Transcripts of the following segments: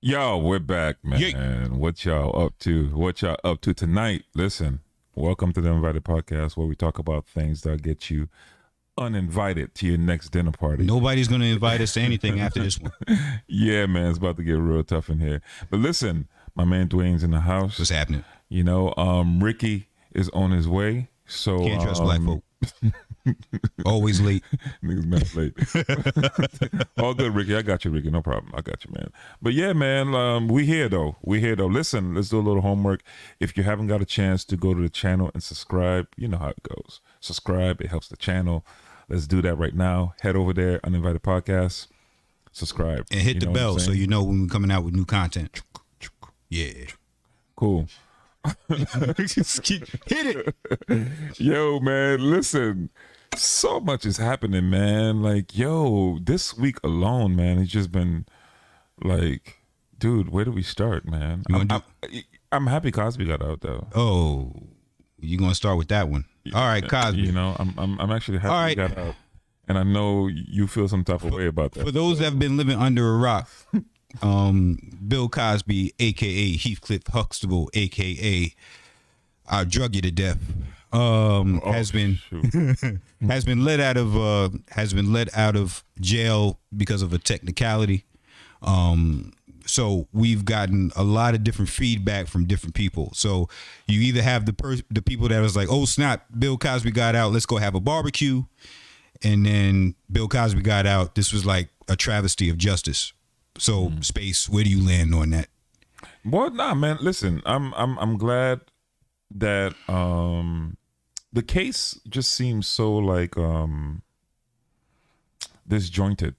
Yo, we're back, man. Yeah. What y'all up to? What y'all up to tonight? Listen, welcome to the Uninvited podcast where we talk about things that get you uninvited to your next dinner party. Nobody's going to invite us to anything after this one. Yeah, man, it's about to get real tough in here. But listen, my man Dwayne's in the house. What's happening? Ricky is on his way. So Can't trust black folk. Always late. Niggas mad late. All good, Ricky. I got you, Ricky. No problem. I got you, man. But yeah, man, we here though. Listen, let's do a little homework. If you haven't got a chance to go to the channel and subscribe, you know how it goes. Subscribe. It helps the channel. Let's do that right now. Head over there, Uninvited Podcast. Subscribe. And hit the bell so you know when we're coming out with new content. Yeah. Cool. Hit it. Yo, man, listen. So much is happening, man. Like, yo, this week alone, man, it's just been like, dude, where do we start, man? I'm happy Cosby got out though. Oh, you're gonna start with that one. All right, Cosby. I'm actually happy All right. he got out. And I know you feel some type of way about that. For those that have been living under a rock, Bill Cosby, aka Heathcliff Huxtable, aka I'll drug you to death, has been let out of jail because of a technicality. So we've gotten a lot of different feedback from different people. So you either have the people that was like, oh snap, Bill Cosby got out, let's go have a barbecue, and then Bill Cosby got out. This was like a travesty of justice. So Space, where do you land on that? Well, nah, man. Listen, I'm glad that the case just seems so like disjointed,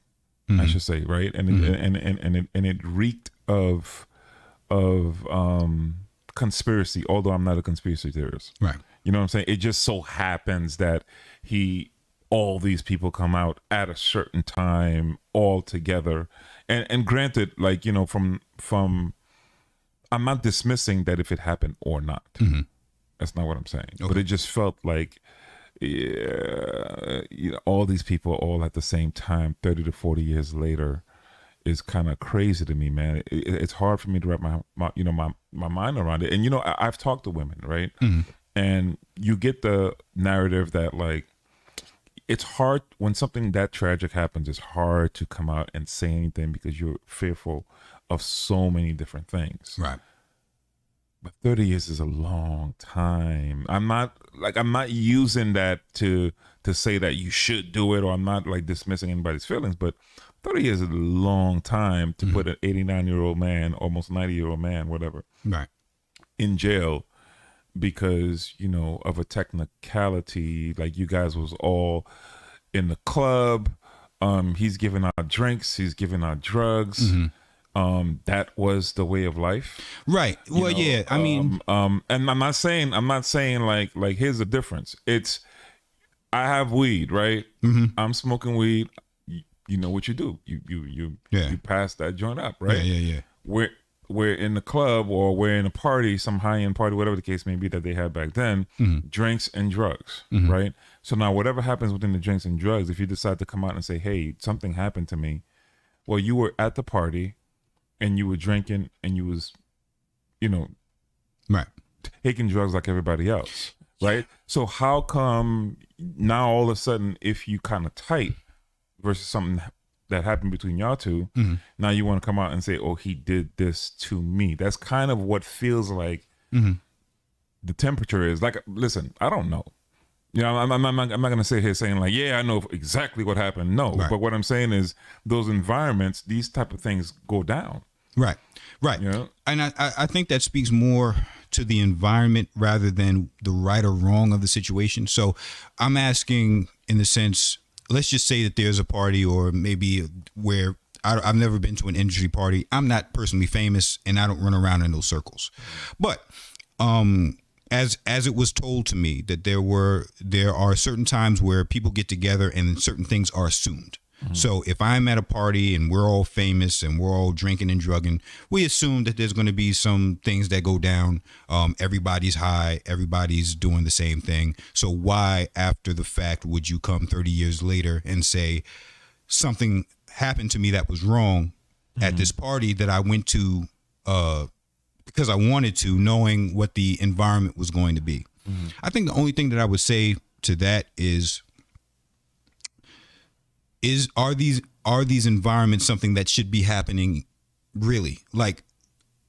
I should say, right? And it reeked of conspiracy. Although I'm not a conspiracy theorist, Right. You know what I'm saying? It just so happens that all these people come out at a certain time all together. And granted, like, from I'm not dismissing that if it happened or not. That's not what I'm saying. Okay. But it just felt like all these people all at the same time, 30 to 40 years later, is kind of crazy to me, man. It's hard for me to wrap my mind around it. And I've talked to women, right? And you get the narrative that, like, it's hard when something that tragic happens. It's hard to come out and say anything because you're fearful of so many different things. Right. But 30 years is a long time. I'm not using that to say that you should do it, or I'm not like dismissing anybody's feelings, but 30 years is a long time to put an 89-year-old man, almost 90-year-old man, whatever, Right. in jail because of a technicality. Like, you guys was all in the club, he's giving out drinks, he's giving out drugs, that was the way of life, Right. Well, yeah, I mean, and I'm not saying like here's the difference. It's, I have weed, right? I'm smoking weed. You know what you do, you pass that joint up, right? Yeah. We're in the club, or we're in a party, some high-end party, whatever the case may be that they had back then, drinks and drugs, right? So now whatever happens within the drinks and drugs, if you decide to come out and say, hey, something happened to me, well, you were at the party and you were drinking and you was, right. taking drugs like everybody else, right? So how come now all of a sudden, if you kind of tight versus something that happened between y'all two, now you want to come out and say, oh, he did this to me? That's kind of what feels like the temperature is. Like, listen, I don't know. I'm not going to sit here saying like, yeah, I know exactly what happened. No, Right. But what I'm saying is those environments, these type of things go down. Right. And I think that speaks more to the environment rather than the right or wrong of the situation. So I'm asking in the sense, let's just say that there's a party, or maybe where I've never been to an industry party. I'm not personally famous and I don't run around in those circles. But as it was told to me that there are certain times where people get together and certain things are assumed. So if I'm at a party and we're all famous and we're all drinking and drugging, we assume that there's going to be some things that go down. Everybody's high. Everybody's doing the same thing. So why, after the fact, would you come 30 years later and say something happened to me that was wrong, at this party that I went to because I wanted to, knowing what the environment was going to be. I think the only thing that I would say to that is are these environments something that should be happening really? Like,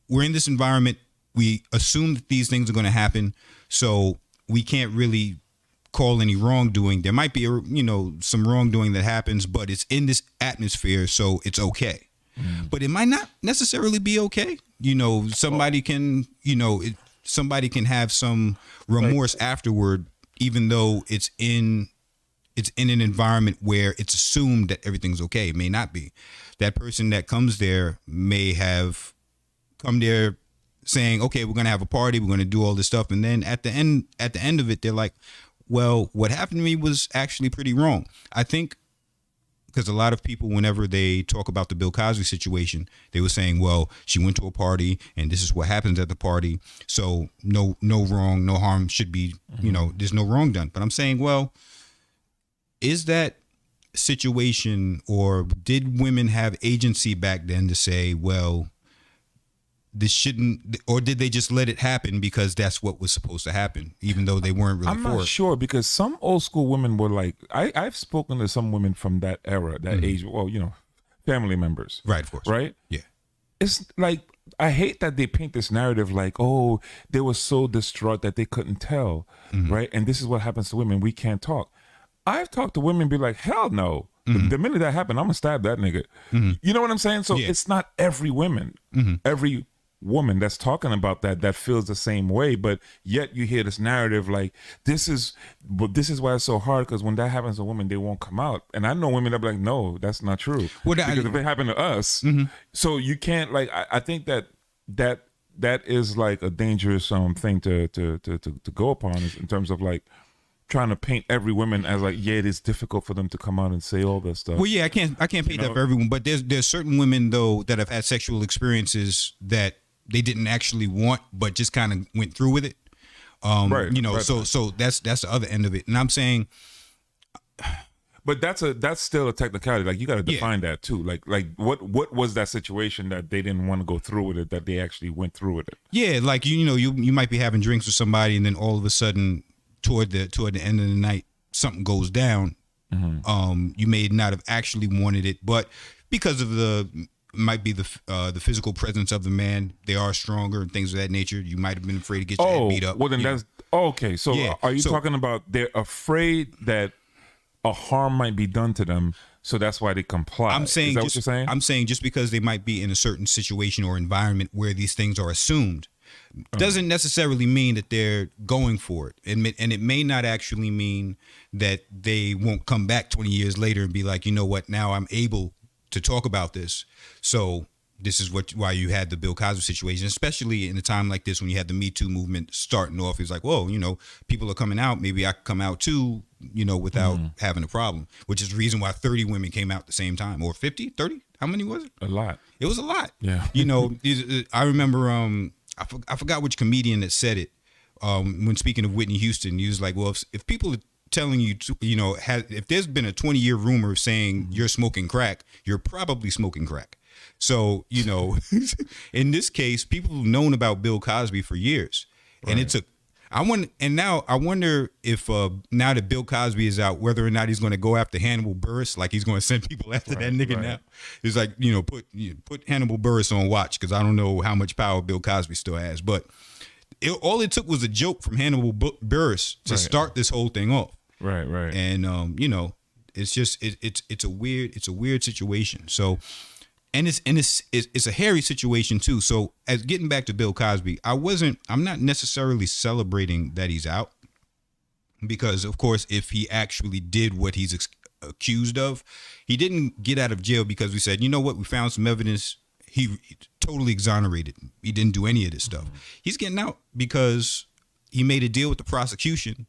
we're in this environment, we assume that these things are going to happen, so we can't really call any wrongdoing. There might be some wrongdoing that happens, but it's in this atmosphere, so it's okay. But it might not necessarily be okay. Somebody can have some remorse afterward, even though it's in an environment where it's assumed that everything's okay. It may not be. That person that comes there may have come there saying, okay, we're going to have a party, we're going to do all this stuff. And then at the end of it, they're like, well, what happened to me was actually pretty wrong. I think because a lot of people, whenever they talk about the Bill Cosby situation, they were saying, well, she went to a party and this is what happens at the party. So no wrong, no harm should be, there's no wrong done. But I'm saying, well, is that situation, or did women have agency back then to say, well, this shouldn't, or did they just let it happen because that's what was supposed to happen, even though they weren't really I'm not sure, because some old school women were like, I've spoken to some women from that era, that age, well, family members. Right, of course. Right? Yeah. It's like, I hate that they paint this narrative like, oh, they were so distraught that they couldn't tell, right? And this is what happens to women. We can't talk. I've talked to women be like, hell no. The minute that happened, I'm going to stab that nigga. You know what I'm saying? So it's not every woman, every woman that's talking about that feels the same way, but yet you hear this narrative like, this is why it's so hard, because when that happens to women, they won't come out. And I know women that be like, no, that's not true. Well, because if it happened to us, so you can't, like, I think that is like a dangerous thing to go upon, in terms of like trying to paint every woman as like, yeah, it is difficult for them to come out and say all this stuff. Well, yeah, I can't paint that for everyone, but there's certain women though that have had sexual experiences that they didn't actually want, but just kind of went through with it. Right. So that's the other end of it. And I'm saying, but that's still a technicality. Like, you got to define that too. Like what was that situation that they didn't want to go through with it, that they actually went through with it? Yeah, like you might be having drinks with somebody, and then all of a sudden, toward the end of the night, something goes down. You may not have actually wanted it, but because of might be the physical presence of the man, they are stronger and things of that nature. You might have been afraid to get your head beat up. Well, then that's okay. So are you talking about they're afraid that a harm might be done to them, so that's why they comply? I'm saying, is that what you're saying? I'm saying just because they might be in a certain situation or environment where these things are assumed doesn't necessarily mean that they're going for it. And it may not actually mean that they won't come back 20 years later and be like, you know what, now I'm able to talk about this. So this is why you had the Bill Cosby situation, especially in a time like this when you had the Me Too movement starting off. It's like, whoa, people are coming out. Maybe I can come out too, without having a problem, which is the reason why 30 women came out at the same time, or 50, 30. How many was it? A lot. It was a lot. Yeah. I remember, I forgot which comedian that said it. When speaking of Whitney Houston, he was like, well, if people are telling you, if there's been a 20-year rumor saying you're smoking crack, you're probably smoking crack. So, in this case, people have known about Bill Cosby for years. Right. And it took, I wonder if now that Bill Cosby is out, whether or not he's going to go after Hannibal Buress, like he's going to send people after that nigga now. It's like, put Hannibal Buress on watch, because I don't know how much power Bill Cosby still has. But all it took was a joke from Hannibal Buress to start this whole thing off. Right. And it's just it's a weird situation. So, and it's a hairy situation too. So, as getting back to Bill Cosby, I'm not necessarily celebrating that he's out, because of course, if he actually did what he's accused of, he didn't get out of jail because we said, you know what, we found some evidence. He totally exonerated. He didn't do any of this stuff. He's getting out because he made a deal with the prosecution,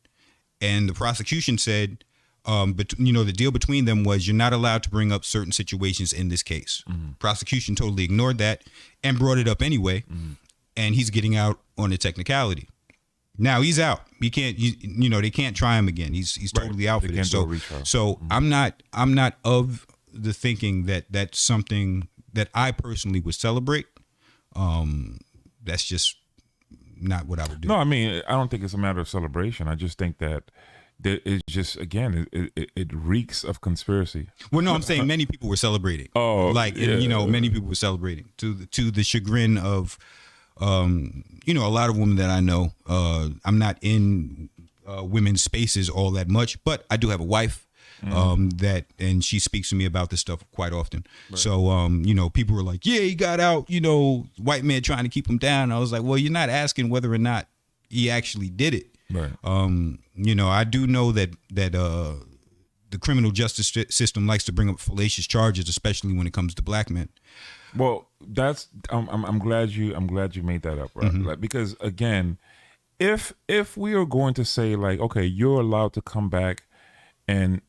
and the prosecution said, the deal between them was you're not allowed to bring up certain situations in this case. Prosecution totally ignored that and brought it up anyway, and he's getting out on a technicality. Now he's out. He can't. They can't try him again. He's totally out for this. So I'm not of the thinking that that's something that I personally would celebrate. That's just not what I would do. No, I mean, I don't think it's a matter of celebration. I just think that it's just, again, it reeks of conspiracy. Well, no, I'm saying many people were celebrating. Oh, like, yeah. and, you know, many people were celebrating to the chagrin of, you know, a lot of women that I know. I'm not in women's spaces all that much, but I do have a wife. And she speaks to me about this stuff quite often. Right. So, you know, people were like, yeah, he got out, you know, white man trying to keep him down. I was like, well, you're not asking whether or not he actually did it. Right. You know, I do know that the criminal justice system likes to bring up fallacious charges, especially when it comes to black men. Well, that's I'm glad you made that up, right? Like, because again, if we are going to say like, okay, you're allowed to come back and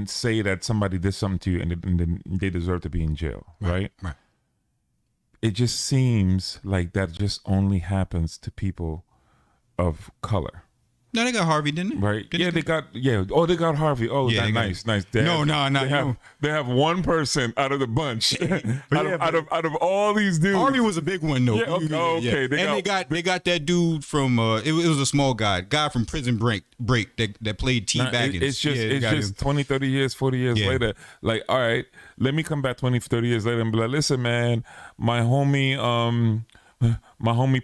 say that somebody did something to you and they deserve to be in jail, right? Right. It just seems like that just only happens to people of color. No, they got Harvey, didn't they? Right. They got Harvey. Oh, yeah, nice. They have one person out of the bunch. out of all these dudes. Harvey was a big one though. Yeah, okay. Yeah. They got that dude from it was a small guy from Prison Break that played T. Baggins. It's just 20, 30 years, 40 years later. Like, all right, let me come back 20, 30 years later and be like, listen, man, my homie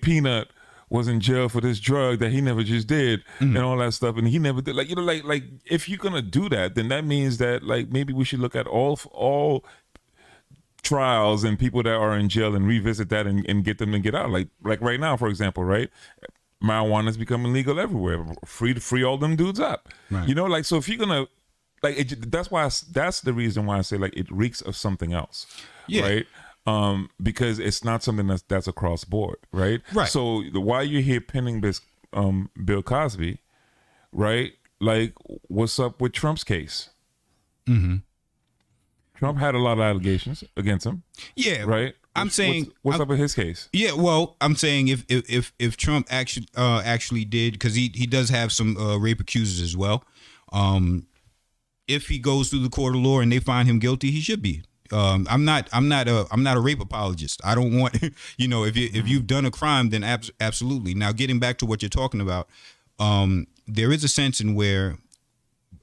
Peanut was in jail for this drug that he never just did and all that stuff, and he never did. Like, you know, like if you're gonna do that, then that means that like maybe we should look at all trials and people that are in jail and revisit that and get them to get out. Like right now, for example, right? Marijuana is becoming legal everywhere. Free all them dudes up. Right. You know, like, so if you're gonna like that's the reason why I say like it reeks of something else. Yeah. Right. Because it's not something that's across board, right? Right. So why you're here pinning this Bill Cosby, right? Like, what's up with Trump's case? Trump had a lot of allegations against him. Yeah. Right. I'm saying what's up with his case? Yeah. Well, I'm saying if Trump actually did, because he does have some rape accusers as well. If he goes through the court of law and they find him guilty, he should be. I'm not a rape apologist. I don't want, you know, if you've done a crime, then absolutely. Now, getting back to what you're talking about, there is a sense in where,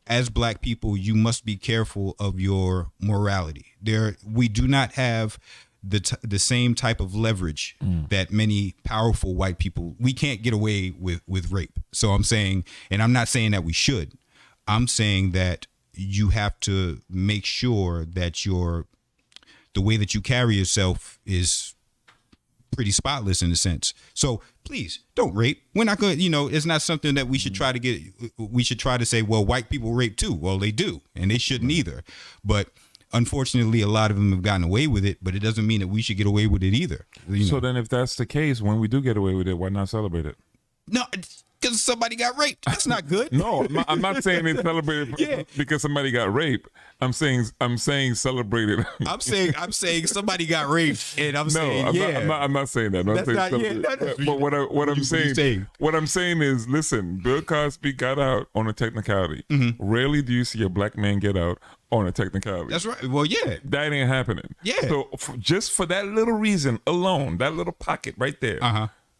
as black people, you must be careful of your morality. We do not have the same type of leverage that many powerful white people. We can't get away with rape. So I'm saying, and I'm not saying that we should. I'm saying that you have to make sure that the way that you carry yourself is pretty spotless in a sense. So please don't rape. We're not going to, you know, it's not something that we should try to say, well, white people rape too. Well, they do, and they shouldn't either. But unfortunately, a lot of them have gotten away with it, but it doesn't mean that we should get away with it either. So then if that's the case, when we do get away with it, why not celebrate it? No, because somebody got raped. That's not good. No, I'm not saying they celebrated because somebody got raped. I'm saying celebrate it. I'm saying somebody got raped, and I'm not saying that. But what I'm saying is, listen, Bill Cosby got out on a technicality. Rarely do you see a black man get out on a technicality. That's right. Well, yeah, that ain't happening. Yeah. So just for that little reason alone, that little pocket right there,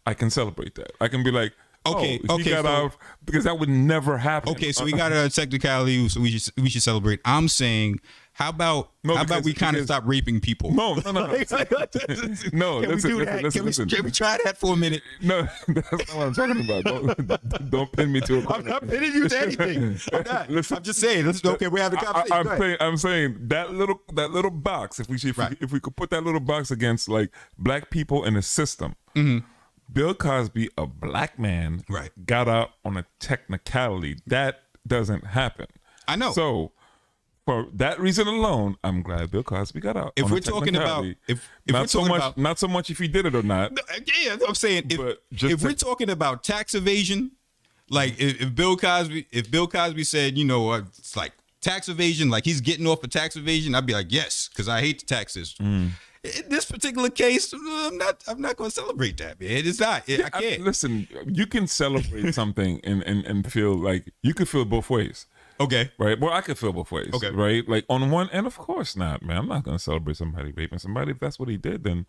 I can celebrate that. I can be like, he got out, because that would never happen. Okay, so we got a technicality, so we should celebrate. I'm saying, how about we kind of stop raping people? No. No, listen. Can we try that for a minute? No, that's not what I'm talking about. Don't pin me to a corner. I'm not pinning you to anything. I'm not. Listen, I'm just saying. Okay, we're having a conversation. I'm saying that little box. If we could put that little box against like black people in the system. Bill Cosby, a black man, got out on a technicality. That doesn't happen. I know. So for that reason alone, I'm glad Bill Cosby got out. If we're talking about, not so much if he did it or not. Yeah, I'm saying if we're talking about tax evasion, like if Bill Cosby said, you know, it's like tax evasion, like he's getting off of tax evasion, I'd be like, yes, because I hate the taxes. In this particular case, I'm not going to celebrate that, man. It's not. I can't. Listen, you can celebrate something and feel like you could feel both ways. Okay. Right? Well, I could feel both ways. Okay. Right? Like on one end, of course not, man. I'm not going to celebrate somebody raping somebody. If that's what he did, then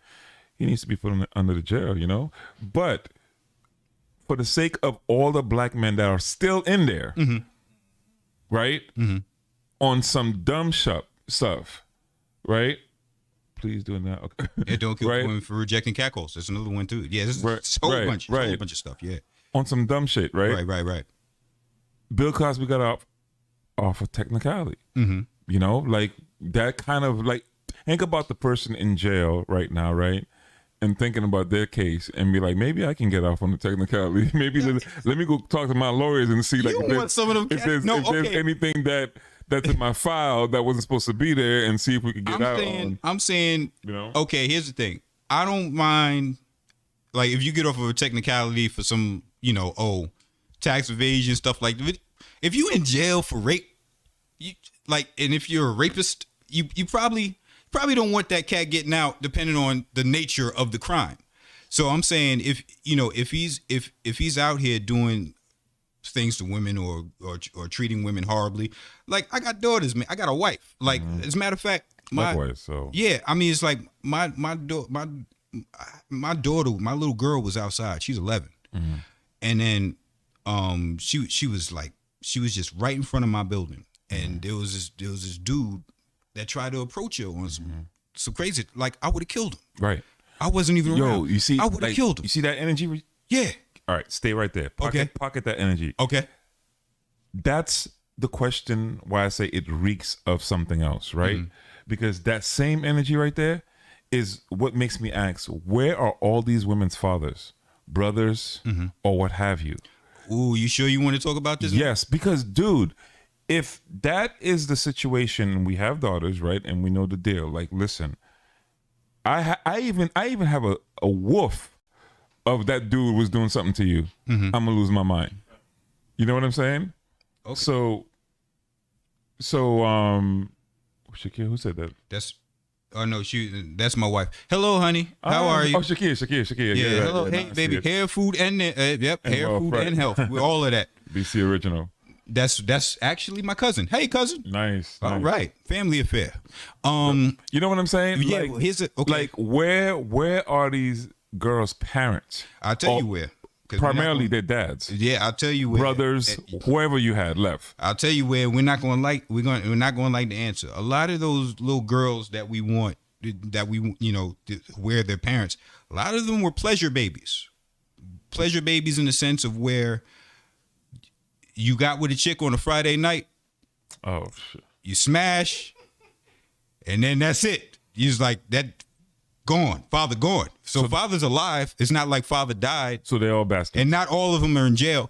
he needs to be put under the jail, you know? But for the sake of all the black men that are still in there, right? On some dumb stuff, right? Please do that. Okay. Yeah, don't kill women for rejecting catcalls. There's another one too. Yeah, there's a whole bunch of stuff. Yeah. On some dumb shit, right? Right. Bill Cosby got off of technicality. You know, like that kind of like, think about the person in jail right now, right? And thinking about their case and be like, maybe I can get off on the technicality. Maybe let me go talk to my lawyers and see like if there's anything that's in my file that wasn't supposed to be there, and see if we can get out. I'm saying, you know, okay, here's the thing. I don't mind, like, if you get off of a technicality for some, you know, tax evasion, stuff like that. If you in jail for rape, and if you're a rapist, you probably don't want that cat getting out, depending on the nature of the crime. So I'm saying, if he's out here doing things to women or treating women horribly, like, I got daughters, man. I got a wife. Like, as a matter of fact, yeah, I mean, it's like my daughter, my little girl was outside. She's 11, and then she was just right in front of my building, and there was this dude that tried to approach her on some crazy, like, I would have killed him. Right. I wasn't even around. You see, I would have killed him. You see that energy? Yeah. All right, stay right there. Pocket that energy. Okay. That's the question why I say it reeks of something else, right? Because that same energy right there is what makes me ask, where are all these women's fathers, brothers, or what have you? Ooh, you sure you want to talk about this? Yes, because, dude, if that is the situation, we have daughters, right? And we know the deal. Like, listen, I even have a woof of that dude was doing something to you. I'm gonna lose my mind. You know what I'm saying? Okay. So Shakir, who said that? That's my wife. Hello, honey. How are you? Oh, Shakir. Yeah. Hello, hey, baby. Hair, food, and hair, food, and health. We're all of that. BC original. That's actually my cousin. Hey, cousin. Nice. All right. Family affair. You know what I'm saying? Yeah. Like, well, here's it. Okay. Like, where are these girls' parents? I'll tell you where. Primarily their dads. Yeah, I'll tell you where. Brothers, whoever you had left. I'll tell you where. We're not going to like the answer. A lot of those little girls that we want, where their parents, a lot of them were pleasure babies. Pleasure babies in the sense of where you got with a chick on a Friday night. Oh shit. You smash, and then that's it. You just like that. Gone. Father gone. So father's alive. It's not like father died. So they're all bastards. And not all of them are in jail.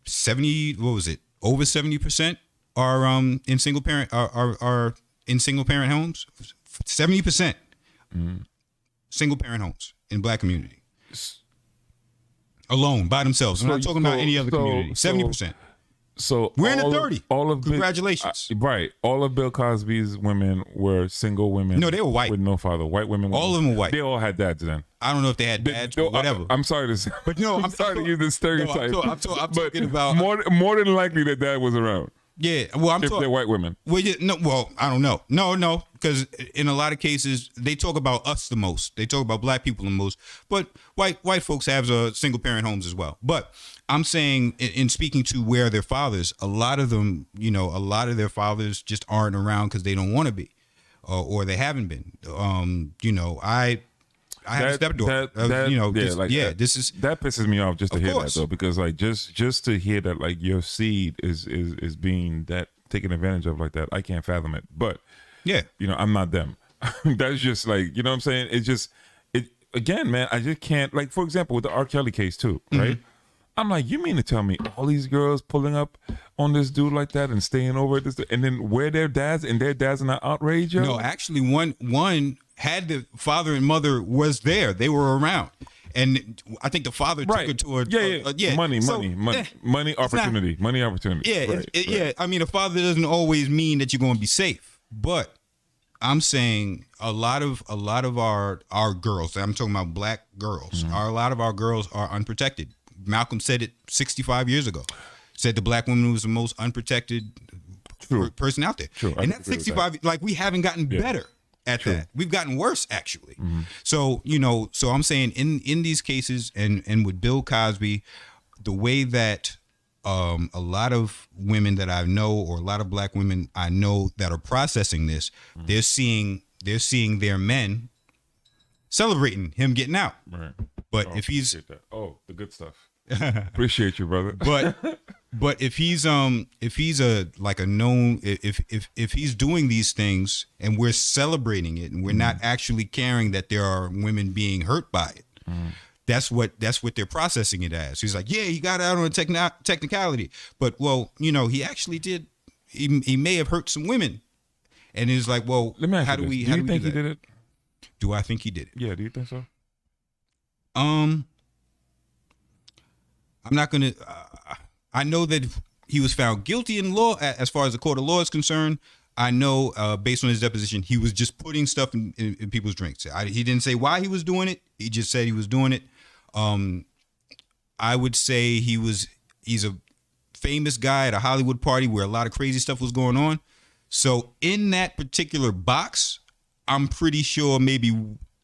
Over 70% are in single parent are in single parent homes. 70% single parent homes in black community. Alone, by themselves. I'm not talking about any other community. 70%. So we're in the 30. Congratulations. Right. All of Bill Cosby's women were single women. No, they were white. With no father. White women. All of them were white. They all had dads then. I don't know if they had dads or whatever. I'm sorry to say. But no, I'm sorry to use this stereotype. No, I'm talking about. More than likely that dad was around. Yeah. Well, if they're white women. Well, I don't know. No. Because in a lot of cases, they talk about us the most. They talk about black people the most. But white folks have single parent homes as well. But I'm saying, in speaking to where their fathers, a lot of them, a lot of their fathers just aren't around because they don't want to be, or they haven't been. I have a stepdaughter. This is that pisses me off just to hear that though, because like just to hear that like your seed is being taken advantage of like that, I can't fathom it. But yeah, I'm not them. That's just like, you know what I'm saying? It's just again, man, I just can't, like, for example, with the R. Kelly case too, right? I'm like, you mean to tell me all these girls pulling up on this dude like that and staying over at this, and then where their dads and their dads are not outraged? Yo? No, actually, one had the father and mother was there; they were around, and I think the father took her to money, opportunity. Yeah, yeah. I mean, a father doesn't always mean that you're going to be safe, but I'm saying a lot of our girls. I'm talking about black girls. A lot of our girls are unprotected. Malcolm said it 65 years ago. Said the black woman was the most unprotected person out there. True. And that's 65. Like, we haven't gotten better at that. We've gotten worse, actually. Mm-hmm. So, so I'm saying in these cases and with Bill Cosby, the way that a lot of women that I know, or a lot of black women I know that are processing this, they're seeing their men celebrating him getting out. Right. But if he's the good stuff. Appreciate you, brother. But if he's a known, if he's doing these things and we're celebrating it and we're not actually caring that there are women being hurt by it, that's what they're processing it as. He's like, yeah, he got out on a technicality, but he actually did. He may have hurt some women, and it's like, well, let me ask how you do we? Do you think he did it? Do I think he did it? Yeah. Do you think so? I'm not gonna. I know that he was found guilty in law, as far as the court of law is concerned. I know, based on his deposition, he was just putting stuff in people's drinks. He didn't say why he was doing it. He just said he was doing it. I would say he's a famous guy at a Hollywood party where a lot of crazy stuff was going on. So in that particular box, I'm pretty sure maybe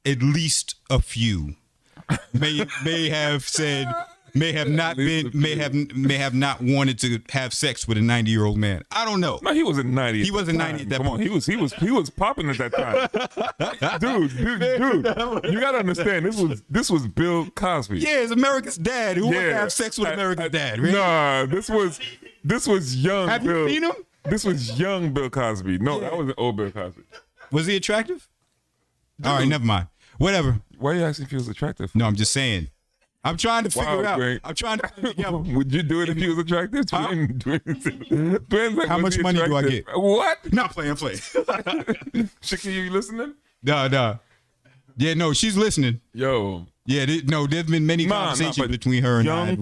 at least a few may have not wanted to have sex with a 90-year-old man. I don't know. No, he wasn't 90. He wasn't 90 at that point. He was popping at that time. dude. You gotta understand, this was Bill Cosby. Yeah, it's America's dad. Who wants to have sex with America's dad? Right? Nah, this was young. Have Bill. you seen him? This was young Bill Cosby. No, that wasn't old Bill Cosby. Was he attractive? Dude. All right, never mind. Whatever. Why are you asking if he was attractive? No, I'm just saying. I'm trying to figure it out. Great. I'm trying to figure it out. Would you do it if he was attractive? Dwayne's like, how much money do I get? What? No, I'm playing. Shiki, you listening? Nah. Yeah, no, she's listening. Yo. Yeah, there's been many conversations between her and I.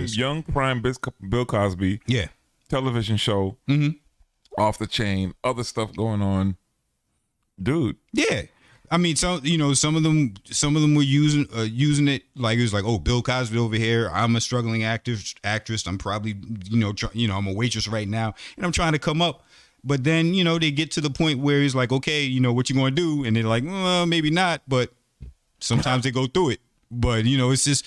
Young prime Bill Cosby. Yeah. Television show. Mm-hmm. Off the chain. Other stuff going on. Dude. Yeah. I mean, some of them were using it like it was like, oh, Bill Cosby over here. I'm a struggling actress. I'm probably, I'm a waitress right now, and I'm trying to come up. But then, they get to the point where he's like, okay, what you going to do? And they're like, well, maybe not. But sometimes they go through it. But it's just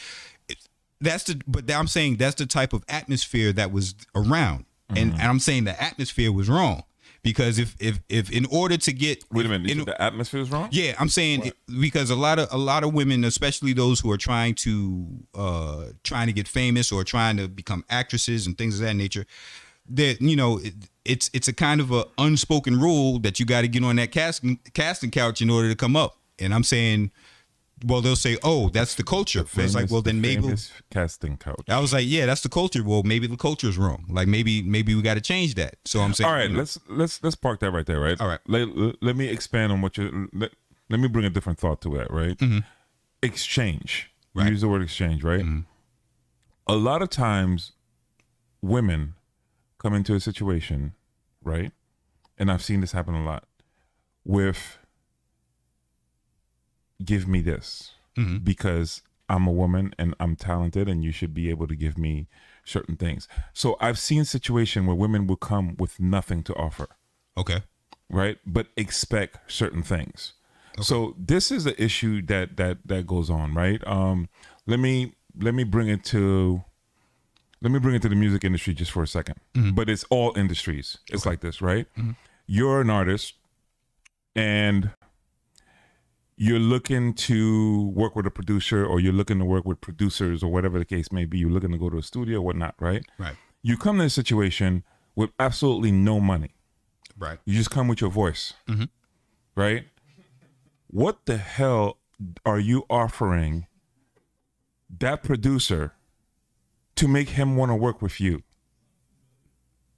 But I'm saying that's the type of atmosphere that was around, and I'm saying the atmosphere was wrong. Because if in order to get wait a minute, the atmosphere is wrong. Yeah, I'm saying because a lot of women, especially those who are trying to get famous or trying to become actresses and things of that nature, that it's a kind of a unspoken rule that you got to get on that casting couch in order to come up. And I'm saying, well, they'll say, oh, that's the culture. It's like, well, then maybe casting couch. I was like, yeah, that's the culture. Well, maybe the culture is wrong. Like maybe we got to change that. So I'm saying, all right, let's park that right there, right? All right. Let me expand on what you. Let me bring a different thought to it, right? Mm-hmm. Exchange. Right. Use the word exchange, right? Mm-hmm. A lot of times, women come into a situation, right? And I've seen this happen a lot with. Give me this because I'm a woman and I'm talented and you should be able to give me certain things. So I've seen situations where women will come with nothing to offer. Okay. Right. But expect certain things. Okay. So this is the issue that goes on. Right. Let me bring it to the music industry just for a second, but it's all industries. It's like this, right? Mm-hmm. You're an artist and you're looking to work with a producer or you're looking to work with producers or whatever the case may be. You're looking to go to a studio or whatnot, right? Right. You come to a situation with absolutely no money. Right. You just come with your voice, right? What the hell are you offering that producer to make him want to work with you?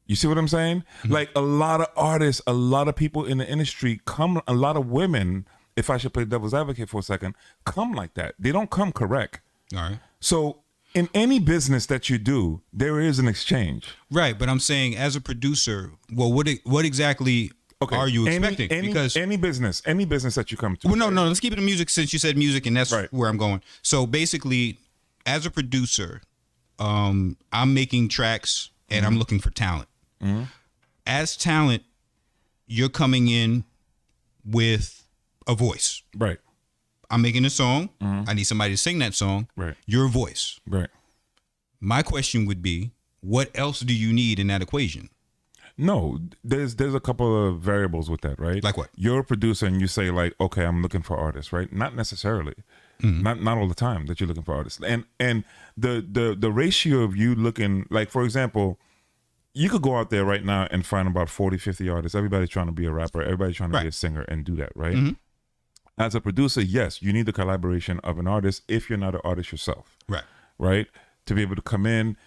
You see what I'm saying? Like a lot of artists, a lot of people in the industry a lot of women, if I should play devil's advocate for a second, come like that. They don't come correct. All right. So in any business that you do, there is an exchange. Right, but I'm saying as a producer, well, what exactly are you expecting? Because any business that you come to. Well, no, let's keep it in music since you said music, and that's where I'm going. So basically, as a producer, I'm making tracks and I'm looking for talent. Mm-hmm. as talent, you're coming in with a voice. Right. I'm making a song. I need somebody to sing that song. Right. Your voice. Right. My question would be, what else do you need in that equation? No, there's a couple of variables with that, right? Like what? You're a producer and you say like, okay, I'm looking for artists, right? Not necessarily. Not all the time that you're looking for artists. And the ratio of you looking, like, for example, you could go out there right now and find about 40, 50 artists. Everybody's trying to be a rapper. Everybody's trying to be a singer and do that, right? As a producer, yes, you need the collaboration of an artist if you're not an artist yourself. Right? To be able to come in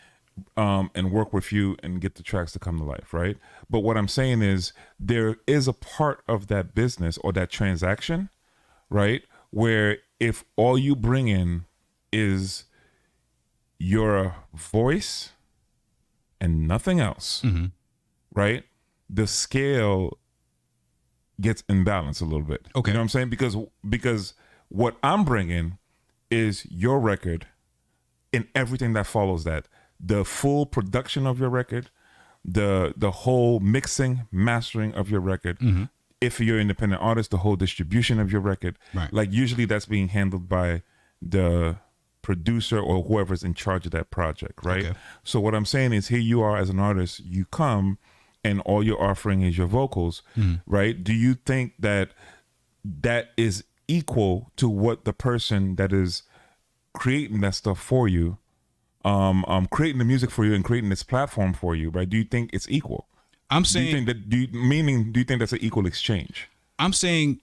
and work with you and get the tracks to come to life, right? But what I'm saying is there is a part of that business or that transaction, right, where if all you bring in is your voice and nothing else, right, the scale gets imbalanced a little bit. Okay. You know what I'm saying? Because what I'm bringing is your record and everything that follows that. The full production of your record, the whole mixing, mastering of your record. If you're an independent artist, the whole distribution of your record. Right. Like usually that's being handled by the producer or whoever's in charge of that project, right? Okay. So what I'm saying is here you are as an artist, you come and all you're offering is your vocals, right? Do you think that that is equal to what the person that is creating that stuff for you, creating the music for you and creating this platform for you, right? Do you think it's equal? I'm saying, do you think that's an equal exchange? I'm saying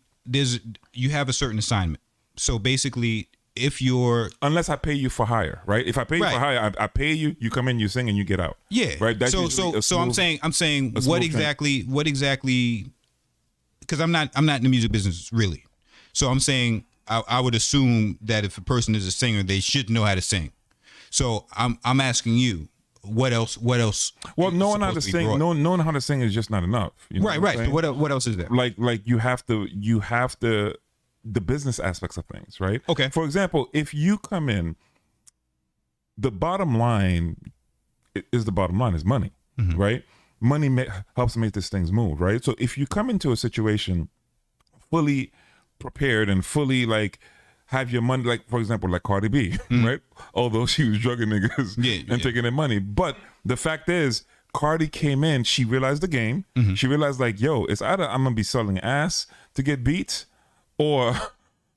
you have a certain assignment. So basically, if you're, unless I pay you for hire, right? If I pay you for hire, I pay you, you come in, you sing, and you get out. Yeah. Right. That's So I'm saying what exactly? Because I'm not in the music business really. So I'm saying I would assume that if a person is a singer, they should know how to sing. So I'm asking you, what else? Well, knowing how to sing, knowing how to sing is just not enough. You know right. So what else is there? Like you have to the business aspects of things, right? Okay. For example, if you come in, the bottom line is money, right? Money helps make these things move, right? So if you come into a situation fully prepared and fully like have your money, like for example, like Cardi B, right? Although she was drugging niggas and taking their money, but the fact is, Cardi came in, she realized the game. She realized like, yo, it's either I'm gonna be selling ass to get beats, or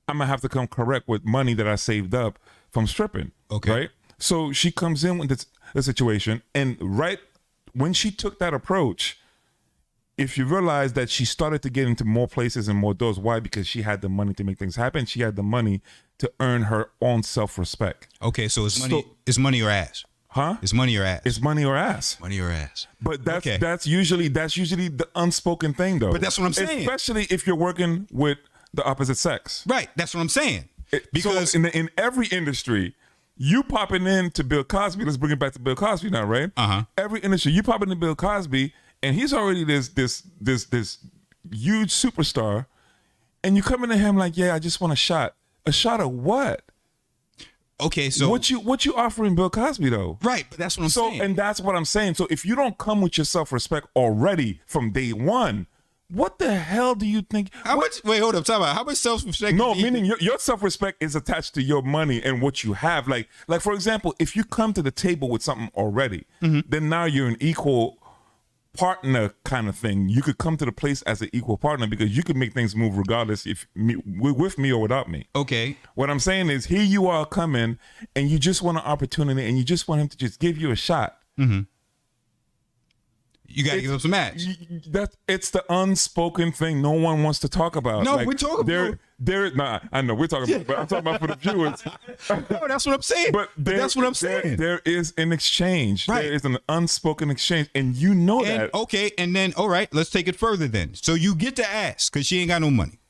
I'm gonna have to come correct with money that I saved up from stripping. Okay. Right? So she comes in with the situation, and right when she took that approach, if you realize that she started to get into more places and more doors, why? Because she had the money to make things happen. She had the money to earn her own self-respect. Okay, so it's money or ass. Huh? It's money or ass. It's money or ass. Money or ass. But that's usually the unspoken thing, though. But that's what I'm saying. Especially if you're working with the opposite sex. Right. That's what I'm saying. Because so in every industry, you popping in to Bill Cosby. Let's bring it back to Bill Cosby now, right? Every industry, you popping in Bill Cosby, and he's already this huge superstar, and you come into him like, yeah, I just want a shot. A shot of what? Okay, so what you offering Bill Cosby though? Right, but that's what I'm saying. And that's what I'm saying. So if you don't come with your self-respect already from day one, what the hell do you think? Wait, hold up. Talk about how much self-respect? No, meaning your self-respect is attached to your money and what you have. Like for example, if you come to the table with something already, then now you're an equal partner kind of thing. You could come to the place as an equal partner because you could make things move regardless with me or without me. Okay. What I'm saying is, here you are coming and you just want an opportunity and you just want him to just give you a shot. You got to give up some ass. It's the unspoken thing no one wants to talk about. No, we're talking about. I know we're talking about, but I'm talking about for the viewers. No, that's what I'm saying. But that's what I'm saying. There is an exchange. Right. There is an unspoken exchange, and you know that. Okay, and then all right, let's take it further then. So you get to ask because she ain't got no money.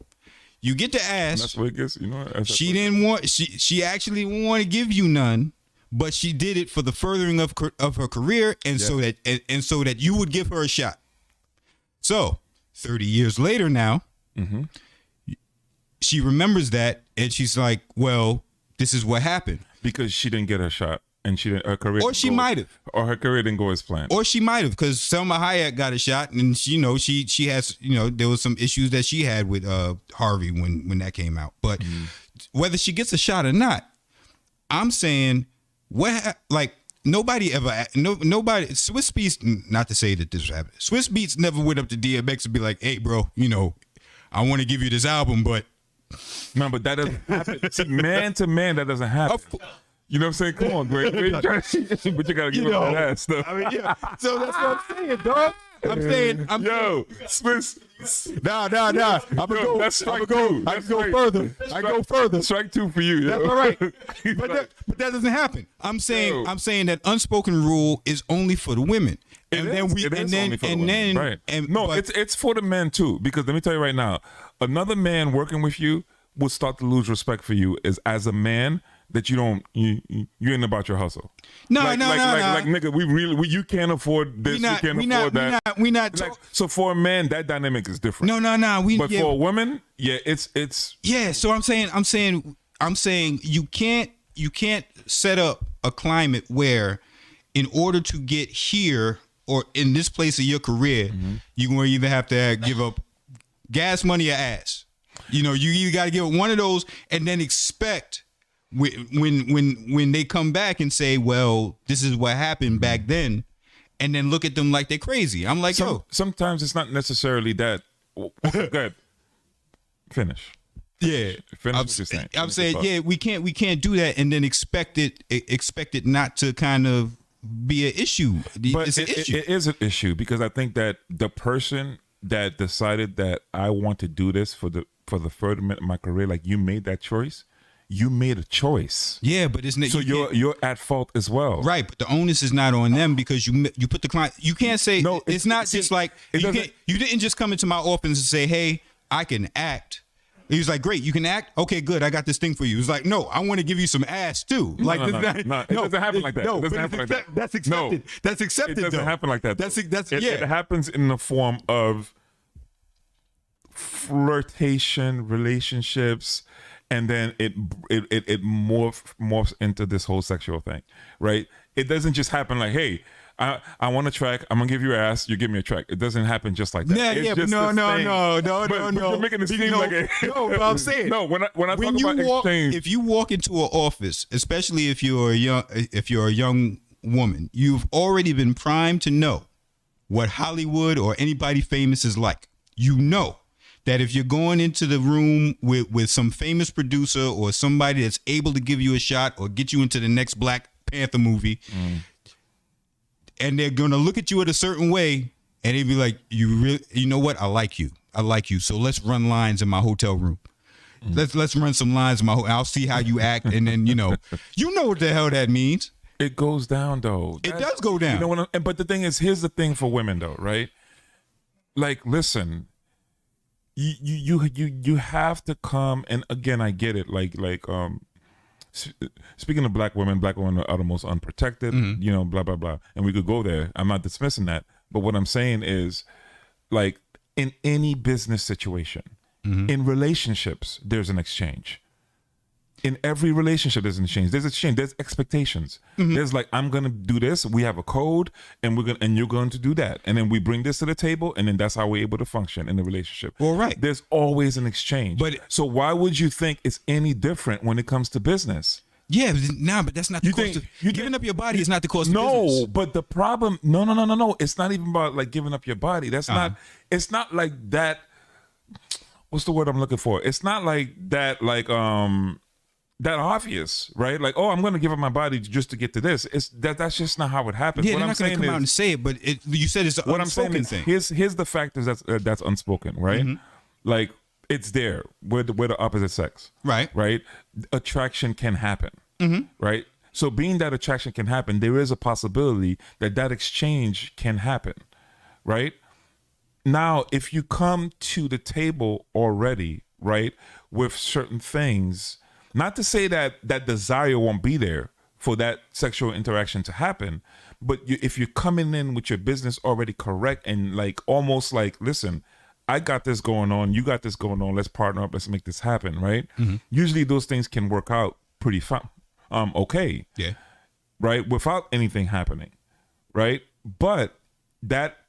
You get to ask. That's what it gets. You know. She didn't want. She actually didn't want to give you none. But she did it for the furthering of her career, and so that you would give her a shot. So 30 years later now, she remembers that, and she's like, "Well, this is what happened because she didn't get her shot." and her career, or she might have, or her career didn't go as planned, or she might have, because Selma Hayek got a shot, and she has, there was some issues that she had with Harvey when that came out. But whether she gets a shot or not, I'm saying nobody Swiss Beats, not to say that this happened, Swiss Beats never went up to DMX and be like, hey bro, I want to give you this album, but no, but that doesn't happen. See, man to man, that doesn't happen. You know what I'm saying? Come on, Dwayne. But you gotta give up that ass stuff. I mean, yeah. So that's what I'm saying, dog. Yo, Swiss. Nah. I'm gonna go further. I go further. Strike 2 for you. That's all right. But that doesn't happen. I'm saying that unspoken rule is only for the women. It's for the men too. Because let me tell you right now, another man working with you will start to lose respect for you as a man. That you ain't about your hustle. No. Like nigga, you can't afford this. You can't afford that. We not. So for a man, that dynamic is different. No. But for a woman, yeah, it's. Yeah. So I'm saying you can't set up a climate where, in order to get here or in this place of your career, you're going to either have to give up gas money or ass. You either got to give up one of those and then expect. When they come back and say, well, this is what happened back then, and then look at them like they're crazy. I'm like, sometimes it's not necessarily that. Go ahead. Finish. Yeah. Finish what you're saying. I'm saying, yeah, we can't do that and then expect it not to kind of be an issue. But it's an issue. It is an issue because I think that the person that decided that I want to do this for the furtherment of my career, like you made that choice. You made a choice. Yeah, but isn't it? So you're at fault as well. Right, but the onus is not on them because you put the client. You can't say no. It's not just like you didn't just come into my office and say, "Hey, I can act." He was like, "Great, you can act. Okay, good. I got this thing for you." He was like, "No, I want to give you some ass too." No, it doesn't happen like that. No, it doesn't happen like that. That's accepted. No, that's accepted. It doesn't happen like that. It happens in the form of flirtation, relationships. And then it morphs into this whole sexual thing, right? It doesn't just happen like, hey, I want a track. I'm gonna give you ass. You give me a track. It doesn't happen just like that. No. You're making it seem like it. No, but I'm saying no. When I talk about exchange, if you walk into an office, especially if you're a young woman, you've already been primed to know what Hollywood or anybody famous is like. You know. That if you're going into the room with some famous producer or somebody that's able to give you a shot or get you into the next Black Panther movie, and they're gonna look at you in a certain way, and they'd be like, you know what? I like you. So let's run lines in my hotel room. Let's run some lines in my I'll see how you act, and then you know what the hell that means. It goes down though. It does go down. But the thing is, here's the thing for women though, right? Like, listen. You have to come, and again I get it, like speaking of black women are the most unprotected, blah blah blah, and we could go there. I'm not dismissing that, but what I'm saying is, like, in any business situation, in relationships, there's an exchange. In every relationship, there's an exchange. There's expectations. There's like, I'm gonna do this. We have a code, and you're going to do that, and then we bring this to the table, and then that's how we're able to function in the relationship. Well, right. There's always an exchange. So why would you think it's any different when it comes to business? Yeah, but that's not the cost. Giving up your body is not the cost of business. No, but the problem, no. It's not even about like giving up your body. That's not. It's not like that. What's the word I'm looking for? It's not like that. That obvious, right? Like, oh, I'm going to give up my body just to get to this. That's just not how it happens. Yeah, they're not going to come out and say it, but you said it's an unspoken thing. Here's the factors that's unspoken, right? Like, it's there. We're the opposite sex, right? Attraction can happen, right? So being that attraction can happen, there is a possibility that exchange can happen, right? Now, if you come to the table already, right, with certain things. Not to say that desire won't be there for that sexual interaction to happen, but if you're coming in with your business already correct and like almost like, listen, I got this going on, you got this going on, let's partner up, let's make this happen, right? Usually those things can work out pretty fun, okay. Yeah. right, without anything happening, right? But that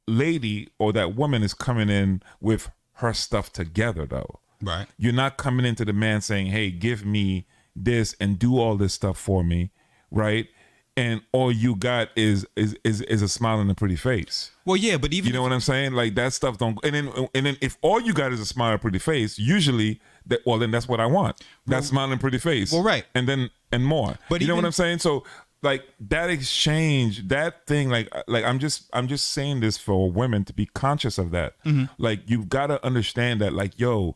lady or that woman is coming in with her stuff together, though. Right. You're not coming into the man saying, hey, give me this and do all this stuff for me, right? And all you got is a smile and a pretty face. Well, yeah, but even you know what I'm saying? Like that stuff don't. And then if all you got is a smile and pretty face, usually then that's what I want. That smile and pretty face. Well, right. And more. But you know what I'm saying? So like that exchange, that thing, like I'm just saying this for women to be conscious of that. Mm-hmm. Like you've got to understand that, like, yo,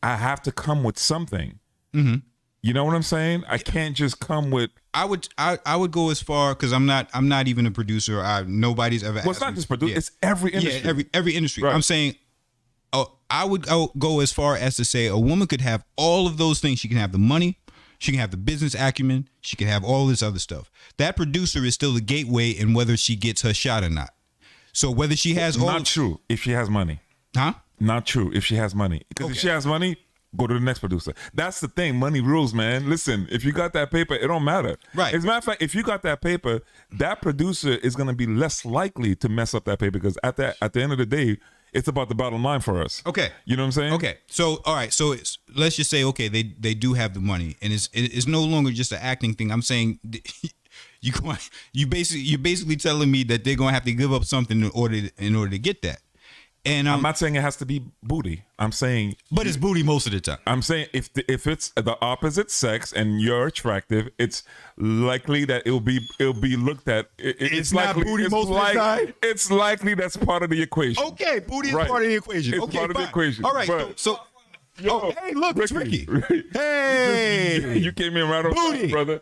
I have to come with something. Mm-hmm. You know what I'm saying? I can't just come with. I would go as far, because I'm not even a producer. Nobody's ever. Well, it's not just producer. Yeah. It's every industry. Yeah, every industry. Right. I'm saying, I would go as far as to say a woman could have all of those things. She can have the money, she can have the business acumen, she can have all this other stuff. That producer is still the gateway in whether she gets her shot or not. So whether she has not true if she has money. Huh? Not true if she has money. Because if she has money, go to the next producer. That's the thing. Money rules, man. Listen, if you got that paper, it don't matter. Right. As a matter of fact, if you got that paper, that producer is going to be less likely to mess up that paper, because at the end of the day, it's about the bottom line for us. Okay. You know what I'm saying? Okay. So, all right. So let's just say, okay, they do have the money, and it's no longer just an acting thing. I'm saying you're basically telling me that they're going to have to give up something in order to get that. And I'm not saying it has to be booty. I'm saying, but it's booty most of the time. I'm saying if it's the opposite sex and you're attractive, it's likely that it'll be looked at. It's likely, not booty most of the time. It's likely that's part of the equation. Okay, booty is part of the equation. It's part of the equation. All right, but, so yo, hey, look, it's Ricky. Hey, you came in right on time, brother.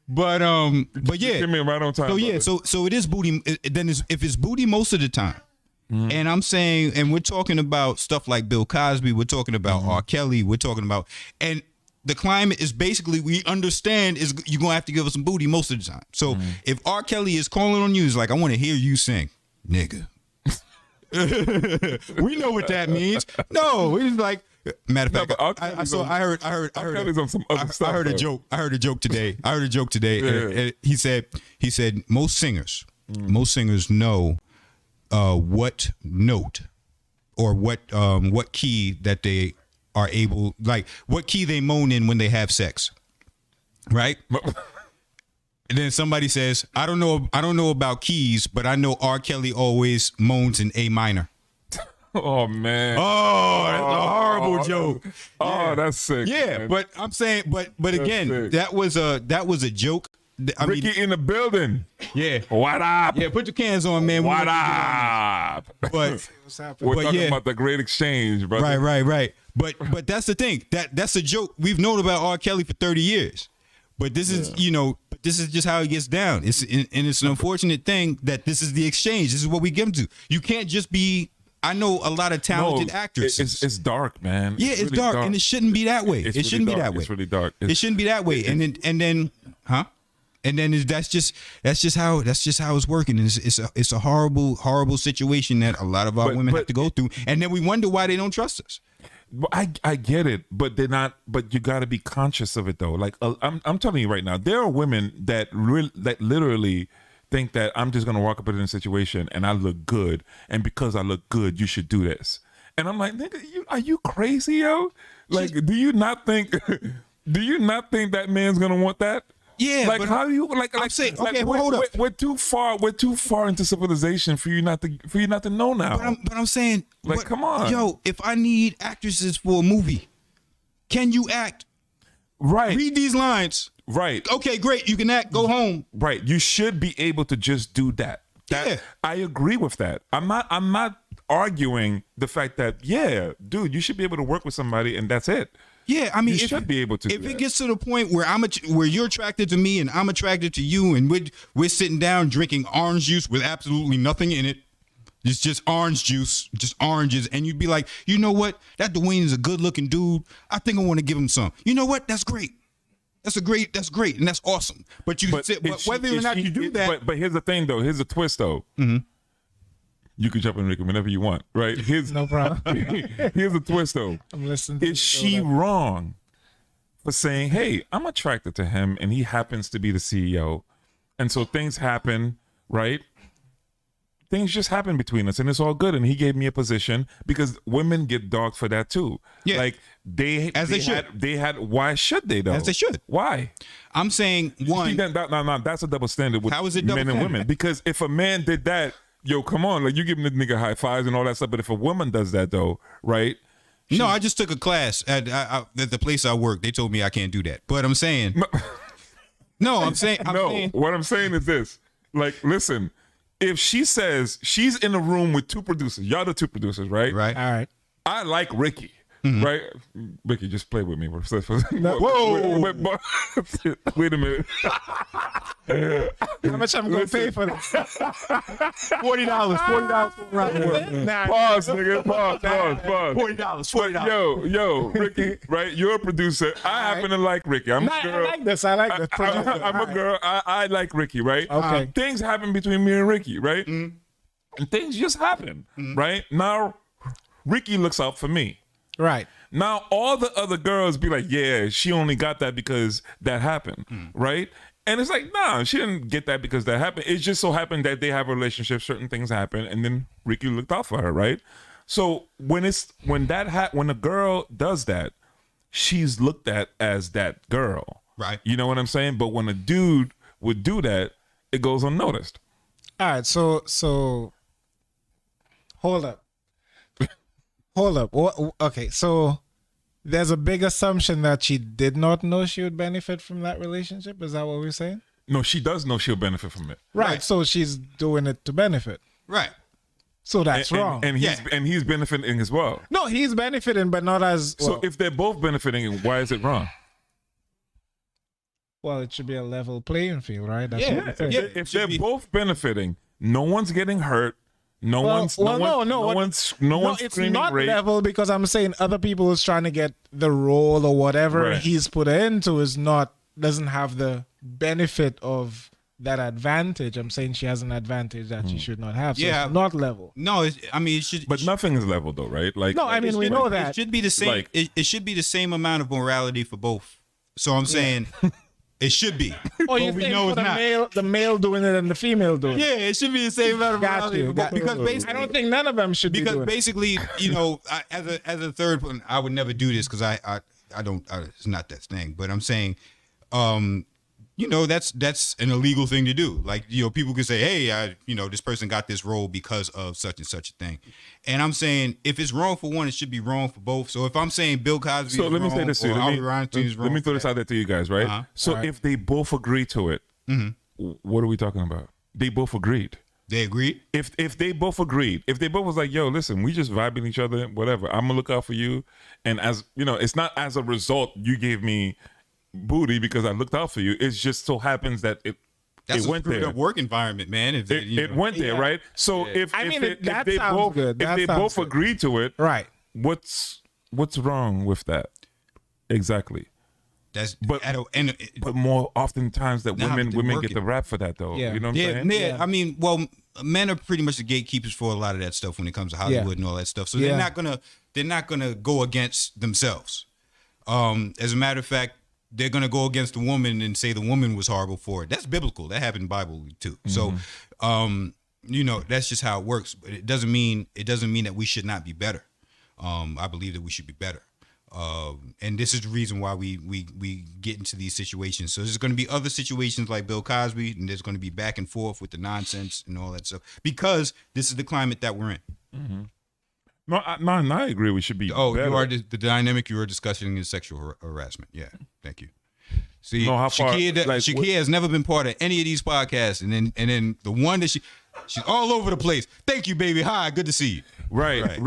But yeah, you came in right on time. So yeah, so it is booty. Then if it's booty most of the time. Mm-hmm. And I'm saying, and we're talking about stuff like Bill Cosby, we're talking about R. Kelly, we're talking about, and the climate is basically, we understand is you're gonna have to give us some booty most of the time. So if R. Kelly is calling on you, it's like, I want to hear you sing, nigga. We know what that means. No, it's like, matter of fact, I heard a joke today. And he said most singers know what note or what key that they are able, like what key they moan in when they have sex, right? And then somebody says, I don't know about keys, but I know R. Kelly always moans in A minor. Oh man! Oh, that's a horrible joke. Oh, that's sick. Yeah, man. But I'm saying, but again, sick. that was a joke. Ricky in the building. Yeah. What up? Yeah, put your cans on, man. What up? But we're talking about the great exchange, brother. Right. But that's the thing. That's a joke. We've known about R. Kelly for 30 years. But this is, this is just how it gets down. It's an unfortunate thing that this is the exchange. This is what we give them to. You can't just be. I know a lot of talented actors. It's dark, man. Yeah, it's really dark, and it shouldn't be that way. It shouldn't be that way. It's really dark. It shouldn't be that way. And then, that's just how it's working. And it's a horrible situation that a lot of our women have to go through. And then we wonder why they don't trust us. I get it, but they're not. But you got to be conscious of it, though. Like I'm telling you right now, there are women that literally think that I'm just gonna walk up in a situation and I look good, and because I look good, you should do this. And I'm like, nigga, are you crazy, yo? Like, do you not think that man's gonna want that? Yeah, like, how do you like? I'm saying, okay, well, hold up. We're too far into civilization for you not to know now. But I'm saying, like, come on, yo. If I need actresses for a movie, can you act? Right. Read these lines. Right. Okay, great. You can act. Go home. Right. You should be able to just do that. Yeah. I agree with that. I'm not arguing the fact that, yeah, dude, you should be able to work with somebody and that's it. Yeah, I mean, you should be able to. If it gets to the point where where you're attracted to me and I'm attracted to you, and we're sitting down drinking orange juice with absolutely nothing in it, it's just orange juice, just oranges, and you'd be like, you know what? That Dwayne is a good-looking dude. I think I want to give him some. You know what? That's great. That's great, and that's awesome. But whether or not you do that. But here's the thing, though. Here's the twist, though. Mm-hmm. You can jump in, Ricky, whenever you want, right? No problem. Here's the twist, though. I'm listening. Is she wrong for saying, hey, I'm attracted to him and he happens to be the CEO. And so things happen, right? Things just happen between us and it's all good. And he gave me a position because women get dogged for that too. Yeah. Like they had, why should they though? As they should. Why? I'm saying one. No, that's a double standard with How is it double men and standard? women. Because if a man did that, yo, come on, like you giving the nigga high fives and all that stuff. But if a woman does that though, right? No, I just took a class at the place I work. They told me I can't do that. But I'm saying. I'm saying. What I'm saying is this. Like, listen. If she says she's in a room with two producers, y'all the two producers, right? Right. All right. I like Ricky, right? Ricky, just play with me. Whoa! Wait a minute. How much I'm gonna pay for this? $40. Pause, nigga. Pause. $40. Yo, Ricky, right? You're a producer. I happen to like Ricky. I'm a girl. I like this. I like this. I'm a girl. I like Ricky, right? Okay. Things happen between me and Ricky, right? And things just happen, right? Now, Ricky looks out for me. Right. Now, all the other girls be like, yeah, she only got that because that happened, right? And it's like, nah, she didn't get that because that happened. It just so happened that they have a relationship, certain things happen, and then Ricky looked out for her, right? So when a girl does that, she's looked at as that girl. Right. You know what I'm saying? But when a dude would do that, it goes unnoticed. All right. So hold up. Okay. So there's a big assumption that she did not know she would benefit from that relationship. Is that what we're saying? No, she does know she'll benefit from it. Right. So she's doing it to benefit. Right. So that's wrong. And he's benefiting as well. No, he's benefiting, but not as well. So if they're both benefiting, why is it wrong? Well, it should be a level playing field, right? That's Yeah. what I'm saying. If they're both benefiting, no one's getting hurt. No one's It's screaming not rape. level because I'm saying other people is trying to get the role or whatever Right. he's put into doesn't have the benefit of that advantage. I'm saying she has an advantage that she should not have. So Yeah. it's not level. No, it should. But nothing is level though, right? Like No, I mean we know that. It should be the same. Like- it should be the same amount of morality for both. So I'm saying it should be. Oh, you we think know for it's the male doing it and the female doing it? Yeah, it should be the same amount of Got morality you. for both. Because I basically, don't think none of them should be doing it. basically, as a third one, I would never do this because I don't. It's not that thing. But I'm saying, that's an illegal thing to do. Like, people can say, hey, this person got this role because of such and such a thing. And I'm saying, if it's wrong for one, it should be wrong for both. So if I'm saying Bill Cosby So is let me wrong, say this to you. or Harvey Weinstein is wrong, Let me throw this out there to you guys, right? Uh-huh. So All right. if they both agree to it, what are we talking about? They both agreed. They agreed. If they both agreed, if they both was like, yo, listen, we just vibing each other, whatever. I'm gonna look out for you, and as it's not as a result you gave me booty because I looked out for you. It just so happens that That's it went a screwed there. up work environment, man. If It went there, right? So if that they sounds both good. if That they sounds both good. agree to it, Right. what's wrong with that? Exactly. That's But but more oftentimes that Nah, but women they're get working. the rap for that though. Yeah. You know what I'm yeah, saying? yeah. I mean, well, men are pretty much the gatekeepers for a lot of that stuff when it comes to Hollywood and all that stuff. So Yeah. they're not gonna go against themselves. As a matter of fact, they're gonna go against the woman and say the woman was horrible for it. That's biblical. That happened in the Bible too. So, that's just how it works. But it doesn't mean that we should not be better. I believe that we should be better. And this is the reason why we get into these situations. So there's going to be other situations like Bill Cosby, and there's going to be back and forth with the nonsense and all that stuff because this is the climate that we're in. No, I agree. We should be. Oh, better. you are the dynamic you are discussing is sexual harassment. Yeah, thank you. See, No, how far- Shakia has never been part of any of these podcasts, and then the one that she's all over the place. Thank you, baby. Hi, good to see you. Right.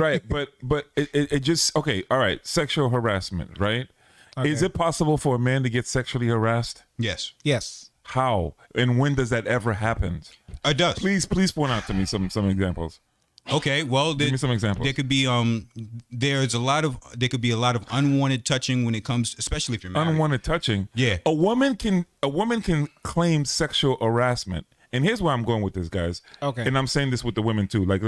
But it just okay. All right, sexual harassment. Right? Okay. Is it possible for a man to get sexually harassed? Yes, Yes. How and when does that ever happen? it does. Please point out to me some examples. Okay, well, Give me some examples. There could be there could be a lot of unwanted touching when it comes, especially if you're married. Unwanted touching. Yeah. A woman can claim sexual harassment And here's where I'm going with this, guys. Okay. And I'm saying this with the women too. Like,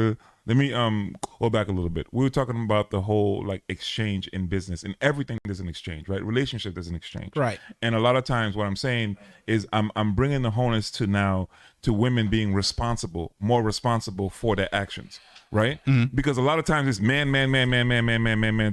let me go back a little bit. We were talking about the whole like exchange in business, and everything is an exchange, right? Relationship is an exchange, Right? And a lot of times, what I'm saying is, I'm bringing the onus to women being more responsible for their actions, right? Because a lot of times it's man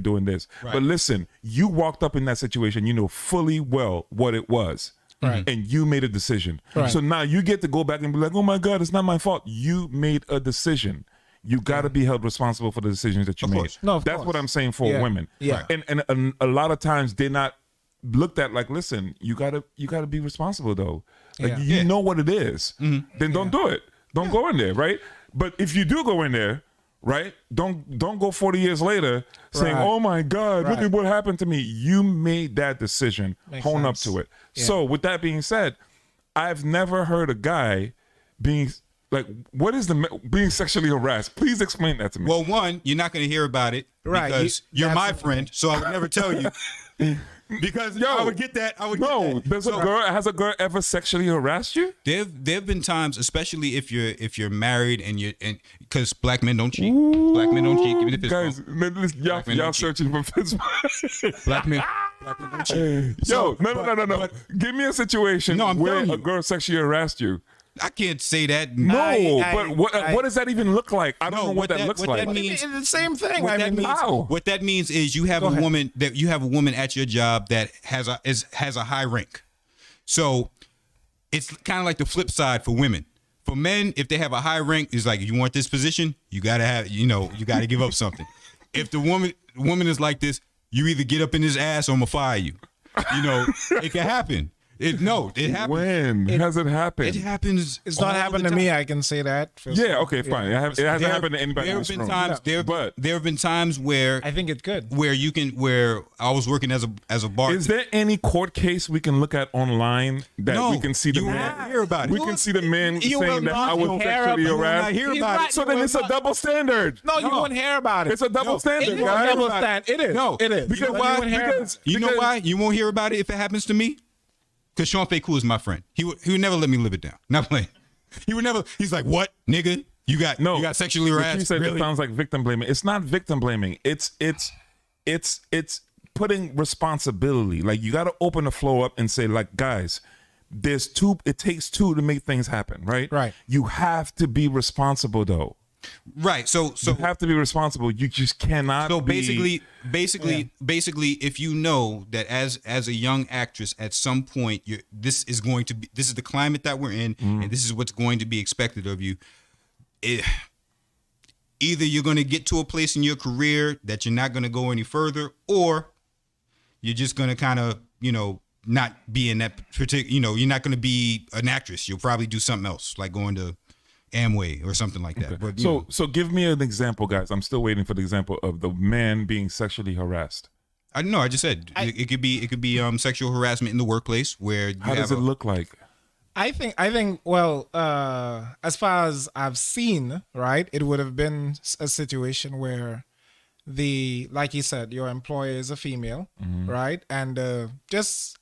doing this. Right. But listen, you walked up in that situation, you know fully well what it was. Right. And you made a decision. Right. So now you get to go back and be like, oh my God, it's not my fault. You made a decision. You got to be held responsible for the decisions that you made. course. No, of That's course. what I'm saying for women. Yeah. And a lot of times they're not looked at like, listen, you gotta be responsible though. Like Yeah. you know what it is. Then don't do it. Don't go in there, right? But if you do go in there, right? Don't go 40 years later saying, Right. "Oh my God, look Right. at what happened to me." You made that decision. Makes Hone up sense. to it. Yeah. So with that being said, I've never heard a guy being like, what is being sexually harassed? Please explain that to me. Well, one, you're not going to hear about it Right. because you're my Absolutely. friend, so I would never tell you. Because I would get that. I would no, get that. has a girl ever sexually harassed you? There've been times, especially if you're married and because black men don't cheat. Black men don't cheat. Give me the fist Guys, bump. y'all men don't cheat. searching for fist bump. Black men don't cheat. Yo, no. Give me a situation No, I'm where telling a you. girl sexually harassed you. I can't say that. No, I- but what does that even look like? I don't No, know what that looks what like. that means- It's the same thing. What I that mean, means, how? what that means is you have Go a ahead. woman at your job that has a high rank. So it's kind of like the flip side for women. For men, if they have a high rank, it's like, you want this position, you gotta give up something. If the woman is like this, you either get up in his ass or I'm gonna fire you. It can happen. It happens. When has it happened? It happens. it's not all happened the to me. time. I can say that. Yeah, okay, fine. It hasn't happened to anybody There in have this been room. times. There have been times where I think it's good. where I was working as a bartender. Is there any court case we can look at online that No, we can see the you man? won't hear about it. We can see the man You will saying that not I was hear sexually about- you will not harassed. hear He's about right. it. So then it's a double standard. No, you won't hear about it. It's a double standard, It is guys. a double standard. It is. No, it is. because You why? won't hear about Because- it. You know why? You won't hear about it if it happens to me? Because Sean Fay Cool is my friend. He would never let me live it down. Not playing. He would never. He's like, what, nigga? You got sexually What harassed? you said Really? it sounds like victim blaming. It's not victim blaming. It's putting responsibility. Like you got to open the flow up and say, like, guys, there's two. It takes two to make things happen, right? Right. You have to be responsible, though. Right. So You have to be responsible. You just cannot. So be, basically, if you know that as a young actress, at some point, this is the climate that we're in, and this is what's going to be expected of you. Either you're going to get to a place in your career that you're not going to go any further, or you're just going to kind of, not be in that particular. You're not going to be an actress. You'll probably do something else, like going to Amway or something like that. Okay. But So give me an example, guys. I'm still waiting for the example of the man being sexually harassed. I know. I just said it could be sexual harassment in the workplace where you How does it look like? I think. Well, as far as I've seen, right, it would have been a situation where like you said, your employer is a female, right, and just.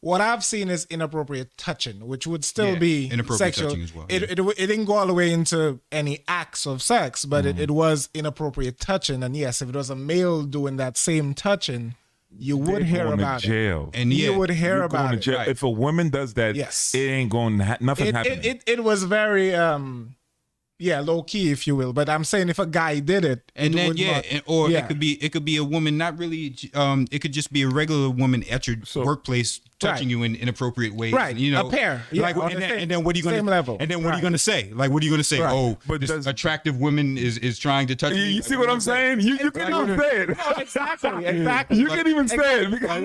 What I've seen is inappropriate touching, which would still be inappropriate sexual. touching as well. It didn't go all the way into any acts of sex, but it was inappropriate touching. And yes, if it was a male doing that same touching, you would hear Going to about it. jail. And You would hear You're about going to it. jail. Right. If a woman does that, Yes. it ain't going to nothing happening. It was very low key, if you will. But I'm saying if a guy did it, And it then would not- it could be a woman, not really. It could just be a regular woman at your workplace touching you in inappropriate ways. Right. You know, A pair. Yeah, Like, on and, the then, same- and then what are you going same to level. And then what are you Right. going to say? Like, what are you going to say? Right. Oh, But this does- attractive woman is trying to touch me. You see what I'm saying? You can even say it. Exactly. You can even say it. Because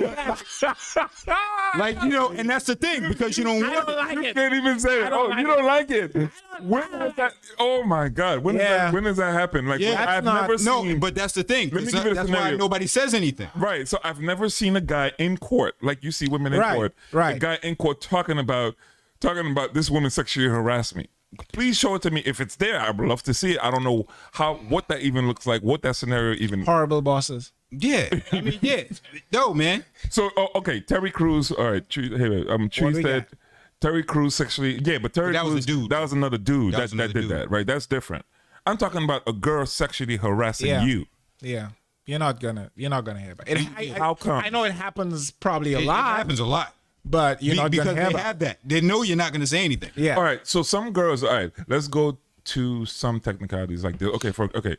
Like, and that's the thing, because you don't want it. you can't even say it. Oh, you don't like it. When is that? Oh my God. When does that happen? Like, Yeah, I've that's never No, seen. but that's the thing. Let me give you a That's why scenario. nobody says anything. Right. So I've never seen a guy in court, like you see women in Right, court. right. A guy in court talking about this woman sexually harassed me. Please show it to me. If it's there, I'd love to see it. I don't know what that even looks like, what that scenario even. Horrible bosses. Yeah. I mean, yeah. No, man. So okay, Terry Crews. All right, Tree What we said Terry Crews sexually, but Terry that Crews, was a dude. That was another dude that another did dude. that, right? That's different. I'm talking about a girl sexually harassing you. Yeah. You're not gonna hear about it. How come? I know it happens probably a It lot. happens a lot. But you're not because gonna hear they about have that. They know you're not going to say anything. Yeah. All right. So some girls, all right, let's go to some technicalities like this. Okay.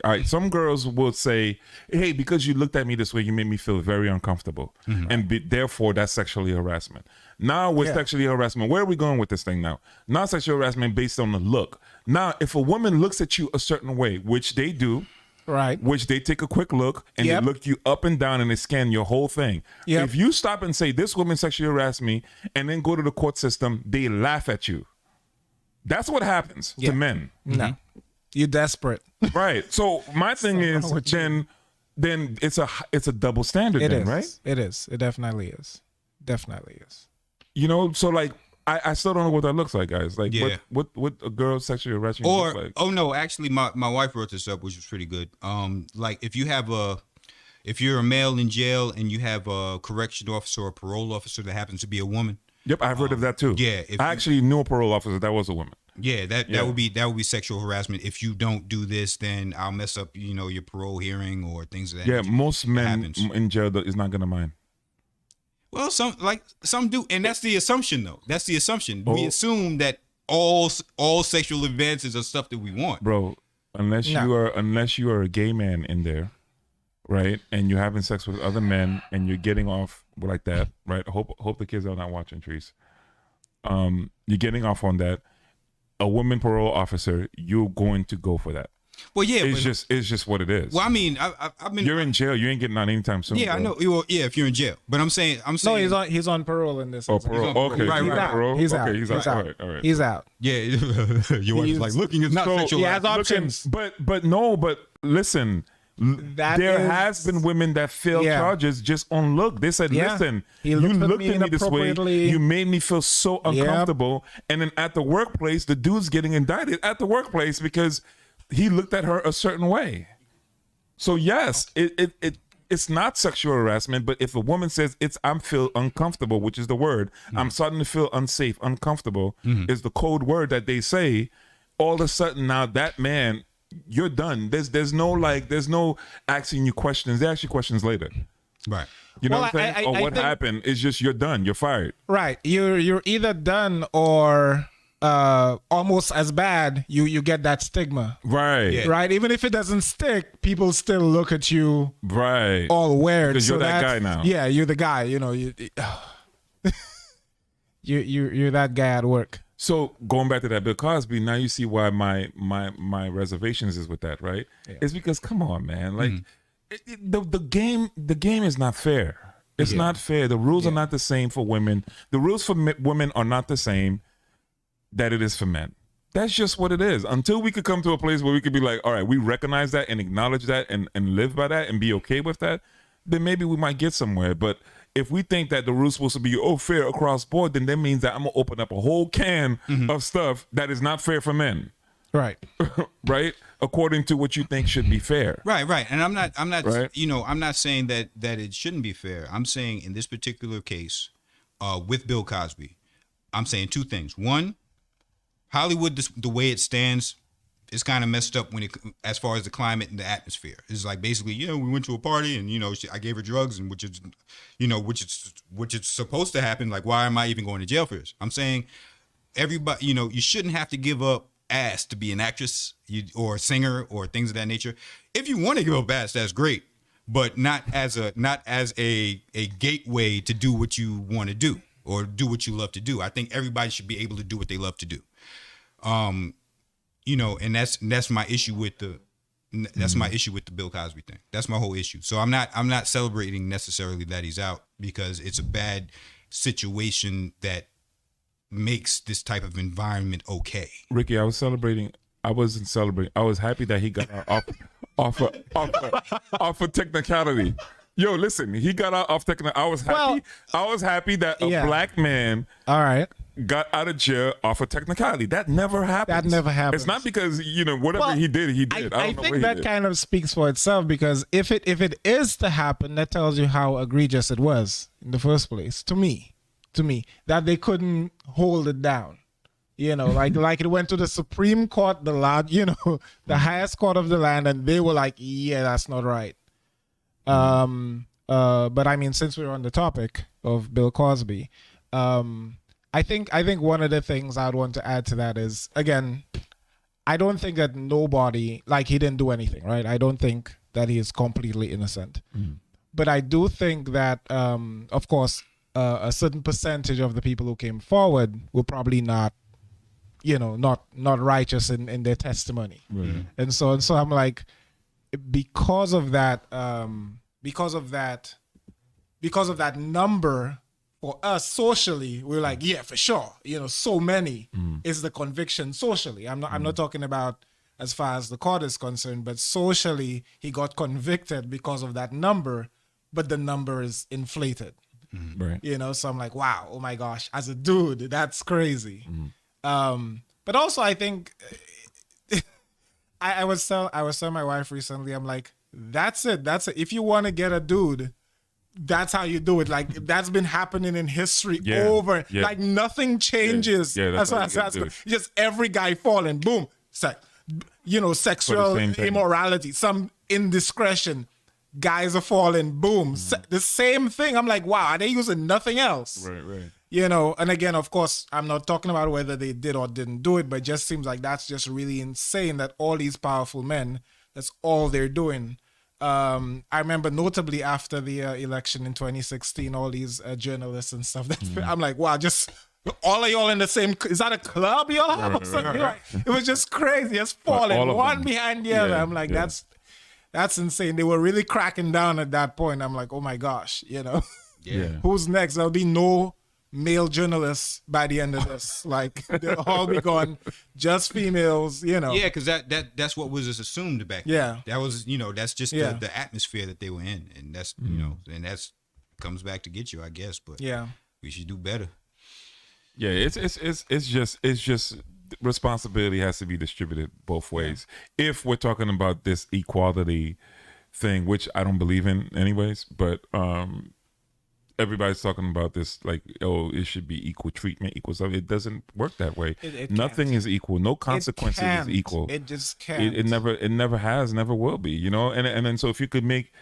All right. Some girls will say, hey, because you looked at me this way, you made me feel very uncomfortable. And therefore, that's sexually harassment. Now with sexually harassment, where are we going with this thing now? Not sexual harassment based on the look. Now, if a woman looks at you a certain way, which they do, right, which they take a quick look and they look you up and down and they scan your whole thing. If you stop and say, this woman sexually harassed me, and then go to the court system, they laugh at you. That's what happens to men. No. You're desperate. Right. So my thing is, then it's a double standard, right? It is. It definitely is. Definitely is. You know, so like I still don't know what that looks like, guys. Like what a girl sexually harassing looks like. Oh no, actually my wife wrote this up, which was pretty good. Like if you're a male in jail and you have a correction officer or a parole officer that happens to be a woman. Yep, I've heard of that too. Yeah. I actually knew a parole officer that was a woman. Yeah, that would be sexual harassment. If you don't do this, then I'll mess up, your parole hearing or things of that nature. Yeah, most men in jail is not gonna mind. Well, some do, and that's the assumption, though. That's the assumption. We assume that all sexual advances are stuff that we want, bro. Unless you are a gay man in there, right? And you're having sex with other men and you're getting off like that, right? Hope the kids are not watching, Trees. You're getting off on that. A woman parole officer, you're going to go for that. Well, yeah, it's just what it is. Well, I mean, I've been. You're in jail. You ain't getting out anytime soon. Yeah, bro. I know. Well, yeah, if you're in jail, but I'm saying. No, he's on parole in this. Oh, parole. Okay, right. Parole? He's okay, out. He's out. All right. He's out. Yeah, your wife is like, looking is not sexual. He has options. But listen. There has been women that failed charges just on look. They said, listen, you looked at me this way. You made me feel so uncomfortable. And then at the workplace, the dude's getting indicted at the workplace because he looked at her a certain way. So yes, it's not sexual harassment, but if a woman says I feel uncomfortable, which is the word, I'm starting to feel unsafe, uncomfortable, is the code word that they say, all of a sudden now that man, you're done. There's no asking you questions. They ask you questions later. Right. You know what I'm saying? What happened? It's just you're done. You're fired. Right. You're either done or almost as bad. You get that stigma. Right. Yeah. Right. Even if it doesn't stick, people still look at you right all weird. Because you're that guy now. Yeah, you're the guy. You're that guy at work. So going back to that Bill Cosby, now you see why my reservations is with that, right? Yeah. It's because come on, man, like the game is not fair. It's not fair. The rules are not the same for women. The rules for women are not the same that it is for men. That's just what it is. Until we could come to a place where we could be like, all right, we recognize that and acknowledge that and live by that and be okay with that, then maybe we might get somewhere. But if we think that the rule's supposed to be fair across board, then that means that I'm gonna open up a whole can of stuff that is not fair for men. Right. Right? According to what you think should be fair. Right. And I'm not right? I'm not saying that it shouldn't be fair. I'm saying in this particular case, with Bill Cosby, I'm saying two things. One, Hollywood, the way it stands, is kind of messed up as far as the climate and the atmosphere. It's like basically, we went to a party and I gave her drugs, and which is supposed to happen. Like, why am I even going to jail for this? I'm saying everybody, you shouldn't have to give up ass to be an actress or a singer or things of that nature. If you want to give up ass, that's great, but not as a gateway to do what you want to do or do what you love to do. I think everybody should be able to do what they love to do. And that's my issue with my issue with the Bill Cosby thing. That's my whole issue. So I'm not celebrating necessarily that he's out, because it's a bad situation that makes this type of environment okay. Ricky, I wasn't celebrating. I was happy that he got out off a technicality. Yo, listen, he got out off technicality. I was happy that a black man got out of jail off a technicality. That never happens. It's not because, whatever he did, he did. I think that kind of speaks for itself, because if it is to happen, that tells you how egregious it was in the first place, to me. to me that they couldn't hold it down. Like it went to the Supreme Court, the highest court of the land, and they were like, yeah, that's not right. But I mean, since we're on the topic of Bill Cosby, I think one of the things I'd want to add to that is, again, I don't think that nobody, like, he didn't do anything, right? I don't think that he is completely innocent. But I do think that, of course, a certain percentage of the people who came forward were probably not righteous in their testimony. Right. And so I'm like, because of that number, for us socially, we're like, yeah, for sure. So many is the conviction socially. I'm not talking about as far as the court is concerned, but socially he got convicted because of that number, but the number is inflated. Right. So I'm like, wow, oh my gosh, as a dude, that's crazy. But also I think I was telling my wife recently, I'm like, that's it. If you want to get a dude, that's how you do it. Like, that's been happening in history over. Yeah. Like, nothing changes. Yeah, that's just every guy falling, boom, sexual immorality, some indiscretion, guys are falling, boom, the same thing. I'm like, wow, are they using nothing else? Right. And again, of course, I'm not talking about whether they did or didn't do it, but it just seems like that's just really insane that all these powerful men, that's all they're doing. I remember notably after the election in 2016, all these journalists and stuff. I'm like, wow, just all of y'all in the same. Is that a club y'all have? Right. It was just crazy, just falling one behind the other. I'm like, that's insane. They were really cracking down at that point. I'm like, oh my gosh, who's next? There'll be no male journalists by the end of this. Like, they'll all be gone, just females. Yeah, because that's what was assumed back then. Yeah, that was that's just the atmosphere that they were in, and that's and that's comes back to get you, I guess. But yeah, we should do better. Yeah, it's just responsibility has to be distributed both ways. Yeah. If we're talking about this equality thing, which I don't believe in anyways, but everybody's talking about this like, oh, it should be equal treatment, equal stuff. It doesn't work that way. Nothing is equal. No consequences is equal. It just can't. It never has, never will be. And then so if you could make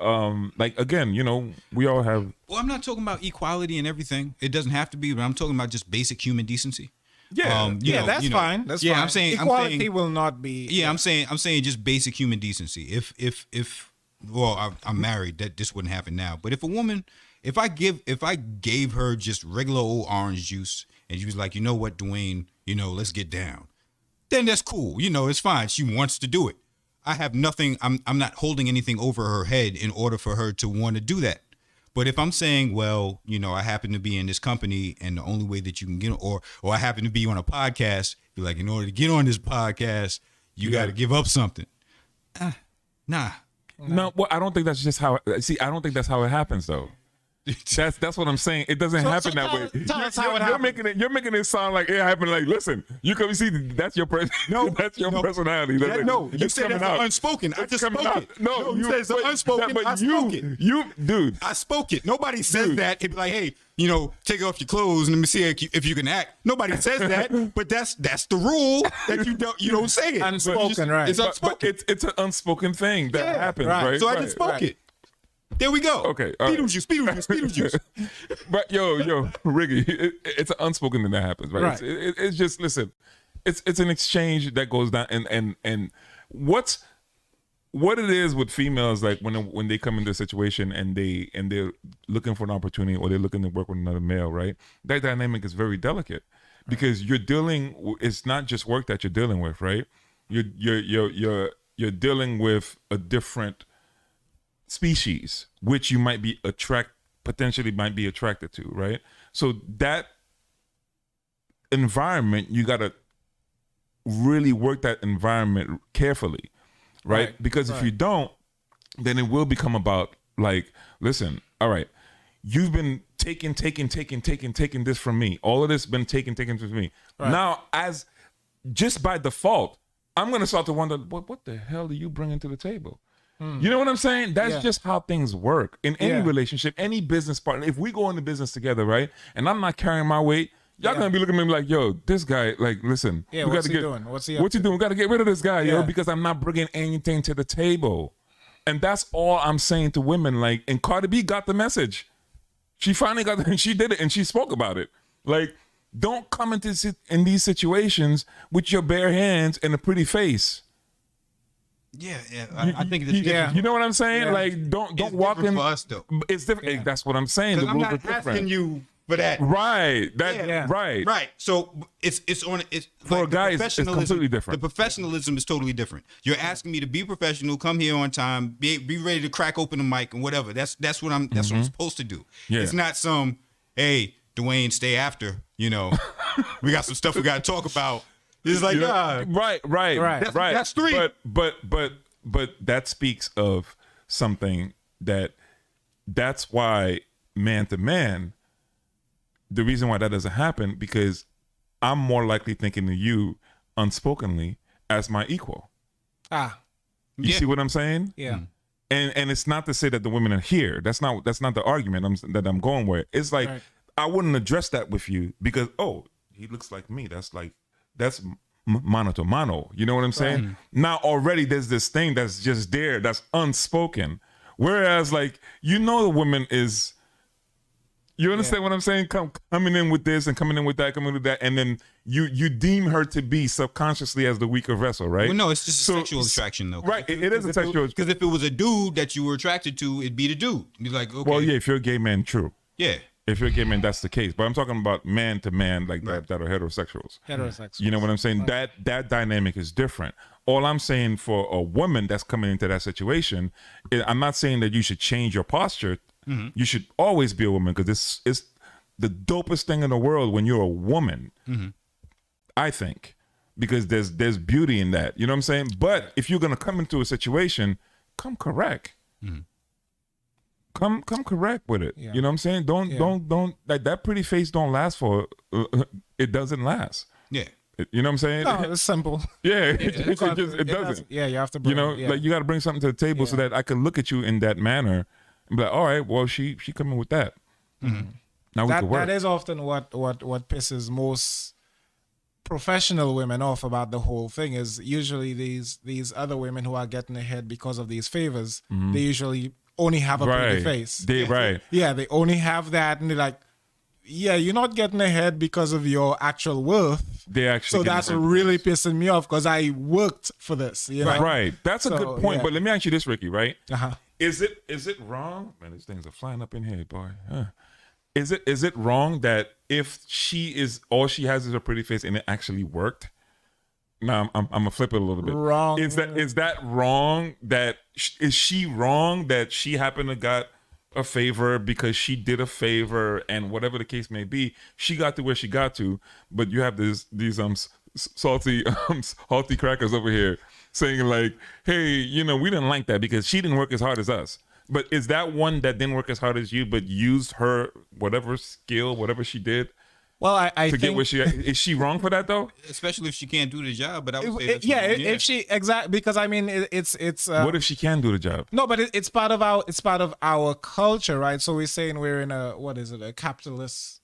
like, again, we all have. Well, I'm not talking about equality and everything. It doesn't have to be, but I'm talking about just basic human decency. Yeah, that's fine. That's fine. I'm saying equality will not be. Yeah, I'm saying just basic human decency. If I'm married, that this wouldn't happen now. But if a woman, if I gave her just regular old orange juice and she was like, you know what, Dwayne, let's get down, then that's cool. It's fine. She wants to do it. I have nothing. I'm not holding anything over her head in order for her to want to do that. But if I'm saying, well, I happen to be in this company and the only way that you can get, or I happen to be on a podcast, you're like, in order to get on this podcast, you got to give up something. Nah. No, well, I don't think that's just how. See, I don't think that's how it happens, though. That's what I'm saying. It doesn't happen that way. You're making it sound like it happened. Like, listen, you can see that's your personality. You said it's unspoken. I just spoke it. No, you said it's unspoken. I spoke it. Dude, I spoke it. Nobody says that. It'd be like, hey, take off your clothes and let me see if you can act. Nobody says that, but that's the rule that you don't say it. Unspoken, right? It's unspoken. But it's an unspoken thing that happens, right? So I just spoke it. There we go. Okay. Beetlejuice. But yo, Riggy, it's an unspoken thing that happens, right? It's just, listen, it's an exchange that goes down, and what it is with females, like when they come into a situation and they're looking for an opportunity or they're looking to work with another male, right? That dynamic is very delicate because it's not just work that you're dealing with, right? You're dealing with a different species, which you might be potentially be attracted to, right? So that environment, you got to really work that environment carefully, right? Because if you don't, then it will become about like, listen, all right, you've been taking this from me. All of this been taken from me. Right. Now, as just by default, I'm going to start to wonder, what the hell are you bringing to the table? You know what I'm saying? That's Yeah. just how things work in any Yeah. relationship, any business partner. If we go into business together, right, and I'm not carrying my weight, y'all gonna be looking at me like, yo, this guy, like, listen, Yeah, we what's gotta he doing? What's he up to? doing? We gotta get rid of this guy, yo, Yeah. because I'm not bringing anything to the table. And that's all I'm saying to women. Like, and Cardi B got the message. She finally got it, and she did it, and she spoke about it. Like, don't come into in these situations with your bare hands and a pretty face. Yeah, I think it's different. You know what I'm saying? Yeah. Like, don't It's walk different in. for us, though. It's different. That's what I'm saying. The I'm rules not are different. asking you for that. Right. Yeah. Right. Right. So it's For a guy, it's completely different. The professionalism is totally different. You're asking me to be professional, come here on time, be ready to crack open the mic and whatever. That's what I'm supposed to do. Yeah. It's not some, hey, Dwayne, stay after. You know, we got some stuff we got to talk about. It's like, You know? nah. Right. That's three. But that speaks of something that's why man to man, the reason why that doesn't happen, because I'm more likely thinking of you unspokenly as my equal. You see what I'm saying? Yeah. And it's not to say that the women are here. That's not the argument that I'm going with. It's like, Right. I wouldn't address that with you because, oh, he looks like me. That's mano to mano. You know what I'm saying? Right. Now already there's this thing that's just there, that's unspoken. Whereas, like, the woman is, you understand what I'm saying? Coming in with this and coming in with that, and then you deem her to be subconsciously as the weaker vessel, right? Well, no, it's just a sexual attraction, though. Right, it is a sexual. Because if it was a dude that you were attracted to, it'd be the dude. You're like, okay. Well, yeah, if you're a gay man, true. Yeah. If you're a gay man, that's the case. But I'm talking about man to man, like that are heterosexuals. Heterosexual. You know what I'm saying? Right. That dynamic is different. All I'm saying for a woman that's coming into that situation, I'm not saying that you should change your posture. Mm-hmm. You should always be a woman because it's the dopest thing in the world when you're a woman. Mm-hmm. I think, because there's beauty in that. You know what I'm saying? But if you're gonna come into a situation, come correct. Mm-hmm. Come correct with it. Yeah. You know what I'm saying? Don't like that pretty face don't last for it doesn't last. Yeah. You know what I'm saying? No, it's simple. Yeah, it doesn't. Yeah, you have to bring, Like you got to bring something to the table so that I can look at you in that manner and be like, all right, well, she coming with that. Mm-hmm. Now we can work. That is often what pisses most professional women off about the whole thing is usually these other women who are getting ahead because of these favors, they usually only have a pretty face. Right. Yeah, they only have that, and they're like, yeah, you're not getting ahead because of your actual worth. They actually So that's really pissing me off because I worked for this. You know? Right. That's a good point. yeah. But let me ask you this, Ricky, right? Uh-huh. Is it wrong? Man, these things are flying up in here, boy. Is it wrong that if all she has is a pretty face and it actually worked? No, I'm gonna flip it a little bit. Wrong. Is that wrong? Is she wrong that she happened to got a favor because she did a favor and whatever the case may be, she got to where she got to, but you have these salty crackers over here saying like, hey, we didn't like that because she didn't work as hard as us. But is that one that didn't work as hard as you but used her whatever skill, whatever she did? Well, I to think, get where she is she wrong for that though? Especially if she can't do the job. But I would say that's yeah, wrong. if she exactly because I mean it's What if she can do the job? no, but it's part of our culture, right? So we're saying we're in a capitalist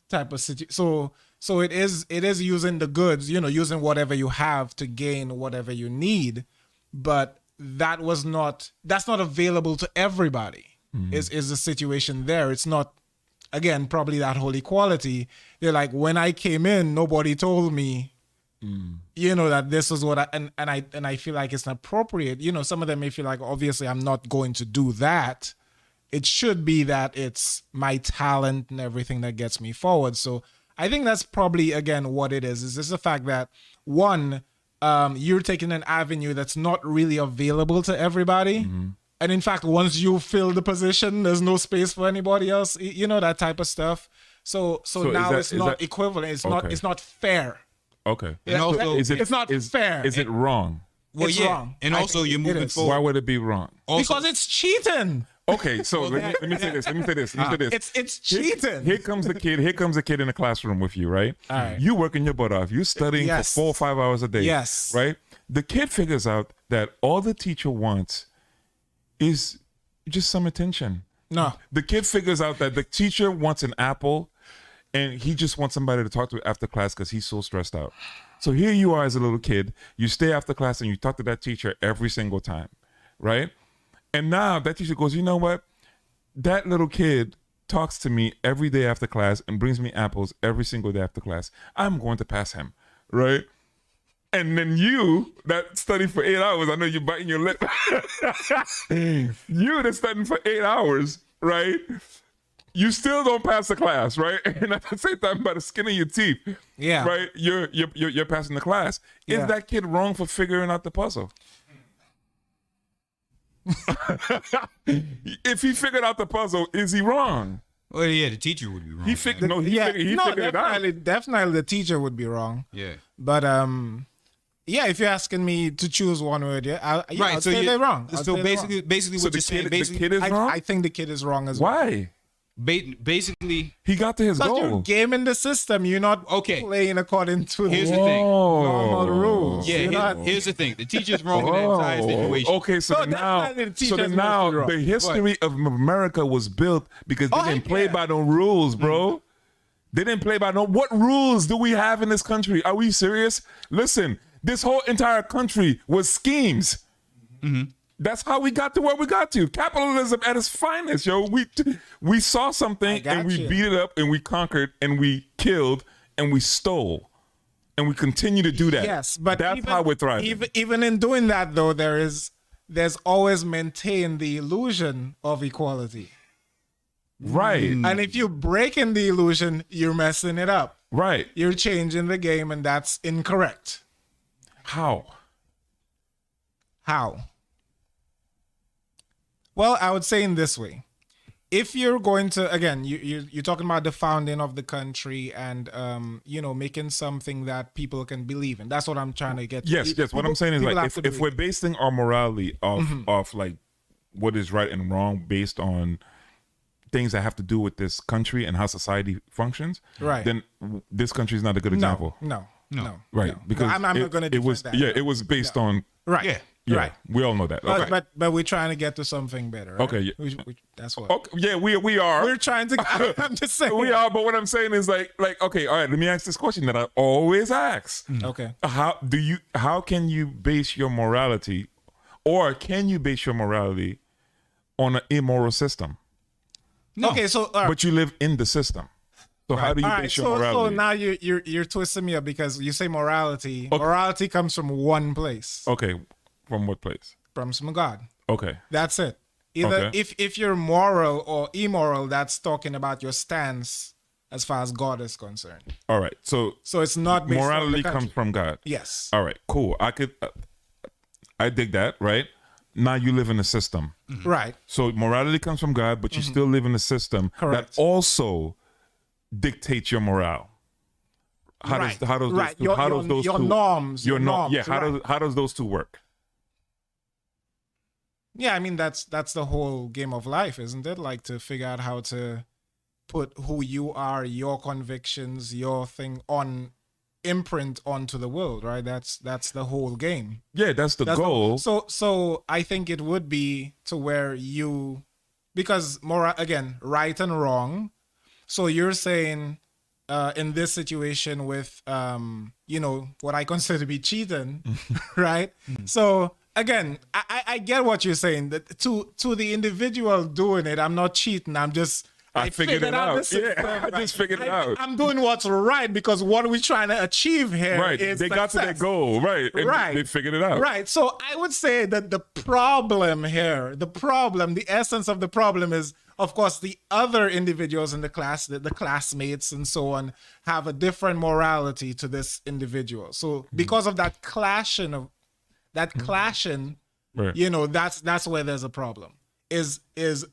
type of situation. So it is using the goods, using whatever you have to gain whatever you need, but that's not available to everybody. Is the situation there? It's not. Again, probably that whole equality. They're like, when I came in, nobody told me, that this is what I feel like it's inappropriate. Some of them may feel like, obviously, I'm not going to do that. It should be that it's my talent and everything that gets me forward. So I think that's probably, again, what it is. Is this the fact that, one, you're taking an avenue that's not really available to everybody. And in fact, once you fill the position, there's no space for anybody else. That type of stuff. So now it's not equivalent. It's not fair. Okay. And also, it's not fair. Is it wrong? Well, it's yeah. wrong. And also, you're moving forward. Why would it be wrong? Because it's cheating. Okay, so let me say this. It's cheating. Here comes the kid in the classroom with you, right? All right. You working your butt off. You studying Yes. for 4 or 5 hours a day. Yes. Right? The kid figures out that all the teacher wants is just some attention. No. The kid figures out that the teacher wants an apple and he just wants somebody to talk to after class because he's so stressed out. So here you are as a little kid, you stay after class and you talk to that teacher every single time, right? And now that teacher goes, you know what? That little kid talks to me every day after class and brings me apples every single day after class. I'm going to pass him, right? And then you that study for 8 hours, I know you're biting your lip. You that studying for 8 hours, right? You still don't pass the class, right? And at the same time, by the skin of your teeth, Yeah. right? You're passing the class. Yeah. Is that kid wrong for figuring out the puzzle? If he figured out the puzzle, is he wrong? Well, yeah, the teacher would be wrong. He figured it out. Definitely the teacher would be wrong. Yeah. But yeah, if you're asking me to choose one word, I'll Right. So say they're wrong. So basically, So what you're saying, the kid is wrong? I think the kid is wrong as well. Why? basically, He got to his Because you're goal. gaming the system. You're not Okay. playing according to Here's the the thing. normal rules. Yeah, You're not- here's the thing. The teacher's wrong in the entire situation. Okay, so No, then that's now, not the so teacher's then now mostly wrong. the history of America was built because they Oh, didn't play yeah. by no rules, bro. They didn't play by no. What rules do we have in this country? Are we serious? Listen, this whole entire country was schemes. That's how we got to where we got to. Capitalism at its finest, yo. We saw something got and we you. beat it up and we conquered and we killed and we stole. And we continue to do that. Yes, but that's even, how we're thriving. Even in doing that, though, there's always maintained the illusion of equality. Right. And if you're breaking the illusion, you're messing it up. Right. You're changing the game, and that's incorrect. How? How? Well, I would say in this way. If you're going to, again, you're talking about the founding of the country and, making something that people can believe in. That's what I'm trying to get to. Yes. What I'm saying is, People like, have to if we're basing our morality off like what is right and wrong based on things that have to do with this country and how society functions, Right. then this country is not a good example. No. Right. No. Because I'm not going to defend it was that. it was based on Right. Yeah. yeah, Right. we all know that. Okay. But we're trying to get to something better. Right? Okay, yeah. That's what. Okay, yeah, we are. We're trying to. I'm just saying. We are, but what I'm saying is like okay, all right, let me ask this question that I always ask. Okay. How can you base your morality, or can you base your morality on an immoral system? No. Okay. So. All right. But you live in the system. So how do you All right, base your so morality? now you're twisting me up because you say morality. Okay. Morality comes from one place, Okay, from what place? from God. Okay. That's it. Either Okay. if you're moral or immoral, that's talking about your stance as far as God is concerned. All right. So So it's not based on morality the country. comes from God. Yes. All right. Cool. I dig that. Right. Now you live in a system. Right. So morality comes from God, but you still live in a system Correct. that also dictates your morale. How Right. does those Right. two, how does those your two norms. your norm norms, right. how does those two work? Yeah, I mean that's the whole game of life, isn't it? Like to figure out how to put who you are, your convictions, your thing on imprint onto the world, right? That's the whole game. Yeah, that's the That's goal. So I think it would be to where you, because more again, right and wrong. So you're saying in this situation with what I consider to be cheating, right? So again, I get what you're saying. That to the individual doing it, I'm not cheating. I figured it out. the system, Yeah, I just figured it out. I'm doing what's right because what we're trying to achieve here Right. is They got to their success. goal. Right. And Right. They figured it out. Right. So I would say that the problem here, the essence of the problem is, of course, the other individuals in the class, the classmates and so on, have a different morality to this individual. So because of that clashing, Right. that's where there's a problem. Is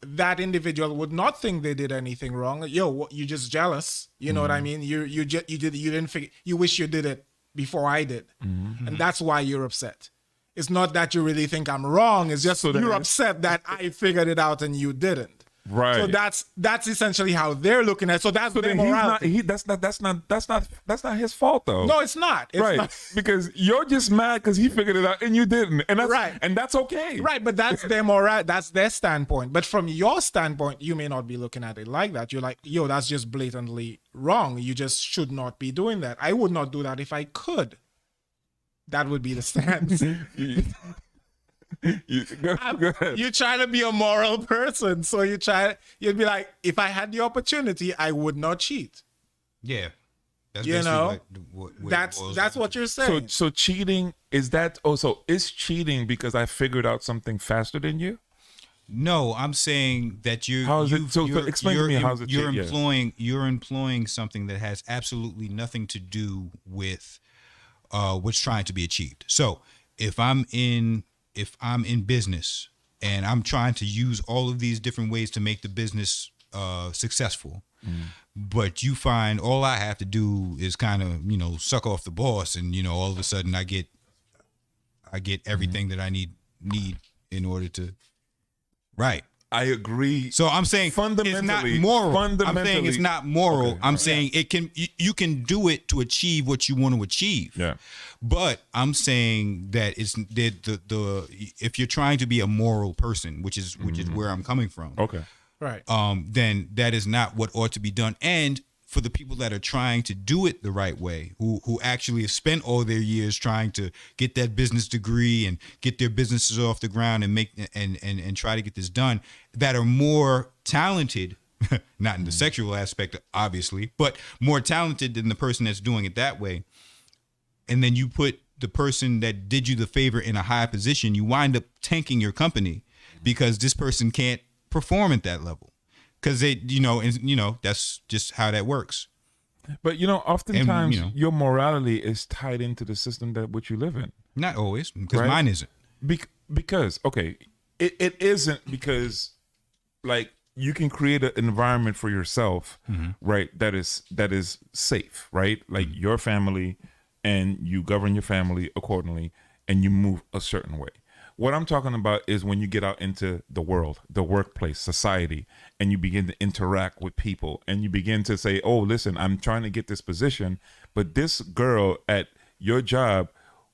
that individual would not think they did anything wrong? Yo, you just jealous. You know what I mean? You didn't figure. You wish you did it before I did, and that's why you're upset. It's not that you really think I'm wrong. It's just So then you're it's- upset that I figured it out and you didn't. Right. So that's essentially how they're looking at it. So that's their morality. That's not his fault though. No, it's not. It's right. not. Because you're just mad because he figured it out and you didn't. And that's right. And that's okay. Right, but that's their moral. That's their standpoint. But from your standpoint, you may not be looking at it like that. You're like, yo, that's just blatantly wrong. You just should not be doing that. I would not do that if I could. That would be the stance. Go ahead. You're trying to be a moral person, so you'd be like, if I had the opportunity, I would not cheat. Yeah, that's that's what you're saying. So cheating is that? Oh, so is cheating because I figured out something faster than you? No, I'm saying that How is it? So explain to me how's it? You're employing something that has absolutely nothing to do with what's trying to be achieved. So if I'm in business and I'm trying to use all of these different ways to make the business successful, but you find all I have to do is kind of, suck off the boss, and, all of a sudden I get everything that I need in order to, right. I agree. So I'm saying fundamentally, it's not moral. I'm saying it's not moral. Okay, I'm saying you can do it to achieve what you want to achieve. Yeah. But I'm saying that it's the if you're trying to be a moral person, which is where I'm coming from. Okay. Right. Then that is not what ought to be done. And for the people that are trying to do it the right way, who actually have spent all their years trying to get that business degree and get their businesses off the ground and make and try to get this done, that are more talented, not in the sexual aspect, obviously, but more talented than the person that's doing it that way. And then you put the person that did you the favor in a high position, you wind up tanking your company because this person can't perform at that level. Because that's just how that works. But oftentimes your morality is tied into the system that which you live in. Not always, because right? mine isn't. Because it isn't, because like you can create an environment for yourself, right? That is safe, right? Like your family, and you govern your family accordingly, and you move a certain way. What I'm talking about is when you get out into the world, the workplace, society, and you begin to interact with people, and you begin to say, oh, listen, I'm trying to get this position, but this girl at your job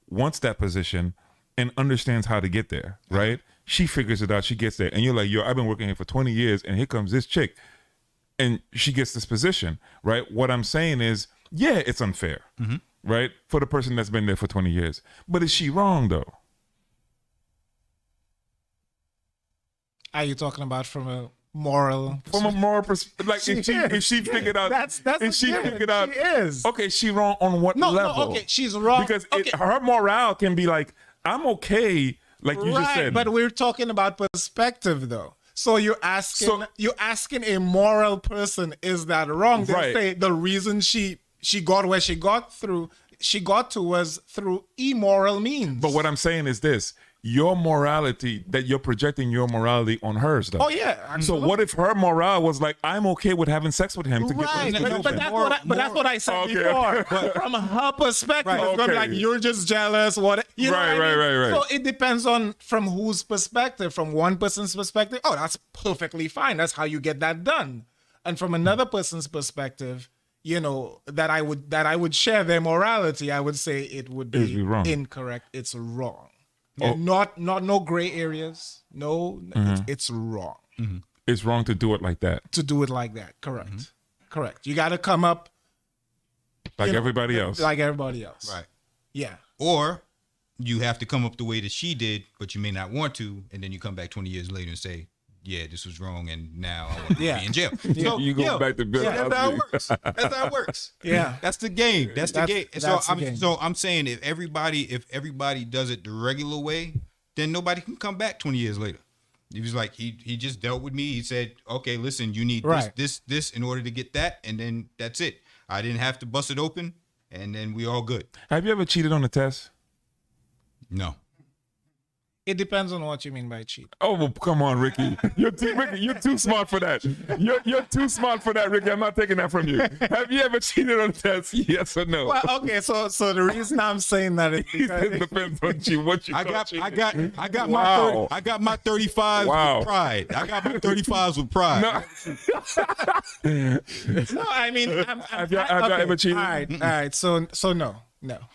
wants that position and understands how to get there, right? She figures it out, she gets there. And you're like, yo, I've been working here for 20 years, and here comes this chick, and she gets this position, right? What I'm saying is, yeah, it's unfair, right? For the person that's been there for 20 years. But is she wrong, though? Are you talking about from a moral perspective? Like if she figured out, that's if she figured out, she is. Okay, she wrong on what level? No, okay, she's wrong because her morale can be like, I'm okay, like you just said. But we're talking about perspective, though. So you're asking a moral person, is that wrong? They say the reason she got where she got to was through immoral means. But what I'm saying is this. Your morality, that you're projecting your morality on hers, though. Oh yeah. So what if her morale was like, I'm okay with having sex with him to get this? But that's what I said before. But from her perspective, it's gonna be like, you're just jealous. Right. So it depends on from whose perspective. From one person's perspective, oh, that's perfectly fine. That's how you get that done. And from another person's perspective, that I would share their morality, I would say it would be incorrect. It's wrong. Oh. No gray areas. No, it's wrong. Mm-hmm. It's wrong to do it like that. Correct. Correct. You got to come up like everybody else. Like everybody else. Right. Yeah. Or you have to come up the way that she did, but you may not want to, and then you come back 20 years later and say, yeah, this was wrong, and now I want to be in jail. So, you go back to Bill. That's how it works. That's how it works. Yeah, that's the game. That's the game. So I'm saying if everybody does it the regular way, then nobody can come back 20 years later. He was like, he just dealt with me. He said, okay, listen, you need this in order to get that, and then that's it. I didn't have to bust it open, and then we all good. Have you ever cheated on a test? No. It depends on what you mean by cheat. Oh, well, come on, Ricky. Ricky, you're too smart for that. You're too smart for that, Ricky. I'm not taking that from you. Have you ever cheated on a test? Yes or no? Well, okay, so the reason I'm saying that is because It depends on you. What you I got Wow. my 35s with pride. I got my 35s with pride. no, I mean, Have y'all ever cheated? All right. So no.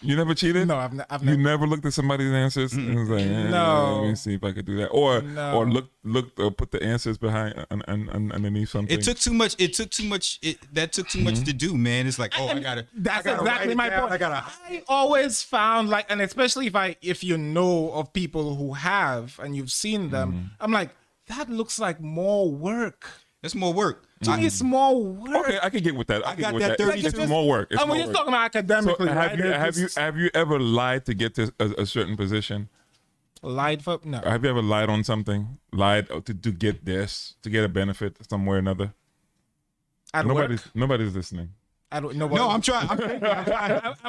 You never cheated? No, I've You never. never looked at somebody's answers and was like, No. let me see if I could do that, or No. look put the answers behind underneath something. It took too much. That took too much to do, man. It's like, I gotta. That's I gotta exactly write it my down. point. I always found like, and especially if you know of people who have and you've seen them, I'm like, that looks like more work. That's more work. To me, it's more work. Okay, I can get with that. I can got get with that that. 32. It's more work. It's And more when you're work. talking about academically, So right? have you ever lied to get to a certain position? lied for no? Have you ever lied on something? Lied to get this, to get a benefit somewhere or another? At work? Nobody's listening. I don't know. No, I'm trying. I'm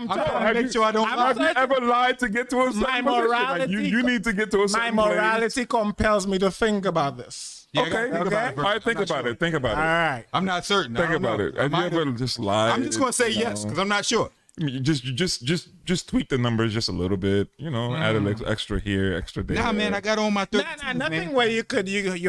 trying to make sure I don't. Have you ever lied to get to a certain My position? morality. Like you need to get to a My certain place. morality compels me to think about this. Yeah, I Okay, gotta think about it all right, think about it. Think about All it. right. I'm not certain. Think about it. Have you ever just lied? I'm just gonna say yes because I'm not sure. You just tweak the numbers just a little bit. You know, add an extra here, extra there. Nah, man, I got on my 30. Nothing where you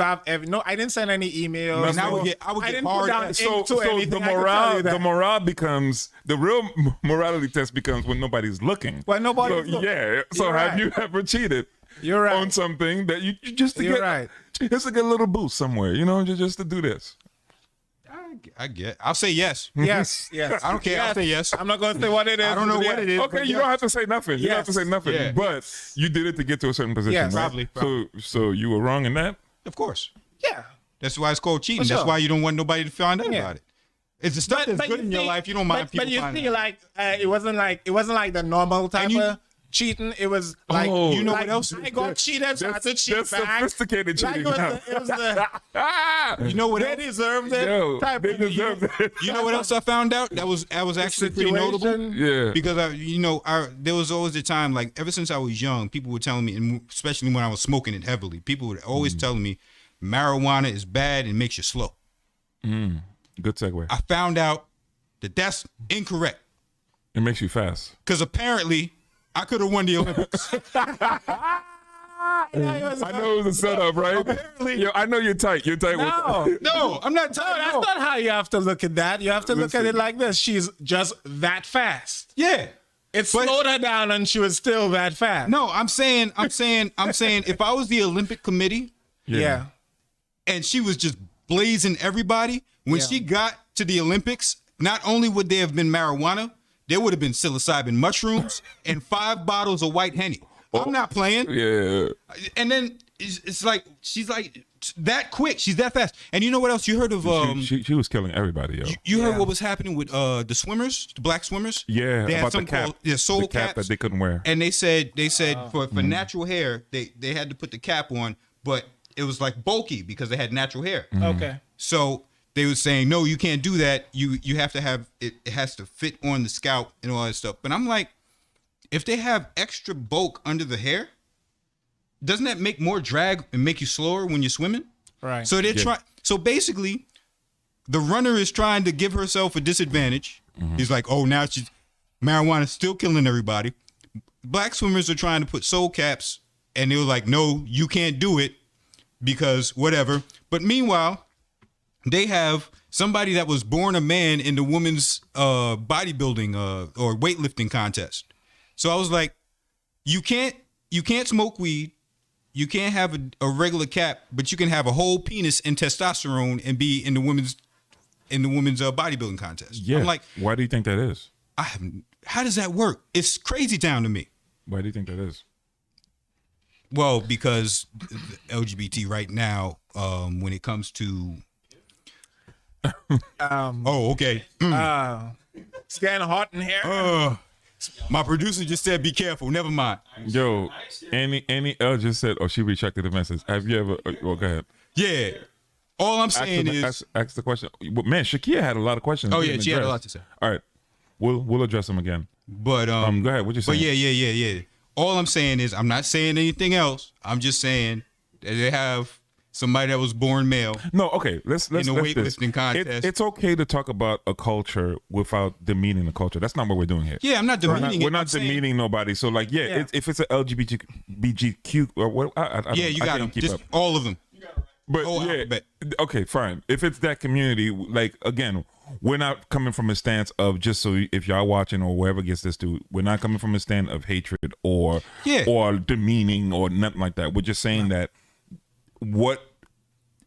have no. I didn't send any emails. Nothing. I would get I didn't hard. put down So into anything. the I can tell morale you that. the morale becomes the real morality test becomes when nobody's looking. When nobody's so, looking. yeah. So You're have right. you ever cheated You're right. on something that you just to You're get right. just to get a little boost somewhere? You know, just to do this. I get. I'll say yes. Yes. I don't care. I'll say yes. I'm not going to say what it is. I don't know what it is. Okay, but you yes. don't have to say nothing. You don't have to say nothing. Yeah. But you did it to get to a certain position. Yes. right? Probably. So you were wrong in that. Of course. Yeah. That's why it's called cheating. For sure. That's why you don't want nobody to find out Yeah. about it. It's the stuff that's good in your life. You don't mind people But you finding see, out. like it wasn't like the normal type of cheating. It was like You know what else? I got cheated, so I had to cheat That's back. sophisticated Like, cheating. it was the You know what they else? deserved it. Yo, type they of- deserve that. You know what else I found out? That was actually pretty notable. situation. Yeah. Because there was always a time, like ever since I was young, people were telling me, and especially when I was smoking it heavily, people would always tell me marijuana is bad and makes you slow. Good segue. I found out that that's incorrect It makes you fast. because apparently I could have won the Olympics. I know it was a setup, right? Apparently. Yo, I know you're tight. You're tight No. with No, I'm not No, telling that's you. not how you have to look at that. You have to look at it like this. She's just that fast. Yeah. It But- slowed her down and she was still that fast. No, I'm saying if I was the Olympic committee Yeah. and she was just blazing everybody, when Yeah. she got to the Olympics, not only would there have been marijuana, there would have been psilocybin mushrooms and 5 bottles of white Henny. I'm not playing. Yeah. And then it's like she's like that quick. She's that fast. And you know what else? You heard of She was killing everybody, yo. you heard Yeah. what was happening with the swimmers, the black swimmers? Yeah, they had about the something cap. called soul The cap caps that they couldn't wear. And they said for natural hair, they had to put the cap on, but it was like bulky because they had natural hair. Okay. So they were saying, no, you can't do that. You have to have it. It has to fit on the scalp and all that stuff. But I'm like, if they have extra bulk under the hair, doesn't that make more drag and make you slower when you're swimming? Right. So they're trying. So basically, the runner is trying to give herself a disadvantage. He's like, oh, now she's marijuana still killing everybody. Black swimmers are trying to put soul caps, and they were like, no, you can't do it because whatever. But meanwhile, they have somebody that was born a man in the women's bodybuilding or weightlifting contest. So I was like, you can't smoke weed. You can't have a regular cap, but you can have a whole penis and testosterone and be in the women's bodybuilding contest. Yeah. I'm like, why do you think that is? how does that work? It's crazy town to me. Why do you think that is? Well, because the LGBT right now, when it comes to, oh, okay. It's getting hot in here. My producer just said, "Be careful." Never mind. Yo, Annie L just said, "Oh, she retracted the message." Have you ever? Well, go ahead. Yeah. All I'm saying is, ask the question. Well, man, Shakia had a lot of questions. Oh, we yeah, didn't she had a address. lot to say. All right, we'll address them again. but Go ahead. What you saying? But yeah. All I'm saying is, I'm not saying anything else. I'm just saying that they have somebody that was born male. No, okay. Let's in a let's weightlifting contest. It's okay to talk about a culture without demeaning the culture. That's not what we're doing here. Yeah, I'm not demeaning it. We're not demeaning nobody. So like, if it's an LGBTQ or what, I you got them. Just up. all of them. But okay, fine. If it's that community, like again, we're not coming from a stance of just so if y'all watching or whoever gets this to, we're not coming from a stand of hatred or demeaning or nothing like that. We're just saying that what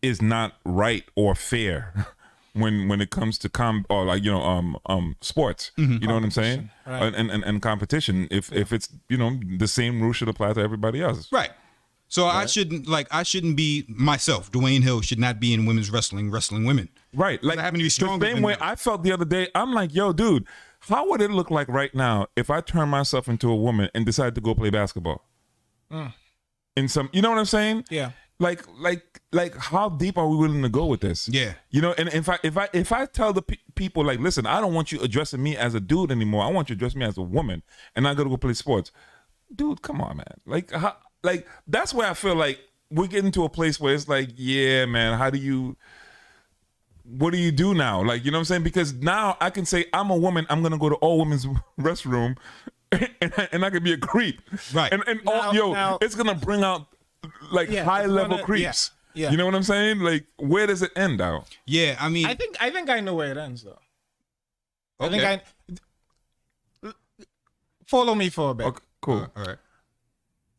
is not right or fair when it comes to sports. You know what I'm saying? Right. And competition. If it's the same rule should apply to everybody else. Right. So right. I shouldn't be myself. Dwayne Hill should not be in women's wrestling women. Right. Like I happen to be stronger. The same way I felt the other day. I'm like, yo, dude, how would it look like right now if I turn myself into a woman and decide to go play basketball? In some, you know what I'm saying? Yeah. Like, how deep are we willing to go with this? Yeah. And if I tell the people, like, listen, I don't want you addressing me as a dude anymore. I want you to address me as a woman, and I gotta go play sports. Dude, come on, man. Like that's where I feel like we're getting to a place where it's like, yeah, man, what do you do now? Like, you know what I'm saying? Because now I can say I'm a woman, I'm gonna go to all women's restroom, and I could be a creep, right? And it's gonna bring out like high level creeps. Yeah. You know what I'm saying? Like, where does it end out? Yeah, I mean, I think I know where it ends though. Okay. Follow me for a bit. Okay, cool. All right.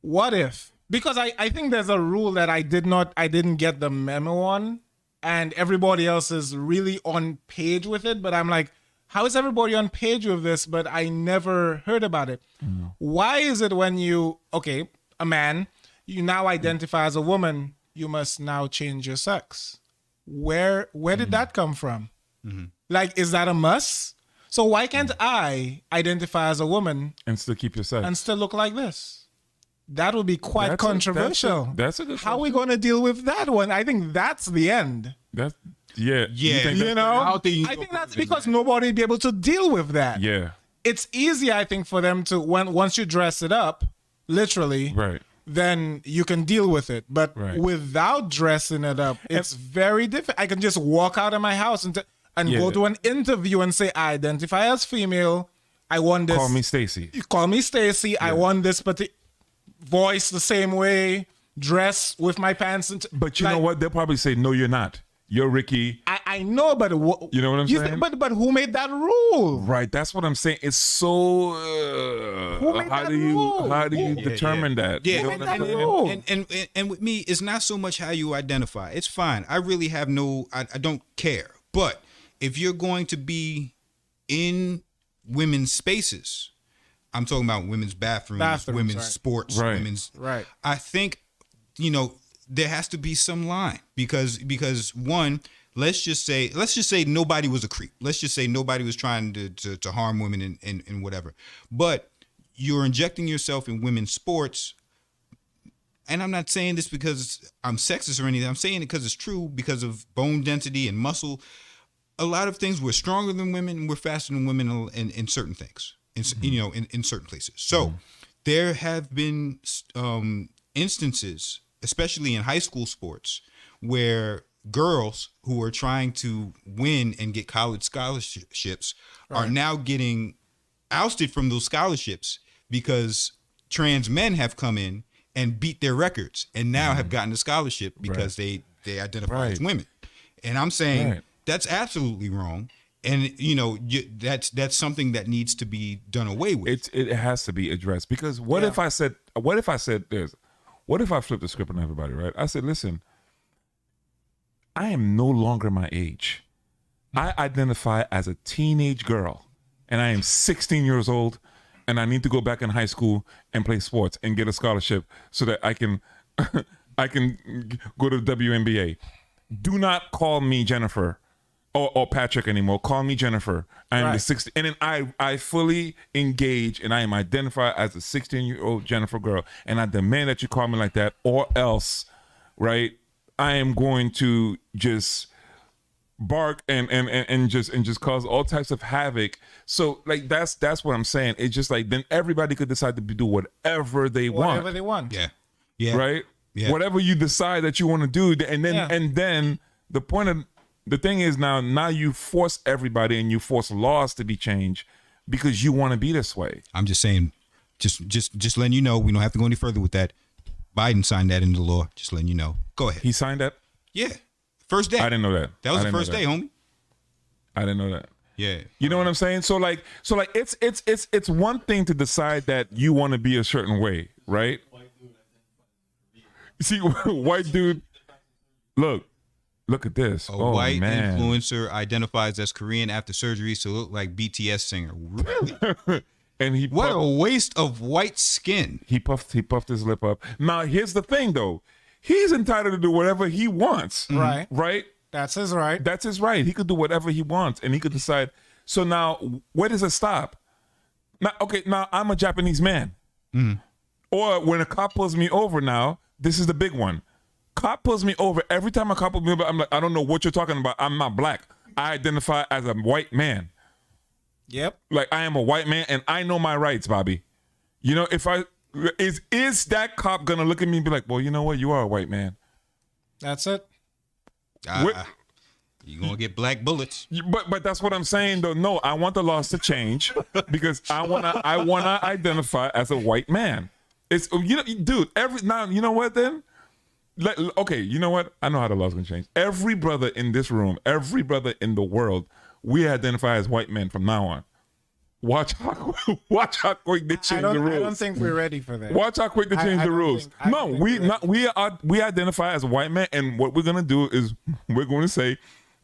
What if? Because I think there's a rule that I didn't get the memo on, and everybody else is really on page with it. But I'm like, how is everybody on page with this? But I never heard about it. Why is it when a man, you now identify as a woman, you must now change your sex? Where did that come from? Like, is that a must? So why can't I identify as a woman and still keep your sex and still look like this? That would be quite controversial. That's a good How are we going to deal with that one? I think that's the end. Yeah. I think that's because nobody would be able to deal with that. Yeah. It's easy, I think, for them to once you dress it up, literally, right, then you can deal with it. But without dressing it up, it's very difficult. I can just walk out of my house and go to an interview and say, I identify as female. I want this. Call me Stacy. Call me Stacy. Yeah. I want this particular voice the same way, dress with my pants. But you know what? They'll probably say, no, you're not. You're Ricky. I know, but you know what I'm saying? But who made that rule? Right. That's what I'm saying. It's so. How do you determine that? Yeah. You know what I'm saying? And with me, it's not so much how you identify. It's fine. I really have I don't care. But if you're going to be in women's spaces, I'm talking about women's bathrooms, women's sports, women's. Right. I think, there has to be some line because one, let's just say nobody was a creep. Let's just say nobody was trying to harm women and whatever. But you're injecting yourself in women's sports. And I'm not saying this because I'm sexist or anything. I'm saying it because it's true, because of bone density and muscle. A lot of things, we're stronger than women, we're faster than women in certain things. In certain places. So there have been instances, especially in high school sports, where girls who are trying to win and get college scholarships are now getting ousted from those scholarships because trans men have come in and beat their records and now have gotten a scholarship because they identify as women. And I'm saying that's absolutely wrong. And that's something that needs to be done away with. It has to be addressed, because what if I said this? What if I flipped the script on everybody? Right? I said, listen, I am no longer my age. I identify as a teenage girl, and I am 16 years old, and I need to go back in high school and play sports and get a scholarship so that I can go to the WNBA. Do not call me Jennifer or Patrick anymore. Call me Jennifer. I am the 16, and then I fully engage, and I am identified as a 16-year-old Jennifer girl, and I demand that you call me like that, or else, right? I am going to just bark and just cause all types of havoc. So like that's what I'm saying. It's just like then everybody could decide to do whatever they want. Whatever they want. Yeah. Right? Yeah. Whatever you decide that you want to do, and then the thing is now you force everybody and you force laws to be changed because you want to be this way. I'm just saying, just letting you know, we don't have to go any further with that. Biden signed that into law. Just letting you know. Go ahead. He signed that? Yeah. First day. I didn't know that. That was the first day, homie. I didn't know that. Yeah. You know what I'm saying? So like it's one thing to decide that you want to be a certain way, right? You see, white dude, look at this. A white influencer identifies as Korean after surgery to look like BTS singer. Really? And what a waste of white skin. He puffed his lip up. Now here's the thing though. He's entitled to do whatever he wants. Right. Right? That's his right. That's his right. He could do whatever he wants and he could decide. So now where does it stop? Now I'm a Japanese man. Or when a cop pulls me over now, this is the big one. Cop pulls me over. Every time a cop pulls me over, I'm like, I don't know what you're talking about. I'm not black. I identify as a white man. Yep. Like I am a white man and I know my rights, Bobby. You know, if I is that cop gonna look at me and be like, well, you know what? You are a white man. That's it. You're gonna get black bullets. But that's what I'm saying though. No, I want the laws to change because I wanna identify as a white man. It's dude. You know what then? Okay, you know what? I know how the laws gonna change. Every brother in this room, every brother in the world, we identify as white men from now on. Watch how quick they change the rules. I don't think we're ready for that. Watch how quick they change the rules. We identify as a white man, and what we're gonna do is we're going to say,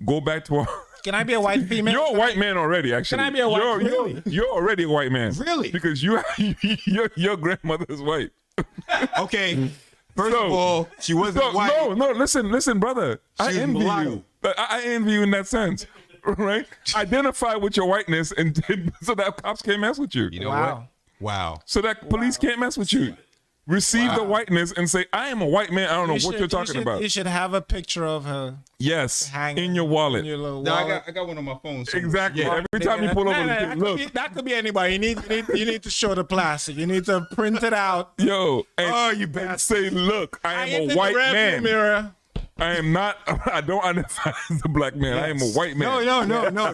go back to our. Can I be a white female? You're a white man already, actually. Can I be a white man? You're already a white man. Really? Because your grandmother is white. Okay. First of all, she wasn't white. No, listen, brother. I envy you. I envy you in that sense. Right? Identify with your whiteness and so that cops can't mess with you. You know what? Wow. So that police can't mess with you. Receive the whiteness and say, I am a white man. I don't know what you're talking about. You should have a picture of her. Yes, in your wallet. In your little no, wallet. I got one on my phone. So exactly. Yeah. Every time you pull over, that could be anybody. You need to show the plastic. You need to print it out. Yo, you better say, look, I am a white man. Mirror. I am not. I don't identify as a black man. Yes. I am a white man. No.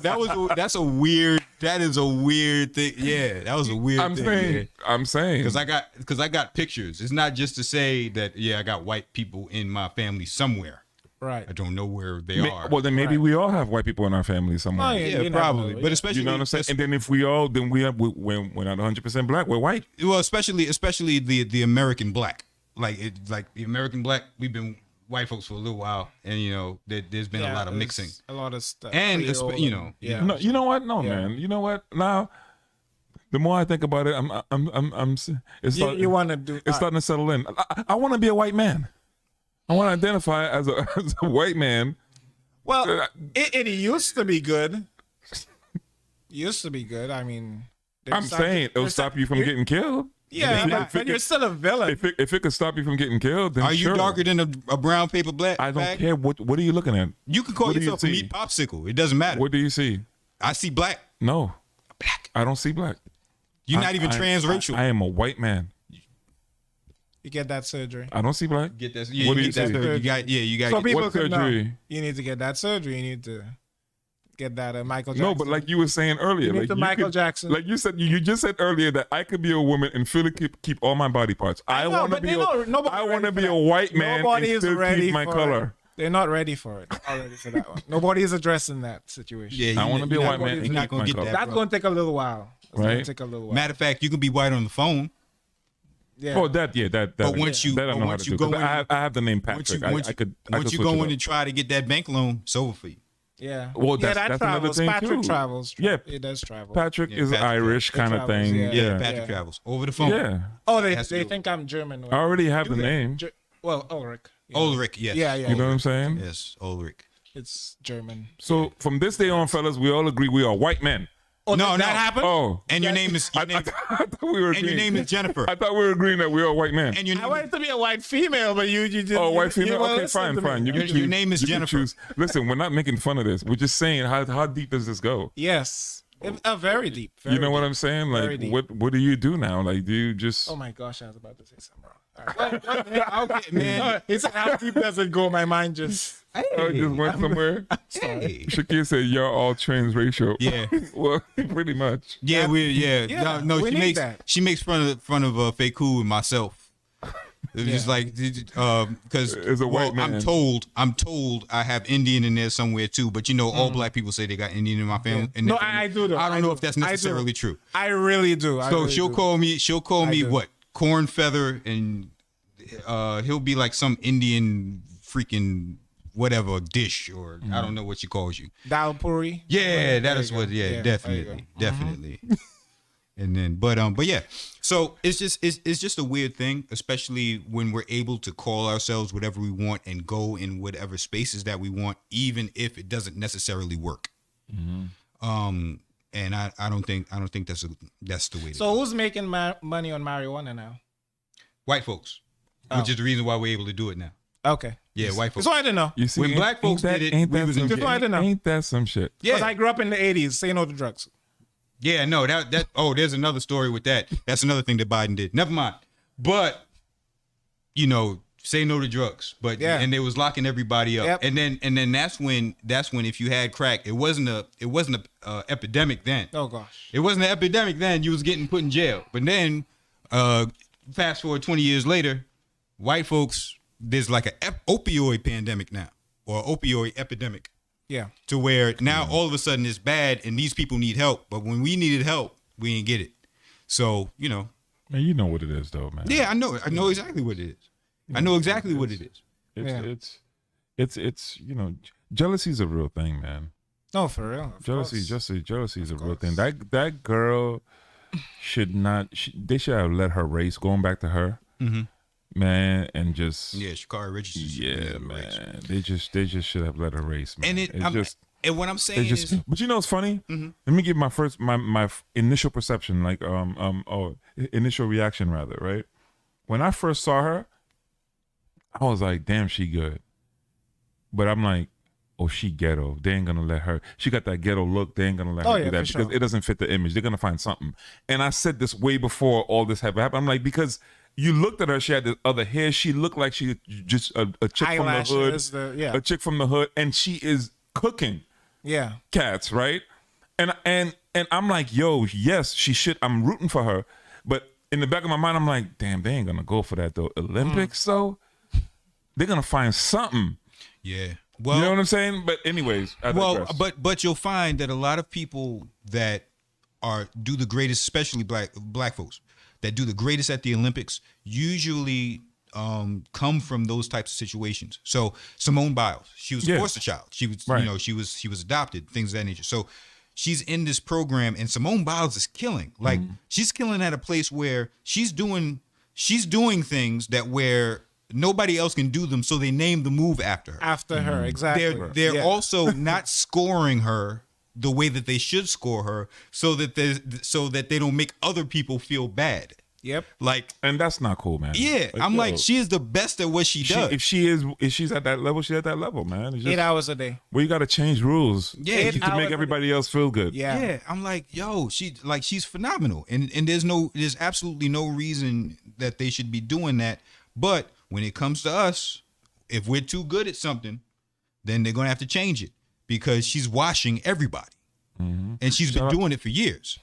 That's a weird. That is a weird thing. Yeah, that was a weird thing. I'm saying because I got pictures. It's not just to say that. Yeah, I got white people in my family somewhere. Right. I don't know where they are. Well, then maybe we all have white people in our family somewhere. Oh, yeah, probably. But especially, you know what I'm saying. And then if we all, then we're not 100% black. We're white. Well, especially the American black. Like the American black. We've been white folks for a little while, and there's been a lot of mixing, a lot of stuff, and No, you know what? No, man. You know what? Now, the more I think about it, you want to do. It's starting to settle in. I want to be a white man. I want to identify as a white man. Well, it used to be good. I mean, I'm saying it'll stop you from getting killed. Yeah, but you're still a villain. If it could stop you from getting killed, then are you darker than a brown paper black? I don't care. What are you looking at? You can call yourself a meat popsicle. It doesn't matter. What do you see? I see black. No, black. I don't see black. You're not even transracial. I am a white man. You get that surgery. I don't see black. Get that. Yeah, what do you see? You got. So people what surgery? Know. You need to get that surgery. You need to get that Michael Jackson. No, but like you were saying earlier, you need Michael Jackson. Like you said, you just said earlier that I could be a woman and still keep all my body parts. I want to be a white man and still keep my color. They're not ready for it. Not ready for that one. Nobody is addressing that situation. Yeah, I want to be a white man and keep my color. That's going to take a little while. Right. Matter of fact, you can be white on the phone. Yeah. Oh, that. But once you go in, I have the name Patrick. Once you go in and try to get that bank loan, it's over for you. Yeah. Well, that's another thing Patrick too. travels. Yeah, it does travel. Patrick is Irish kind of thing. Yeah, Patrick travels over the phone. Yeah. Oh, they think I'm German. I already have the name. Well, Ulrich. Ulrich, yes. Yeah. You know what I'm saying? Yes, Ulrich. It's German. So from this day on, fellas, we all agree we are white men. Oh, No, that happened. Oh, And your name is I thought we were and your agreeing. name is Jennifer. I thought we were agreeing that we're a white man. And your I name, wanted to be a white female, but you just white female. won't Okay, listen fine, to me. fine. You can Your choose. name is you can Jennifer. choose. Listen, we're not making fun of this. We're just saying how deep does this go? Yes, very deep. Very You know what deep. I'm saying? Very Like, deep. what do you do now? Like, do you just? Oh my gosh, I was about to say something wrong. All right. okay, man. He said, "How deep does it go?" My mind just. Oh, just went somewhere. Hey. Shakir said, "You're all transracial." Yeah. Well, pretty much. Yeah, Yeah, no, we need she makes fun of Fakou and myself. It's just like because As a white man. I'm told I have Indian in there somewhere too. But all black people say they got Indian in my family. in No, their family. I do though. I don't know if that's I do. necessarily true. I really do. So she'll call me do. what? Corn feather, and he'll be like some Indian freaking whatever dish, or I don't know what she calls you. Dal puri. Yeah, that is you go. what. Yeah, Yeah, definitely, there definitely. And then, but yeah. So it's just a weird thing, especially when we're able to call ourselves whatever we want and go in whatever spaces that we want, even if it doesn't necessarily work. And I don't think that's the way. So who's making money on marijuana now? White folks, which is the reason why we're able to do it now. Okay. Yeah, white folks. So I didn't know. You see, When black folks did it, we was in some jail. I didn't know. Ain't that some shit? Because I grew up in the 80s. Say no to drugs. Yeah, no, that there's another story with that. That's another thing that Biden did. Never mind. But say no to drugs. But Yeah. and they was locking everybody up. Yep. And then that's when if you had crack, it wasn't a epidemic then. Oh gosh. It wasn't an epidemic then. You was getting put in jail. But then fast forward 20 years later, white folks, there's like an opioid pandemic now, or opioid epidemic. Yeah. To where now all of a sudden it's bad and these people need help. But when we needed help, we didn't get it. So, Man, you know what it is, though, man. yeah, I know exactly what it is. I know exactly what it is. It's jealousy is a real thing, man. No, for real. Of Jealousy course. is a real thing. That girl should not. They should have let her race. Going back to her, man, and just Sha'Carri Richardson. yeah, man. They just should have let her race, man. And what I'm saying is, but it's funny. Let me give my initial perception, initial reaction rather, right? When I first saw her, I was like, damn, she good. But I'm like, oh, she ghetto. They ain't gonna let her. She got that ghetto look. They ain't gonna let her do that because it doesn't fit the image. They're gonna find something. And I said this way before all this happened. I'm like, because you looked at her, she had this other hair. She looked like she just a chick from the hood. A chick from the hood, and she is cooking. Yeah. Cats, right? And I'm like, yo, yes, she should. I'm rooting for her. But in the back of my mind, I'm like, damn, they ain't gonna go for that though. Olympics, though, they're gonna find something. yeah. Well, You know what I'm saying? But anyways, I digress. but you'll find that a lot of people that do the greatest, especially black folks, that do the greatest at the Olympics usually come from those types of situations. So Simone Biles, she was a foster child. She was she was adopted, things of that nature. So she's in this program, and Simone Biles is killing. Like she's killing at a place where she's doing things that where nobody else can do them, so they name the move after her. After her, exactly. They're also not scoring her the way that they should score her, so that they don't make other people feel bad. Yep. And that's not cool, man. Yeah, I'm like, she is the best at what she does. If she's at that level, she's at that level, man. It's just, 8 hours a day. well, you got to change rules. Yeah, to make everybody else feel good. Yeah. I'm like, yo, she's phenomenal, and there's absolutely no reason that they should be doing that. But when it comes to us, if we're too good at something, then they're gonna have to change it because she's washing everybody, and she's been doing it for years.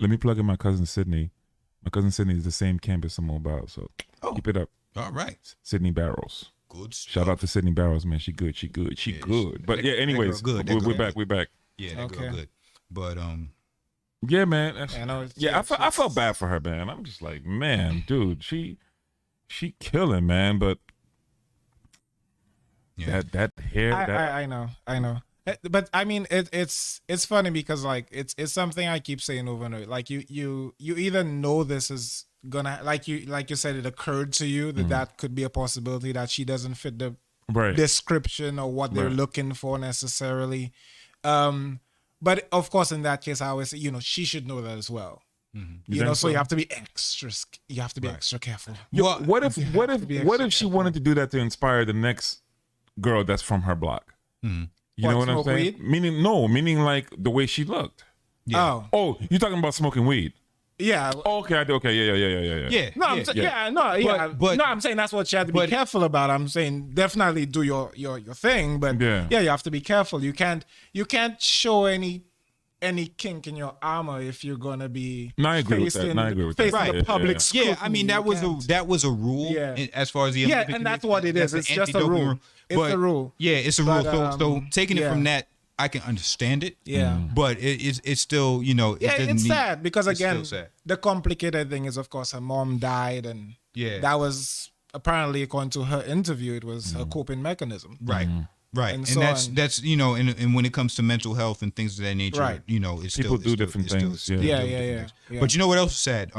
Let me plug in my cousin Sydney. My cousin Sydney is the same camp as Simone Biles, so keep it up. All right, Sydney Barrows. good stuff. Shout out to Sydney Barrows, man. She good. But anyways, good. We're back. Yeah, that girl good. But yeah, man. I know. I felt bad for her, man. I'm just like, man, dude, she killing, man. But that hair, I know. But I mean, it's funny because like it's something I keep saying over and over. Like you either know this is gonna like you said, it occurred to you that could be a possibility that she doesn't fit the description or what they're looking for necessarily. But of course, in that case, I always say, she should know that as well. So you have to be extra. You have to be extra careful. Yo, what if she wanted to do that to inspire the next girl that's from her block? You know what I'm saying? Weed? Meaning like the way she looked. Yeah. Oh, you're talking about smoking weed? Yeah. Okay, I do. Okay, yeah. Yeah. No, I'm saying that's what you have to be careful about. I'm saying definitely do your thing, but you have to be careful. You can't show any kink in your armor if you're gonna be facing the public scrutiny. Yeah, I mean that was a rule as far as the and that's what it is. It's just a rule. It's a rule. Yeah, it's a rule. So taking it from that, I can understand it. Yeah, but it's still it's sad because again the complicated thing is of course her mom died and that was apparently according to her interview it was her coping mechanism. Right. Right, and that's and when it comes to mental health and things of that nature, it's people still, do different things. Yeah. But you know what else is sad?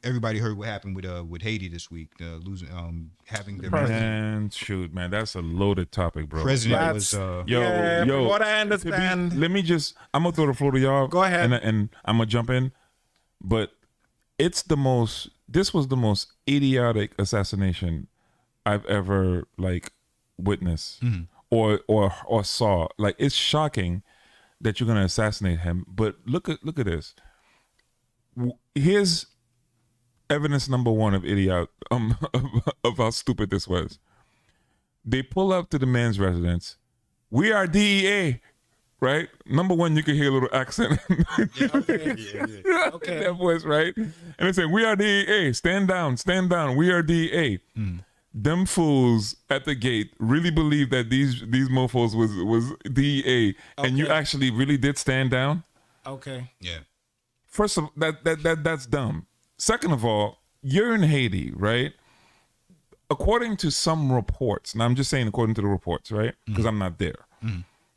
Everybody heard what happened with Haiti this week, losing, having their president. Shoot, man, that's a loaded topic, bro. President was yo. What I understand. I'm gonna throw the floor to y'all. Go ahead, and I'm gonna jump in. But this was the most idiotic assassination I've ever witnessed. Or saw. Like, it's shocking that you're gonna assassinate him. But look at this. Here's evidence number one of of how stupid this was. They pull up to the man's residence. We are DEA, right? Number one, you can hear a little accent. Okay. That voice, right? And they say, "We are DEA. Stand down. Stand down. We are DEA." Them fools at the gate really believe that these mofos was DEA, and you actually really did stand down. Okay. Yeah. First of all, that's dumb. Second of all, you're in Haiti, right? According to some reports, now I'm just saying according to the reports, right? Because I'm not there.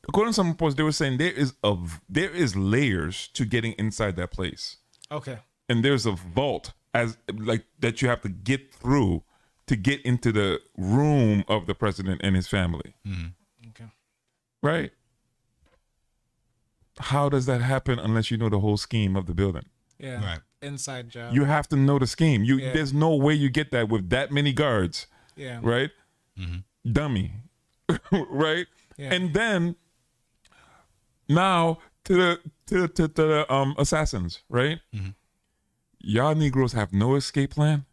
According to some reports, they were saying there is layers to getting inside that place. Okay. And there's a vault that you have to get through to get into the room of the president and his family. Okay. Right? How does that happen unless you know the whole scheme of the building? Yeah. Right. Inside job. You have to know the scheme. There's no way you get that with that many guards. Yeah. Right? Dummy. Right? Yeah. And then now to the assassins, right? Y'all Negroes have no escape plan.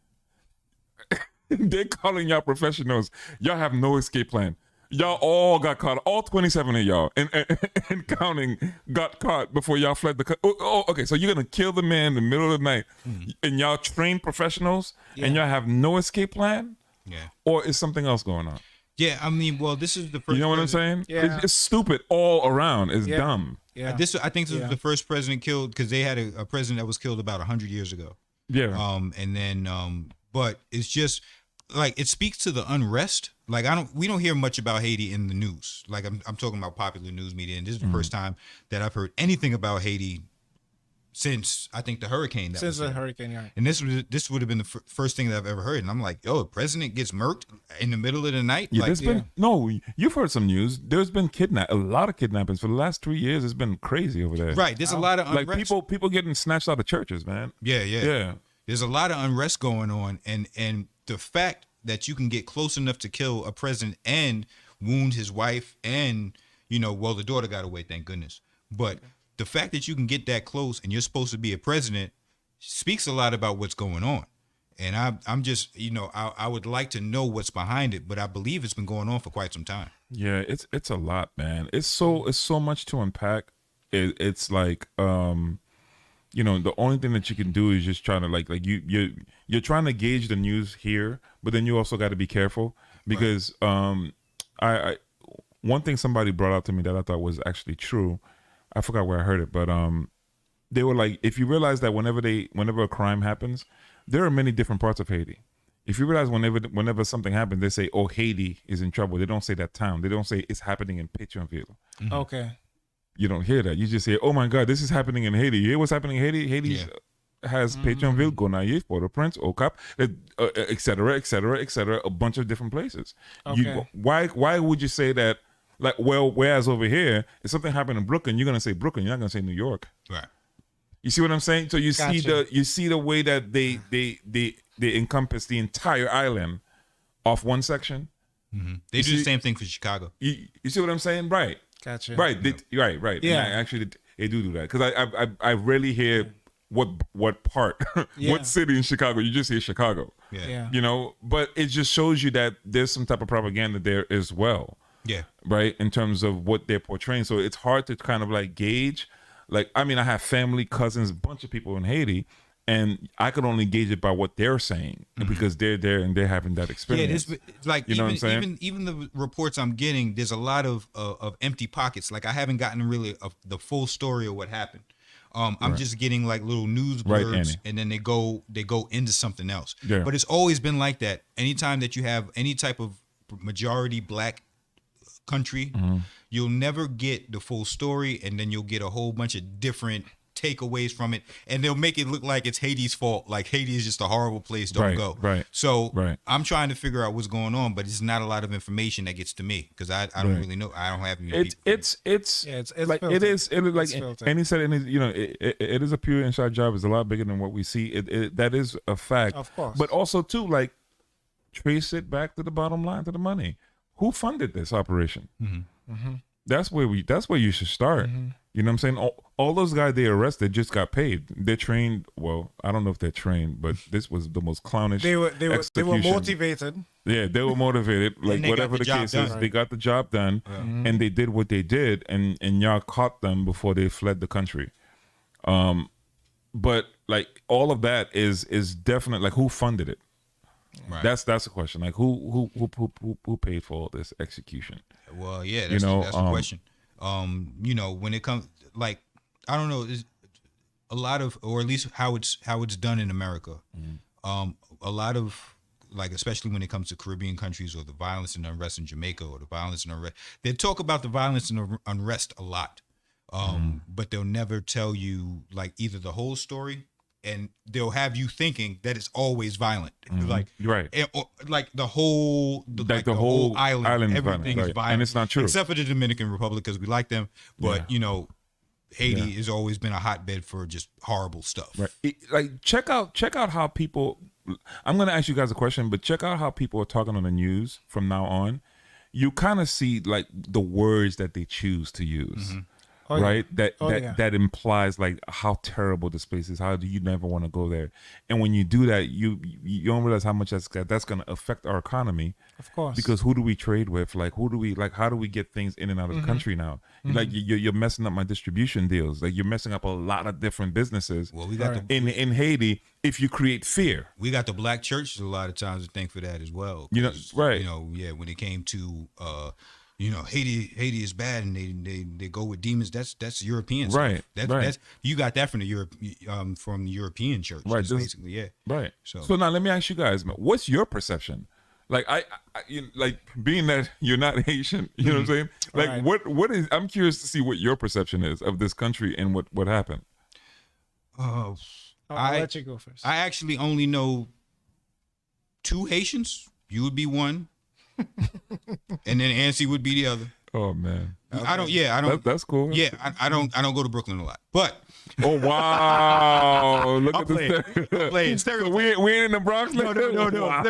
They're calling y'all professionals. Y'all have no escape plan. Y'all all got caught. All 27 of y'all and counting got caught before y'all fled the. Okay. So you're gonna kill the man in the middle of the night, and y'all trained professionals, and y'all have no escape plan. Yeah. Or is something else going on? Yeah. I mean, well, this is the first. You know what I'm saying? Yeah. It's stupid all around. It's dumb. Yeah. I think this was the first president killed because they had a president that was killed about 100 years ago. Yeah. And then but it's just. Like, it speaks to the unrest. Like, we don't hear much about Haiti in the news. Like, I'm talking about popular news media, and this is the first time that I've heard anything about Haiti since I think the hurricane. Since the hurricane, yeah. And this would have been the first thing that I've ever heard. And I'm like, yo, a president gets murked in the middle of the night. Yeah, you've heard some news. There's been a lot of kidnappings for the last 3 years. It's been crazy over there. Right. There's a lot of unrest. Like people getting snatched out of churches, man. Yeah. There's a lot of unrest going on, and the fact that you can get close enough to kill a president and wound his wife and, the daughter got away, thank goodness. But the fact that you can get that close and you're supposed to be a president speaks a lot about what's going on. And I'm just, I would like to know what's behind it, but I believe it's been going on for quite some time. Yeah, it's a lot, man. It's so much to unpack. It's like, the only thing that you can do is just trying to you're trying to gauge the news here, but then you also got to be careful because I one thing somebody brought out to me that I thought was actually true. I forgot where I heard it, but they were like, if you realize that whenever a crime happens, there are many different parts of Haiti. If you realize whenever something happens, they say, "Oh, Haiti is in trouble." They don't say that town. They don't say it's happening in Pétionville. Okay. You don't hear that. You just say, "Oh my God, this is happening in Haiti." You hear what's happening in Haiti? Haiti has Pétionville, Gonaïves, Port-au-Prince, Okap, et cetera, a bunch of different places. Okay. Why would you say that Like, well, whereas over here, if something happened in Brooklyn, you're gonna say Brooklyn. You're not gonna say New York. Right. You see what I'm saying? So you Gotcha. see the way that they encompass the entire island off one section. They do the same thing for Chicago. You see what I'm saying? Right. Gotcha. Right. Right. Yeah. And actually, they do that because I rarely hear what part, Yeah. what city in Chicago. You just hear Chicago. Yeah. You know, but it just shows you that there's some type of propaganda there as well. Yeah. Right. In terms of what they're portraying, so it's hard to kind of like gauge. Like, I mean, I have family, cousins, a bunch of people in Haiti, and I could only gauge it by what they're saying because they're there and they're having that experience. Yeah, like You know what I'm even saying? even the reports I'm getting, there's a lot of empty pockets. Like I haven't gotten really the full story of what happened. I'm just getting like little news Right, blurbs, Annie. and then they go into something else. Yeah. But it's always been like that. Anytime that you have any type of majority black country, you'll never get the full story, and then you'll get a whole bunch of different takeaways from it, and they'll make it look like it's Haiti's fault, like Haiti is just a horrible place, don't Right, go. right, So right. I'm trying to figure out what's going on, but it's not a lot of information that gets to me because I don't really know. I don't have any people. It's Yeah, it's like filtered. it is like It's filtered. and he said it is a pure inside job. It's a lot bigger than what we see. It that is a fact, Of course. but also too, like, trace it back to the bottom line, to the money. Who funded this operation? That's where you should start. You know what I'm saying? All those guys they arrested just got paid. They're trained. Well, I don't know if they're trained, but this was the most clownish. They were execution. motivated. Yeah, they were motivated. Like, they got whatever the the job case done. is, they got the job done, and they did what they did, and y'all caught them before they fled the country. But like all of that is definitely like, who funded it? Right. That's the question. Like, who paid for all this execution? Well, yeah, that's the question. When it comes, like, I don't know, is a lot of, or at least how it's done in America. A lot of, like, especially when it comes to Caribbean countries or the violence and unrest in Jamaica or the violence and unrest, they talk about the violence and unrest a lot, but they'll never tell you like either the whole story, and they'll have you thinking that it's always violent, like Right. or, like the whole Like the whole island is everything violent, is right. violent, And it's not true. except for the Dominican Republic because we like them, but Yeah. Haiti has always been a hotbed for just horrible stuff. Right. Like, check out how people. I'm gonna ask you guys a question, but check out how people are talking on the news from now on. You kind of see like the words that they choose to use. Oh, yeah. Right, yeah. that implies like how terrible this place is. How do you never want to go there? And when you do that, you don't realize how much that's going to affect our economy. Of course. Because who do we trade with? Like, how do we get things in and out of the country now? Like, you're messing up my distribution deals. Like, you're messing up a lot of different businesses. Well, we got Right. in Haiti if you create fear. we got the black churches a lot of times to thank for that as well. You know, 'Cause, right. When it came to Haiti is bad and they go with demons. That's European stuff. Right, right. That's you got that from the European church. Right, Just this- basically, yeah. Right. So- So now let me ask you guys, man, what's your perception? Like, like, being that you're not Haitian, you know what I'm saying? Like, Right. what is? I'm curious to see what your perception is of this country and what happened. Oh, I'll let you go first. I actually only know 2 Haitians. You would be one, and then Ansi would be the other. Oh man, I don't. that's cool. Yeah, I don't go to Brooklyn a lot, but Oh wow! Look I'll at play it. the I'll play it. So we ain't in the Bronx. no,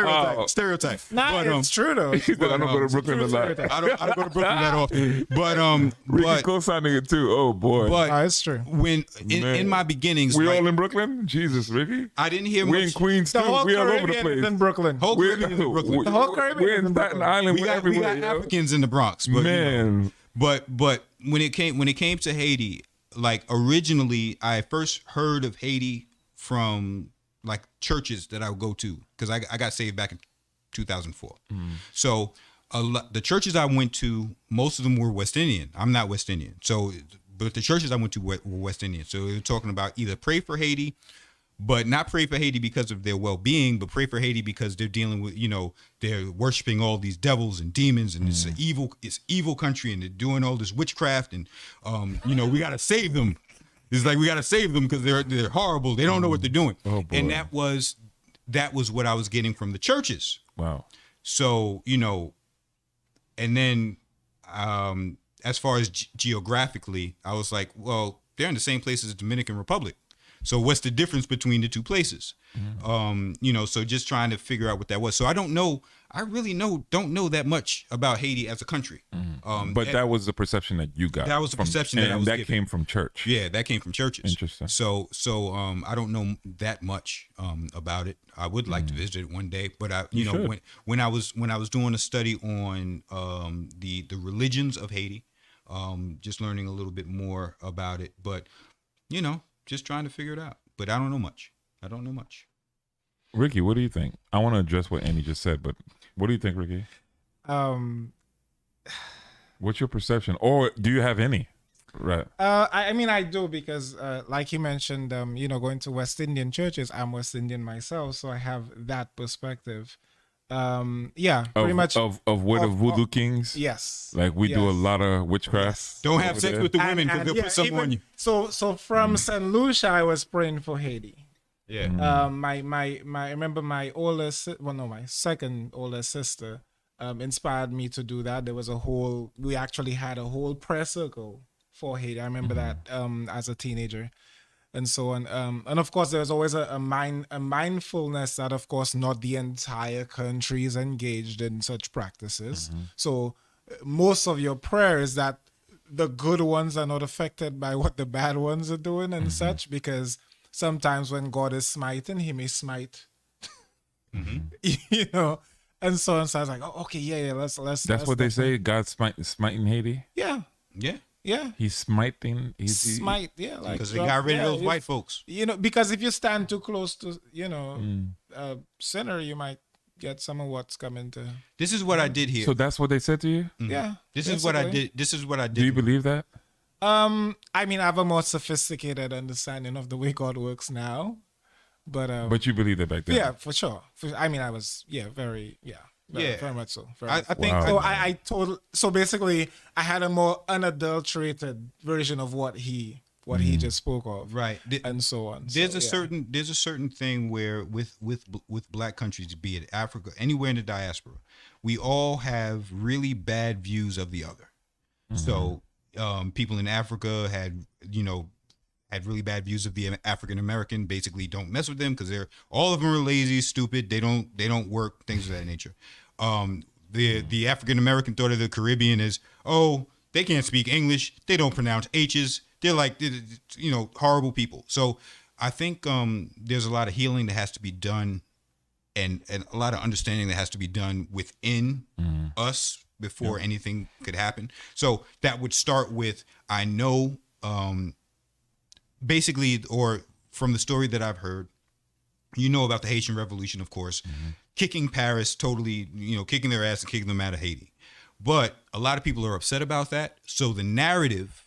Wow. stereotype. Nah, But, it's true though. He said, I don't go to Brooklyn a lot. I don't go to Brooklyn that often, but Ricky co-signing it too. Oh boy, Nah, it's true. when Man. in my beginnings, we like, all in Brooklyn. Jesus, Ricky. I didn't hear We much. in Queens The too. whole We all over the Caribbean is place. in Brooklyn. Whole Caribbean is in Brooklyn. The whole Caribbean We're is in in Staten Brooklyn. Island. we We're got everywhere. yo. Africans in the Bronx, but Man, but when it came to Haiti, like originally I first heard of Haiti from like churches that I would go to because I got saved back in 2004. So the churches I went to, most of them were West Indian. I'm not West Indian, so but the churches I went to were West Indian. So they were talking about either pray for Haiti, but not pray for Haiti because of their well-being, but pray for Haiti because they're dealing with, they're worshiping all these devils and demons, and it's evil country, and they're doing all this witchcraft, and we got to save them. It's like we got to save them because they're horrible. They don't know what they're doing. Oh, boy. And that was what I was getting from the churches. wow. So, and then as far as geographically, I was like, well, they're in the same place as the Dominican Republic. So what's the difference between the two places? So just trying to figure out what that was. So I don't know. I really don't know that much about Haiti as a country. But that was the perception that you got. That was the perception that I was that given. came from church. Yeah, that came from churches. Interesting. So I don't know that much about it. I would like to visit it one day, but when I was doing a study on the religions of Haiti, just learning a little bit more about it, but just trying to figure it out. But I don't know much. Ricky, what do you think? I want to address what Annie just said, but what do you think, Ricky? What's your perception, or do you have any? Right. I mean, I do, because like he mentioned, going to West Indian churches. I'm West Indian myself, so I have that perspective. Pretty much of voodoo kings. Yes, like we do a lot of witchcraft. Yes. Don't have sex with the women because they'll put something on you. So from St. Lucia, I was praying for Haiti. Yeah. I remember my my second older sister inspired me to do that. There was we actually had a whole prayer circle for Haiti. I remember that as a teenager. And so on. And of course, there's always a mindfulness that, of course, not the entire country is engaged in such practices. So most of your prayer is that the good ones are not affected by what the bad ones are doing and such, because sometimes when God is smiting, he may smite, and so on. So I was like, oh, okay, yeah, let's. That's what they say. God's smiting Haiti. Yeah. Yeah. He's smiting. Smite, yeah. Like, because they got rid of those white folks. Because if you stand too close to, a sinner, you might get some of what's coming to. This is what I did here. So that's what they said to you? Yeah. This is what I did. Do you believe that? I mean, I have a more sophisticated understanding of the way God works now. But you believed it back then? Yeah, for sure. I mean, I was, very much so. I think so. So basically, I had a more unadulterated version of what he just spoke of, right? And so on. There's a certain thing where with black countries, be it Africa, anywhere in the diaspora, we all have really bad views of the other. So people in Africa had really bad views of the African American. Basically, don't mess with them because all of them are lazy, stupid. They don't work, things of that nature. The African American thought of the Caribbean is, they can't speak English. They don't pronounce H's. They're like, horrible people. So I think there's a lot of healing that has to be done, and a lot of understanding that has to be done within us before anything could happen. So that would start with, I know, basically, or from the story that I've heard, about the Haitian Revolution, of course, kicking Paris totally, kicking their ass and kicking them out of Haiti. But a lot of people are upset about that. So the narrative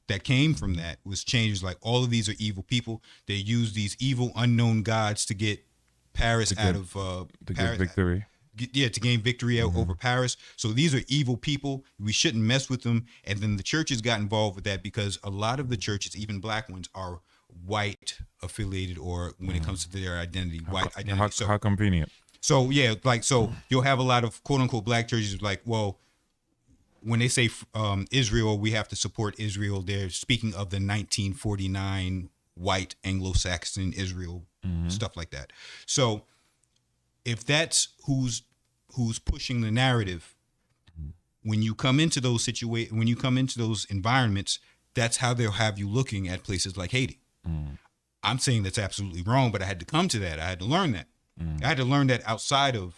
that came from that was changed. Like, all of these are evil people. They use these evil unknown gods to get Paris out of Paris, get victory. To gain victory over Paris. So these are evil people. We shouldn't mess with them. And then the churches got involved with that because a lot of the churches, even black ones, are white affiliated, or when it comes to their identity, white identity. How convenient. So you'll have a lot of quote unquote black churches like, well, when they say Israel, we have to support Israel. They're speaking of the 1949 white Anglo-Saxon Israel, stuff like that. So if that's who's pushing the narrative, when you come into those when you come into those environments, that's how they'll have you looking at places like Haiti. I'm saying that's absolutely wrong, but I had to come to that. I had to learn that. I had to learn that outside of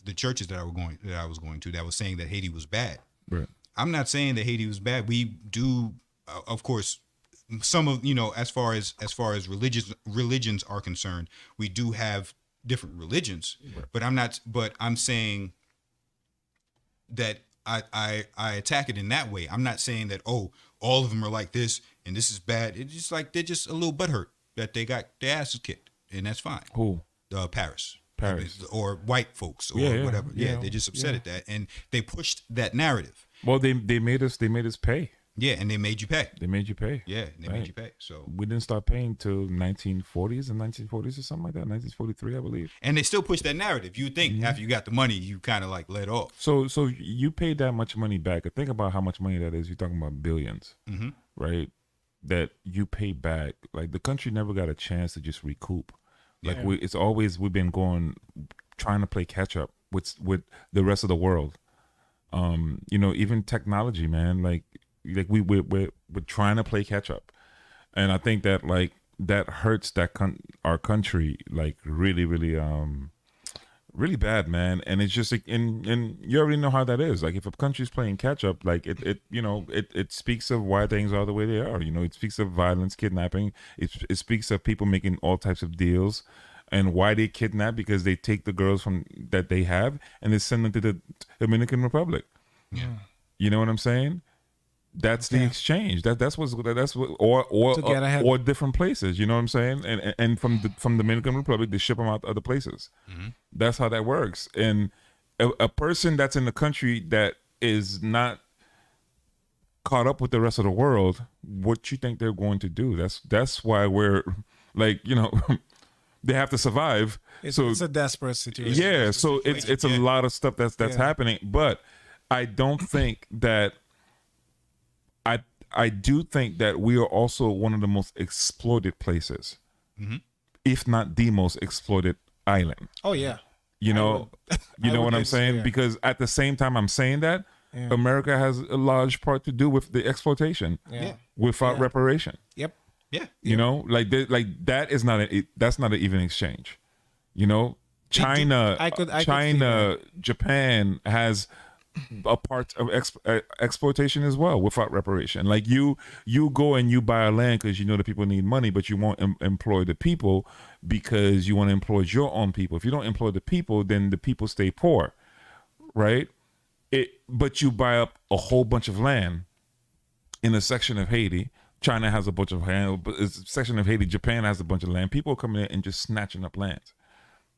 the churches that I was going to that was saying that Haiti was bad. Right. I'm not saying that Haiti was bad. We do, of course, some of as far as religions are concerned, we do have different religions. Right. But I'm saying that I attack it in that way. I'm not saying that all of them are like this and this is bad. It's just like they're just a little butthurt that they got their asses kicked, and that's fine. Who? Paris, or white folks, or whatever. Yeah, they're just upset at that, and they pushed that narrative. Well, they made us pay. Yeah, and they made you pay. They made you pay. Yeah, they made you pay. So we didn't start paying till 1940s and 1940s or something like that. 1943, I believe. And they still push that narrative. You think after you got the money, you kind of like let off. So you paid that much money back. Think about how much money that is. You're talking about billions, right? That you pay back. Like the country never got a chance to just recoup. Like we've been trying to play catch up with the rest of the world. Even technology, man. Like we're trying to play catch up, and I think that like that hurts our country like really really bad, man. And it's just and you already know how that is. Like if a country's playing catch up, like it speaks of why things are the way they are. It speaks of violence, kidnapping. It speaks of people making all types of deals. And why they kidnap? Because they take the girls that they have and they send them to the Dominican Republic. Yeah, you know what I'm saying? That's the exchange. That's what or different places. You know what I'm saying? And from Dominican Republic, they ship them out to other places. That's how that works. And a person that's in the country that is not caught up with the rest of the world, what you think they're going to do? That's why we're like they have to survive. It's a desperate situation. Yeah. So it's a lot of stuff that's happening, but I don't think that. I do think that we are also one of the most exploited places, if not the most exploited island. Oh yeah. You know what I'm saying? Yeah. Because at the same time I'm saying that, America has a large part to do with the exploitation without reparation. Yep. Yeah. Like that is not that's not an even exchange. China, China, Japan has a part of exploitation as well without reparation. Like you go and you buy a land because the people need money, but you won't employ the people because you want to employ your own people. If you don't employ the people, then the people stay poor, right? But you buy up a whole bunch of land in a section of Haiti. China has a bunch of land, but it's a section of Haiti. Japan has a bunch of land. People are coming in and just snatching up land,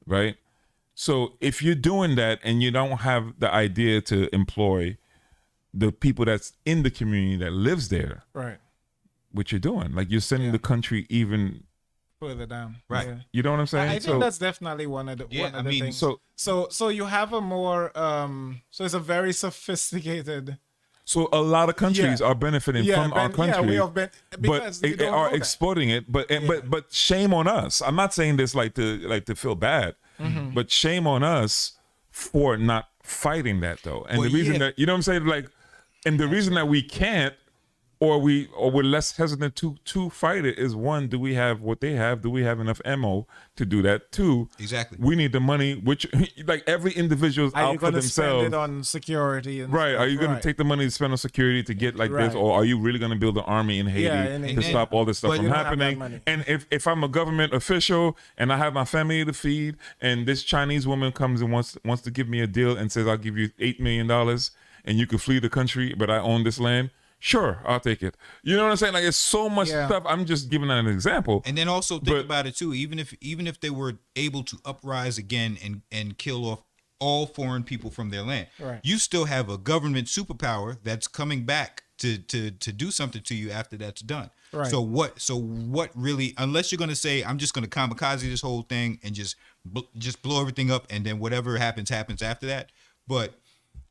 right? So if you're doing that and you don't have the idea to employ the people that's in the community that lives there, right? What you're doing, like you're sending the country even further down, right? Yeah. You know what I'm saying? I think that's definitely one of the things. So you have a more so it's a very sophisticated. So a lot of countries are benefiting from our country, we have been, but they are exploiting it. But shame on us. I'm not saying this like to feel bad. But shame on us for not fighting that though. And the reason that what I'm saying, like, and the reason that we can't, or we're less hesitant to fight it is, one, do we have what they have? Do we have enough ammo to do that? Two, exactly, we need the money, which like every individu's out for themselves. Spend it on security and right? Are you going to take the money to spend on security to get like this, or are you really going to build an army in Haiti to stop all this stuff from happening? And if I'm a government official and I have my family to feed, and this Chinese woman comes and wants to give me a deal and says, I'll give you $8 million and you can flee the country, but I own this land. Sure, I'll take it. You know what I'm saying? Like, it's so much stuff. I'm just giving that an example. And then also think about it too. Even if they were able to uprise again and kill off all foreign people from their land, you still have a government superpower that's coming back to do something to you after that's done. Right. So what really? Unless you're going to say, I'm just going to kamikaze this whole thing and just blow everything up, and then whatever happens after that. But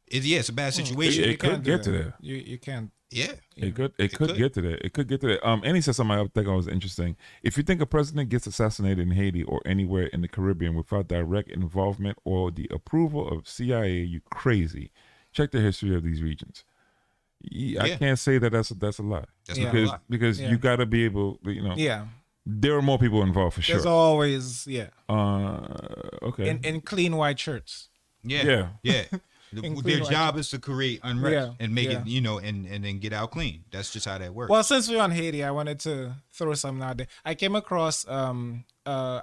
it's a bad situation. It could get to that. You can't. Yeah, it could get to that. It could get to that. And he said something I think was interesting. If you think a president gets assassinated in Haiti or anywhere in the Caribbean without direct involvement or the approval of CIA, you crazy. Check the history of these regions. I can't say that that's a lie. That's not a lie. Because you got to be able, there are more people involved for sure. There's always okay. In clean white shirts. Yeah. Their job is to create unrest and make it, and then get out clean. That's just how that works. Well, since we're on Haiti, I wanted to throw something out there. I came across, I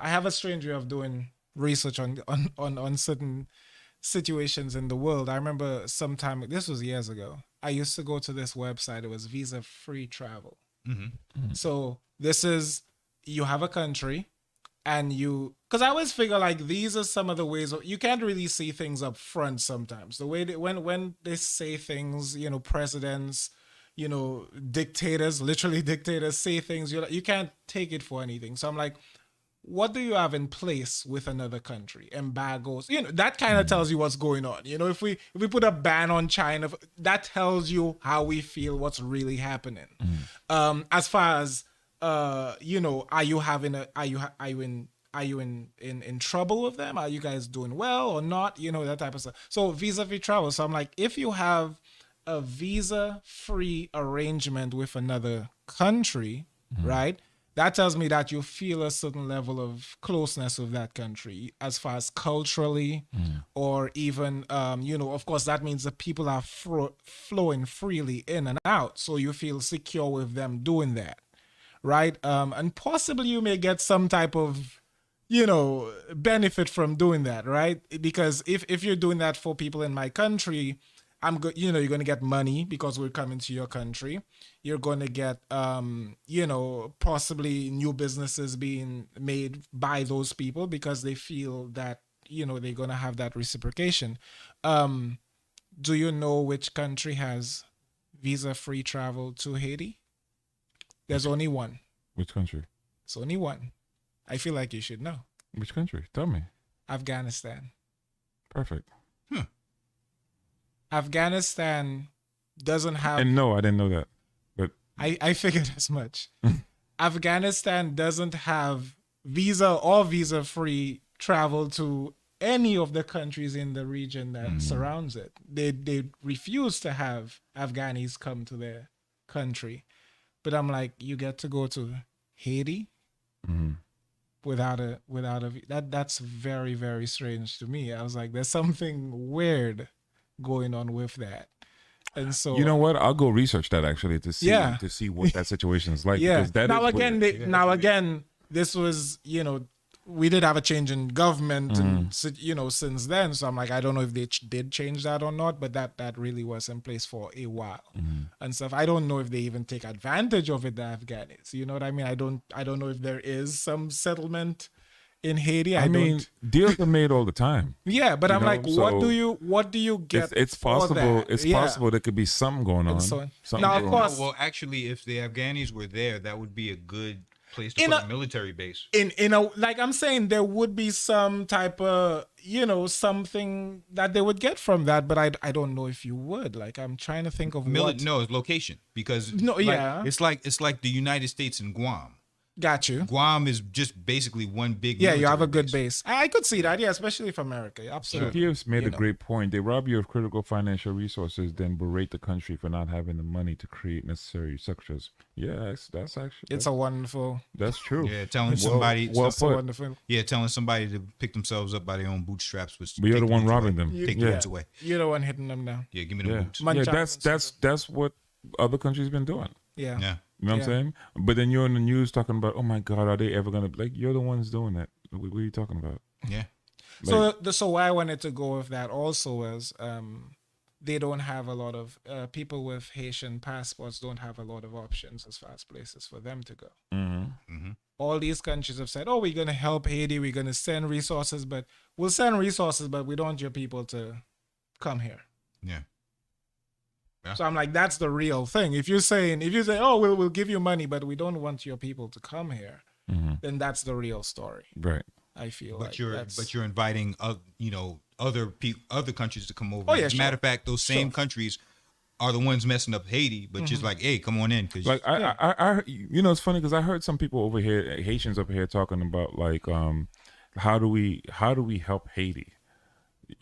have a strange way of doing research on certain situations in the world. I remember sometime, this was years ago, I used to go to this website. It was Visa Free Travel. So this is, you have a country, and because I always figure like these are some of the ways you can't really see things up front sometimes. The way when they say things, presidents, dictators, literally dictators, say things you can't take it for anything. So I'm like, what do you have in place with another country? Embargoes, that kind of tells you what's going on. If we put a ban on China, that tells you how we feel, what's really happening. As far as are you in trouble with them? Are you guys doing well or not? That type of stuff. So visa-free travel. So I'm like, if you have a visa-free arrangement with another country, right? That tells me that you feel a certain level of closeness with that country as far as culturally, or even, of course, that means that people are flowing freely in and out. So you feel secure with them doing that, right? And possibly you may get some type of, benefit from doing that, right? Because if you're doing that for people in my country, you're going to get money because we're coming to your country. You're going to get, possibly new businesses being made by those people because they feel that, they're going to have that reciprocation. Do you know which country has visa-free travel to Haiti? There's only one. Which country? It's only one. I feel like you should know. Which country? Tell me. Afghanistan. Perfect. Afghanistan doesn't have... And no, I didn't know that. But I figured as much. Afghanistan doesn't have visa or visa-free travel to any of the countries in the region that surrounds it. They refuse to have Afghanis come to their country. But I'm like, you get to go to Haiti without a that's very, very strange to me. I was like, there's something weird going on with that. And so, you know what? I'll go research that actually to see what that situation is like. Yeah. Because that again, this was, we did have a change in government, and since then. So I'm like, I don't know if they did change that or not, but that really was in place for a while and stuff. I don't know if they even take advantage of it, the Afghans. You know what I mean? I don't know if there is some settlement in Haiti. I mean, deals are made all the time. Yeah, but I'm like, what do you get? It's possible. That? It's possible there could be something going on. Now, of course. Well, actually, if the Afghanis were there, that would be a good place to put a military base. Like I'm saying, there would be some type of something that they would get from that, but I don't know if you would. Like I'm trying to think of what. No, it's location, because it's like the United States and Guam. Got you. Guam is just basically one big. Yeah, you have a good base. I could see that. Yeah, especially for America. Absolutely. Gibbs made a great point. They rob you of critical financial resources, then berate the country for not having the money to create necessary structures. Yeah, that's actually. It's a wonderful. That's true. Yeah, telling somebody. Well wonderful. Yeah, telling somebody to pick themselves up by their own bootstraps was. But you're the one robbing them. Take the boots away. You're the one hitting them down. Yeah, give me the boots. Yeah, that's what other countries been doing. Yeah. Yeah. You know what I'm saying? But then you're in the news talking about, oh my God, are they ever gonna you're the ones doing that? What are you talking about? Yeah. So why I wanted to go with that also was they don't have a lot of people with Haitian passports don't have a lot of options as far as places for them to go. All these countries have said, oh, we're gonna help Haiti, we're gonna send resources, but we'll send resources, but we don't want your people to come here. Yeah. So I'm like, that's the real thing. If you say, oh, we'll give you money, but we don't want your people to come here, then that's the real story. Right. I feel but like you're inviting other countries to come over. Oh, yeah, As a matter of fact, those same countries are the ones messing up Haiti, but just like, hey, come on in. Cause like I it's funny because I heard some people over here, Haitians over here, talking about like, how do we help Haiti?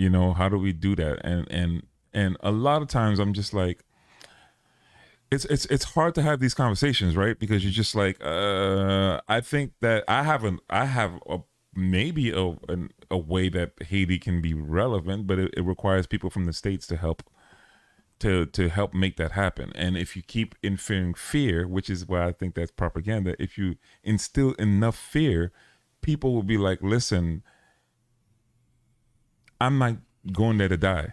How do we do that? And a lot of times I'm just like, it's hard to have these conversations, right? Because you're just like, I think that I have maybe a way that Haiti can be relevant, but it requires people from the States to help make that happen. And if you keep inferring fear, which is why I think that's propaganda, if you instill enough fear, people will be like, listen, I'm not going there to die.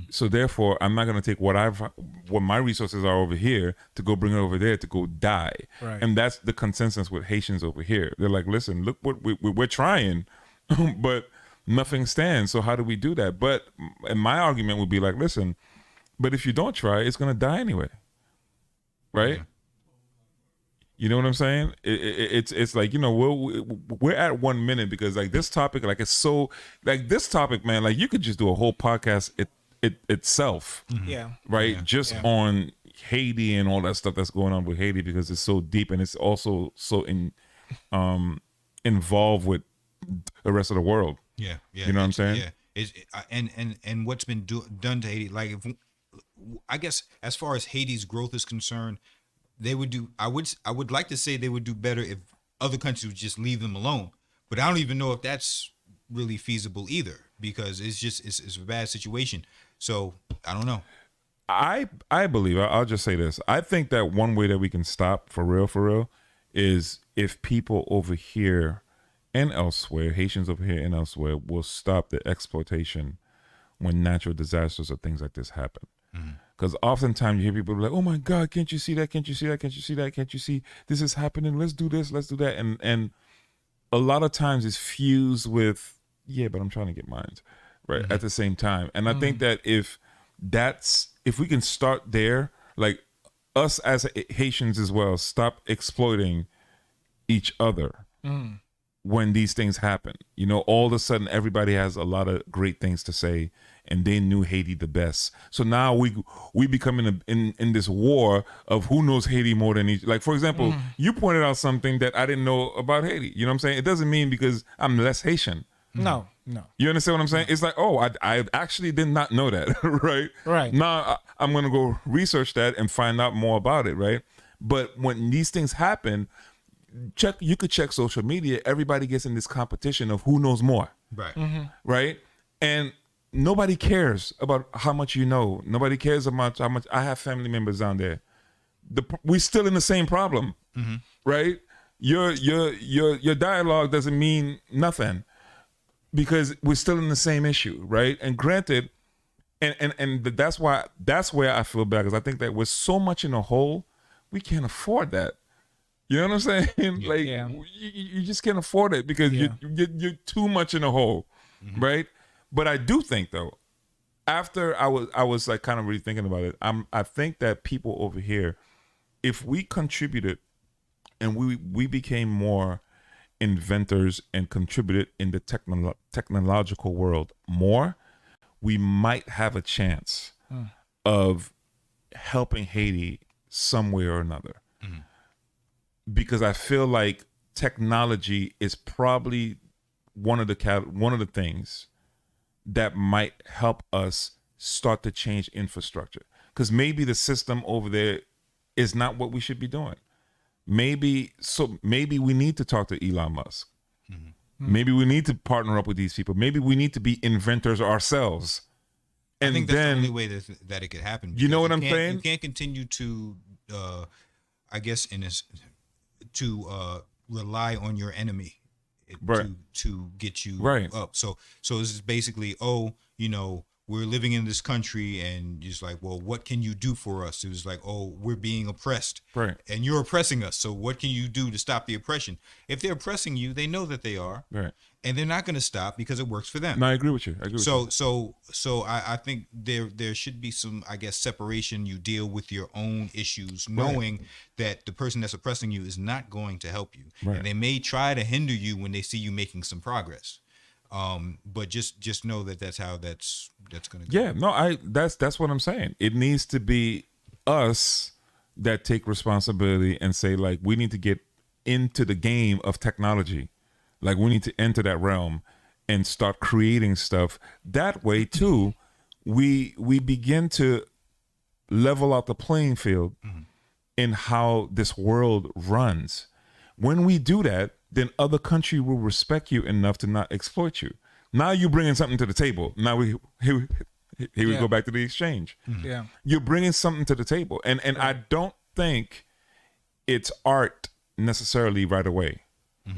So therefore, I'm not going to take what my resources are over here to go bring it over there to go die. Right. And that's the consensus with Haitians over here. They're like, listen, look what we're trying, but nothing stands. So how do we do that? And my argument would be like, listen, but if you don't try, it's going to die anyway. right? Yeah. You know what I'm saying? It's like, you know, we're at 1 minute because like this topic, like it's so like this topic, man, like you could just do a whole podcast itself, Yeah. right? Yeah. Just on Haiti and all that stuff that's going on with Haiti because it's so deep and it's also so involved with the rest of the world. Yeah, yeah. You know what I'm saying? Yeah, and what's been done to Haiti? Like, if, I guess as far as Haiti's growth is concerned, they would do. I would like to say they would do better if other countries would just leave them alone. But I don't even know if that's really feasible either because it's a bad situation. So I don't know. I believe I'll just say this. I think that one way that we can stop for real, is if people over here and elsewhere, Haitians over here and elsewhere, will stop the exploitation when natural disasters or things like this happen. Because oftentimes you hear people be like, "Oh my God, can't you see that? Can't you see that? Can't you see that? Can't you see this is happening? Let's do this. Let's do that." And a lot of times it's fused with, "Yeah, but I'm trying to get mine," right? At the same time. And I think that if we can start there, like us as Haitians as well, stop exploiting each other when these things happen. You know, all of a sudden everybody has a lot of great things to say and they knew Haiti the best. So now we become in this war of who knows Haiti more than each. Like, for example, you pointed out something that I didn't know about Haiti. You know what I'm saying? It doesn't mean because I'm less Haitian. No. You understand what I'm saying? It's like, oh, I actually did not know that, right? Right. Now I'm going to go research that and find out more about it, right? But when these things happen, you could check social media. Everybody gets in this competition of who knows more, Right. right? And nobody cares about how much you know. Nobody cares about how much. I have family members down there. We're still in the same problem, right? Your dialogue doesn't mean nothing because we're still in the same issue, right? And granted, and that's where I feel bad because I think that we're so much in a hole, we can't afford that. You know what I'm saying? Like you just can't afford it because you're too much in a hole, right? But I do think though, after I was like kind of really thinking about it, I think that people over here, if we contributed and we became more inventors and contributed in the technological world more, we might have a chance of helping Haiti some way or another. Because I feel like technology is probably one of the things that might help us start to change infrastructure. Because maybe the system over there is not what we should be doing. Maybe we need to talk to Elon Musk. Maybe we need to partner up with these people. Maybe we need to be inventors ourselves. And I think that's then, the only way that it could happen. You know what I'm saying? saying? You can't continue to, I guess, rely on your enemy to get you up. So this is basically, we're living in this country and just like, well, what can you do for us? It was like, oh, we're being oppressed. Right. And you're oppressing us. So what can you do to stop the oppression? If they're oppressing you, they know that they are. Right. And they're not going to stop because it works for them. No, I agree with you. So I think there should be some, I guess, separation. You deal with your own issues, knowing that the person that's oppressing you is not going to help you. Right. And they may try to hinder you when they see you making some progress. But just know that that's how that's going to go. Yeah, no, that's what I'm saying. It needs to be us that take responsibility and say, like, we need to get into the game of technology. Like, we need to enter that realm and start creating stuff. That way, too, we begin to level out the playing field in how this world runs. When we do that, then other country will respect you enough to not exploit you. Now you're bringing something to the table. Now here we go back to the exchange. Yeah. You're bringing something to the table. And I don't think it's art necessarily right away.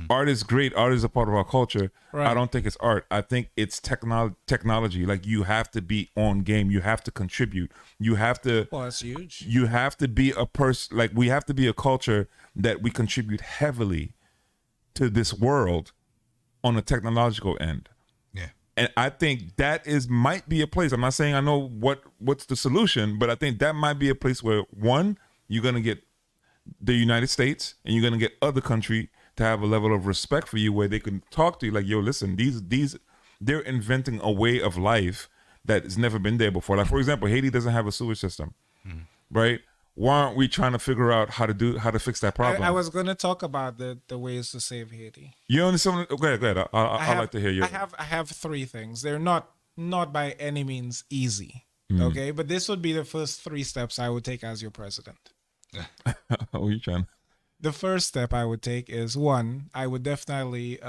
Art is great. Art is a part of our culture. Right. I don't think it's art. I think it's technology. Like, you have to be on game. You have to contribute. You have to. Well, that's huge. You have to be a person. Like, we have to be a culture that we contribute heavily to this world on the technological end. Yeah. And I think that might be a place. I'm not saying I know what's the solution, but I think that might be a place where, one, you're gonna get the United States, and you're gonna get other country to have a level of respect for you where they can talk to you like, yo, listen, these they're inventing a way of life that has never been there before. Like, for example, Haiti doesn't have a sewage system, right? Why aren't we trying to figure out how to fix that problem? I was going to talk about the ways to save Haiti. You understand? Go ahead. I'd like to hear you. I have three things. They're not by any means easy, okay? But this would be the first 3 steps I would take as your president. What are you trying? The first step I would take is, one, I would definitely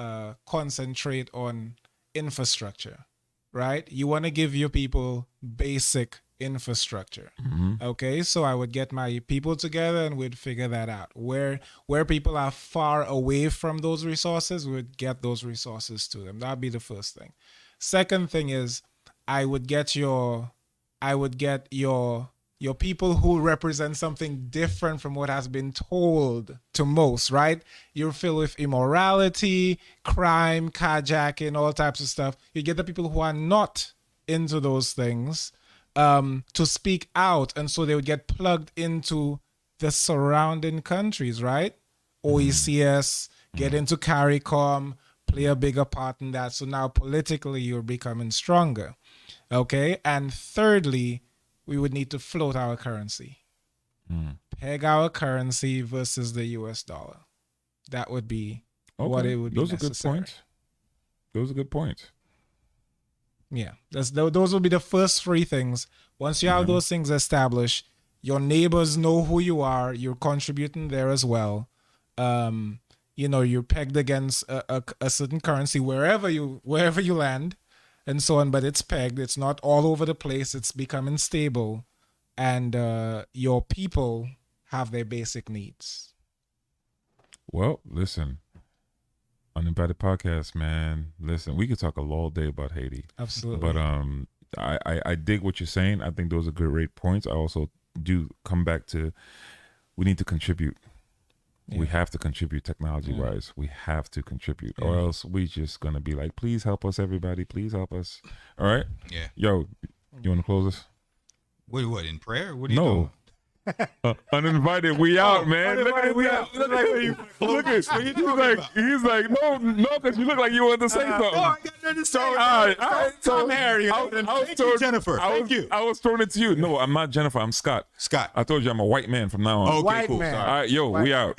concentrate on infrastructure, right? You want to give your people basic infrastructure. Okay, so I would get my people together and we'd figure that out. Where people are far away from those resources, we'd get those resources to them. That'd be the first thing. Second thing is, I would get your people who represent something different from what has been told to most, right? You're filled with immorality, crime, carjacking, all types of stuff. You get the people who are not into those things to speak out, and so they would get plugged into the surrounding countries, right? OECS, get into CARICOM, play a bigger part in that. So now politically you're becoming stronger, okay? And thirdly, we would need to float our currency. Peg our currency versus the US dollar. That would be what it would be necessary. Those are good points. Yeah, those will be the first 3 things. Once you have those things established, your neighbors know who you are. You're contributing there as well. You're pegged against a certain currency wherever you land, and so on. But it's pegged. It's not all over the place. It's becoming stable, and your people have their basic needs. Well, listen. Uninvited podcast, man. Listen, we could talk all day about Haiti. Absolutely. But I dig what you're saying. I think those are great points. I also do come back to, we need to contribute. Yeah. We have to contribute technology-wise. We have to contribute, or else we just gonna be like, please help us, everybody. Please help us. All right. Yeah. Yo, you want to close us? What in prayer? What are you doing? Uninvited, we out, man. Look at we out. Look at he's like, no, because you look like you want to say something. No, I got nothing to say. All right. So I'm Harry. Thank you, Jennifer. Thank you. I was throwing it to you. No, I'm not Jennifer. I'm Scott. Scott. I told you I'm a white man from now on. Okay, White cool. man. All right, yo, we out.